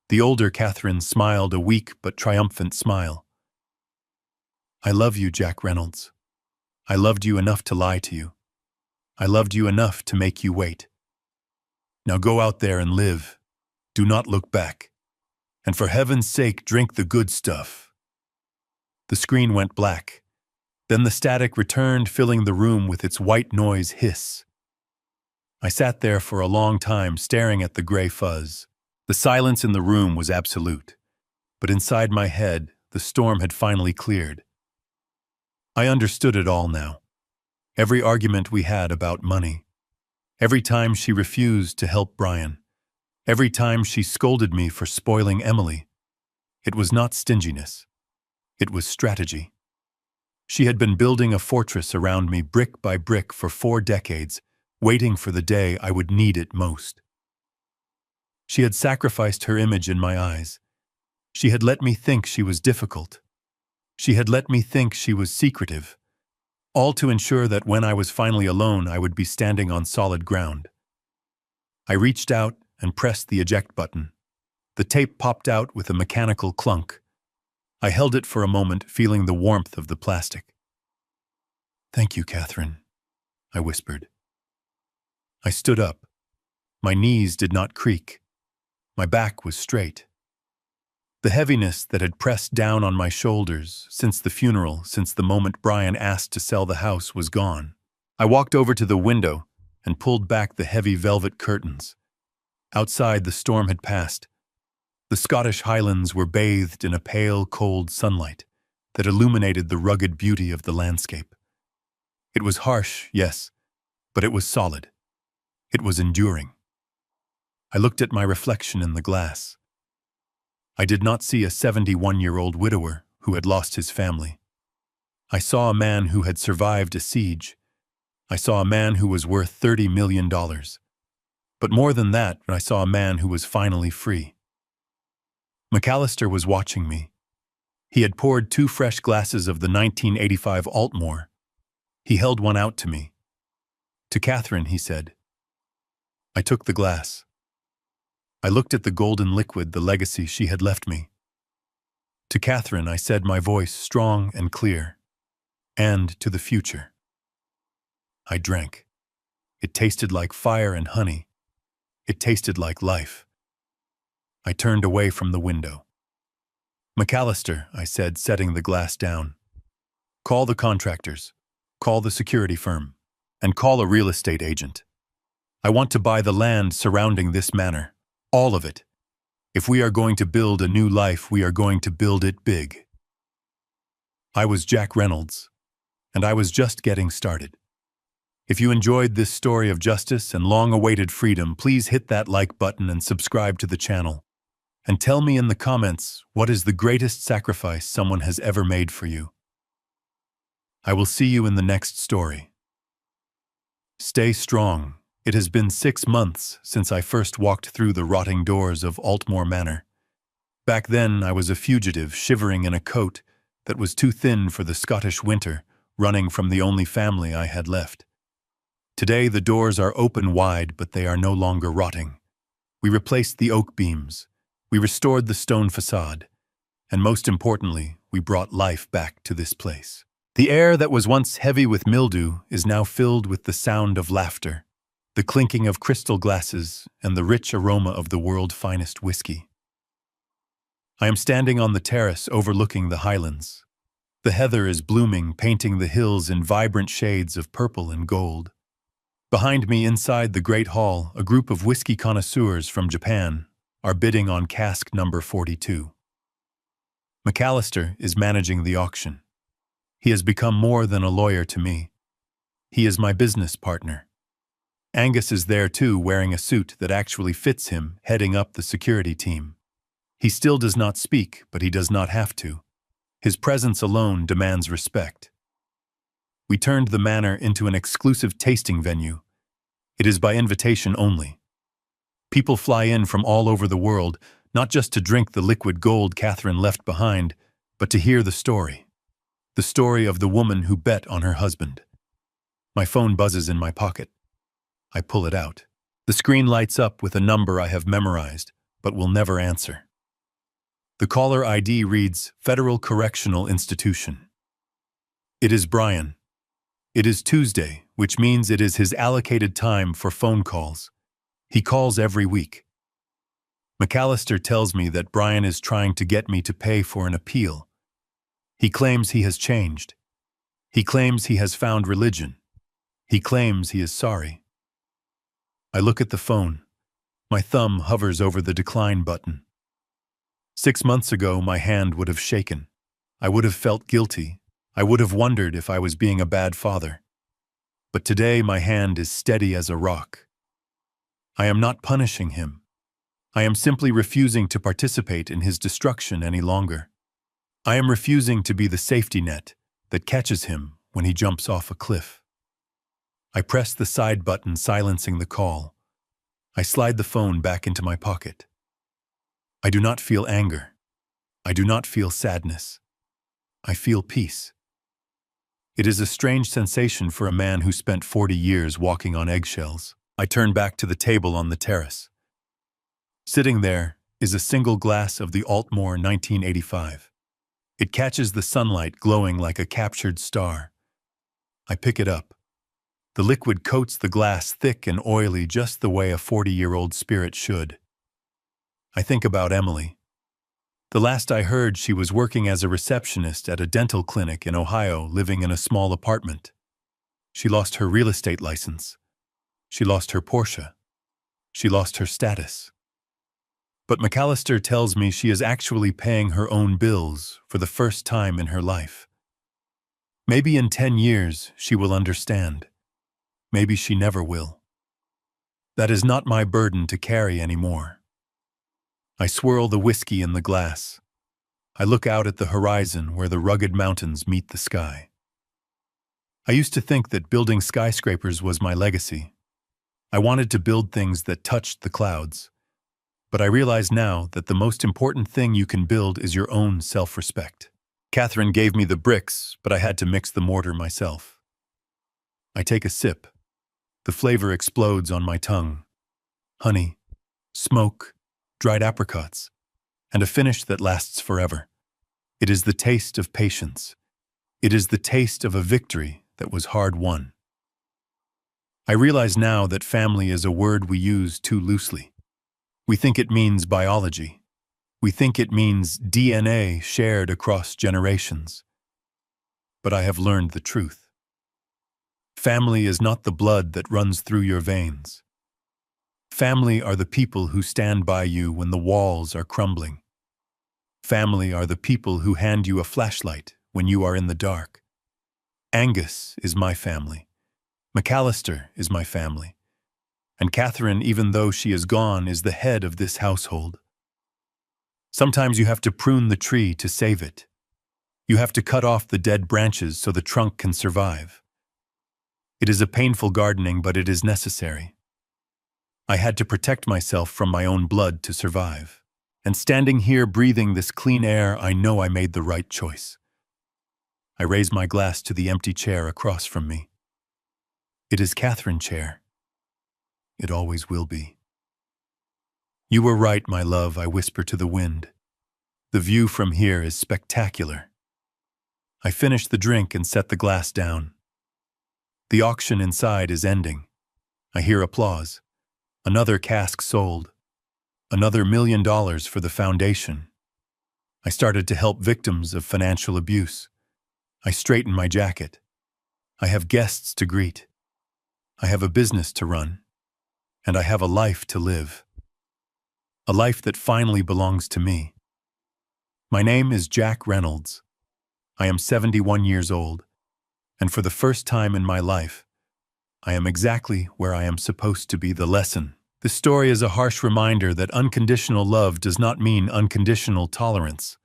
[SPEAKER 1] The older Catherine smiled a weak but triumphant smile. "I love you, Jack Reynolds. I loved you enough to lie to you. I loved you enough to make you wait. Now go out there and live. Do not look back. And for heaven's sake, drink the good stuff." The screen went black. Then the static returned, filling the room with its white noise hiss. I sat there for a long time, staring at the gray fuzz. The silence in the room was absolute, but inside my head, the storm had finally cleared. I understood it all now. Every argument we had about money. Every time she refused to help Brian. Every time she scolded me for spoiling Emily. It was not stinginess. It was strategy. She had been building a fortress around me brick by brick for 4 decades, waiting for the day I would need it most. She had sacrificed her image in my eyes. She had let me think she was difficult. She had let me think she was secretive, all to ensure that when I was finally alone, I would be standing on solid ground. I reached out and pressed the eject button. The tape popped out with a mechanical clunk. I held it for a moment, feeling the warmth of the plastic. "Thank you, Catherine," I whispered. I stood up. My knees did not creak. My back was straight. The heaviness that had pressed down on my shoulders since the funeral, since the moment Brian asked to sell the house, was gone. I walked over to the window and pulled back the heavy velvet curtains. Outside, the storm had passed. The Scottish Highlands were bathed in a pale, cold sunlight that illuminated the rugged beauty of the landscape. It was harsh, yes, but it was solid. It was enduring. I looked at my reflection in the glass. I did not see a 71-year-old widower who had lost his family. I saw a man who had survived a siege. I saw a man who was worth $30 million. But more than that, I saw a man who was finally free. McAllister was watching me. He had poured 2 fresh glasses of the 1985 Altmore. He held one out to me. "To Catherine," he said. I took the glass. I looked at the golden liquid, the legacy she had left me. "To Catherine," I said, my voice strong and clear. "And to the future." I drank. It tasted like fire and honey. It tasted like life. I turned away from the window. "McAllister," I said, setting the glass down. "Call the contractors. Call the security firm. And call a real estate agent. I want to buy the land surrounding this manor. All of it. If we are going to build a new life, we are going to build it big." I was Jack Reynolds, and I was just getting started. If you enjoyed this story of justice and long-awaited freedom, please hit that like button and subscribe to the channel. And tell me in the comments, what is the greatest sacrifice someone has ever made for you? I will see you in the next story. Stay strong. It has been 6 months since I first walked through the rotting doors of Altmore Manor. Back then, I was a fugitive, shivering in a coat that was too thin for the Scottish winter, running from the only family I had left. Today, the doors are open wide, but they are no longer rotting. We replaced the oak beams. We restored the stone facade. And most importantly, we brought life back to this place. The air that was once heavy with mildew is now filled with the sound of laughter, the clinking of crystal glasses, and the rich aroma of the world's finest whiskey. I am standing on the terrace overlooking the Highlands. The heather is blooming, painting the hills in vibrant shades of purple and gold. Behind me, inside the Great Hall, a group of whiskey connoisseurs from Japan are bidding on cask number 42. McAllister is managing the auction. He has become more than a lawyer to me. He is my business partner. Angus is there too, wearing a suit that actually fits him, heading up the security team. He still does not speak, but he does not have to. His presence alone demands respect. We turned the manor into an exclusive tasting venue. It is by invitation only. People fly in from all over the world, not just to drink the liquid gold Catherine left behind, but to hear the story. The story of the woman who bet on her husband. My phone buzzes in my pocket. I pull it out. The screen lights up with a number I have memorized, but will never answer. The caller ID reads Federal Correctional Institution. It is Brian. It is Tuesday, which means it is his allocated time for phone calls. He calls every week. McAllister tells me that Brian is trying to get me to pay for an appeal. He claims he has changed. He claims he has found religion. He claims he is sorry. I look at the phone. My thumb hovers over the decline button. 6 months ago, my hand would have shaken. I would have felt guilty. I would have wondered if I was being a bad father. But today, my hand is steady as a rock. I am not punishing him. I am simply refusing to participate in his destruction any longer. I am refusing to be the safety net that catches him when he jumps off a cliff. I press the side button, silencing the call. I slide the phone back into my pocket. I do not feel anger. I do not feel sadness. I feel peace. It is a strange sensation for a man who spent 40 years walking on eggshells. I turn back to the table on the terrace. Sitting there is a single glass of the Altmore 1985. It catches the sunlight glowing like a captured star. I pick it up. The liquid coats the glass thick and oily, just the way a 40-year-old spirit should. I think about Emily. The last I heard, she was working as a receptionist at a dental clinic in Ohio, living in a small apartment. She lost her real estate license. She lost her Porsche. She lost her status. But McAllister tells me she is actually paying her own bills for the first time in her life. Maybe in 10 years she will understand. Maybe she never will. That is not my burden to carry anymore. I swirl the whiskey in the glass. I look out at the horizon where the rugged mountains meet the sky. I used to think that building skyscrapers was my legacy. I wanted to build things that touched the clouds. But I realize now that the most important thing you can build is your own self-respect. Catherine gave me the bricks, but I had to mix the mortar myself. I take a sip. The flavor explodes on my tongue. Honey, smoke, dried apricots, and a finish that lasts forever. It is the taste of patience. It is the taste of a victory that was hard won. I realize now that family is a word we use too loosely. We think it means biology. We think it means DNA shared across generations. But I have learned the truth. Family is not the blood that runs through your veins. Family are the people who stand by you when the walls are crumbling. Family are the people who hand you a flashlight when you are in the dark. Angus is my family. McAllister is my family. And Catherine, even though she is gone, is the head of this household. Sometimes you have to prune the tree to save it. You have to cut off the dead branches so the trunk can survive. It is a painful gardening, but it is necessary. I had to protect myself from my own blood to survive. And standing here breathing this clean air, I know I made the right choice. I raise my glass to the empty chair across from me. It is Catherine's chair. It always will be. You were right, my love, I whisper to the wind. The view from here is spectacular. I finish the drink and set the glass down. The auction inside is ending. I hear applause. Another cask sold. Another $1 million for the foundation. I started to help victims of financial abuse. I straighten my jacket. I have guests to greet. I have a business to run. And I have a life to live. A life that finally belongs to me. My name is Jack Reynolds. I am 71 years old. And for the first time in my life, I am exactly where I am supposed to be. The lesson. This story is a harsh reminder that unconditional love does not mean unconditional tolerance.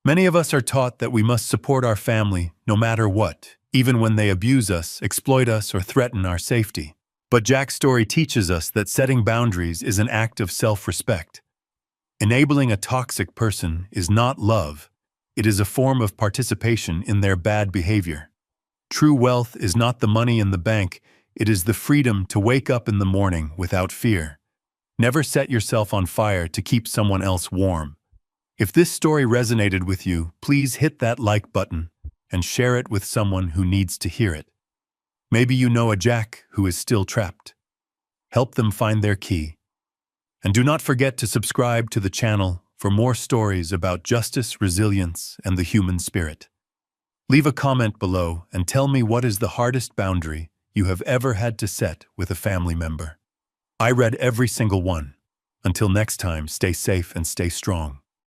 [SPEAKER 1] Many of us are taught that we must support our family no matter what, even when they abuse us, exploit us, or threaten our safety. But Jack's story teaches us that setting boundaries is an act of self-respect. Enabling a toxic person is not love. It is a form of participation in their bad behavior. True wealth is not the money in the bank, it is the freedom to wake up in the morning without fear. Never set yourself on fire to keep someone else warm. If this story resonated with you, please hit that like button and share it with someone who needs to hear it. Maybe you know a Jack who is still trapped. Help them find their key. And do not forget to subscribe to the channel for more stories about justice, resilience, and the human spirit. Leave a comment below and tell me what is the hardest boundary you have ever had to set with a family member. I read every single one. Until next time, stay safe and stay strong.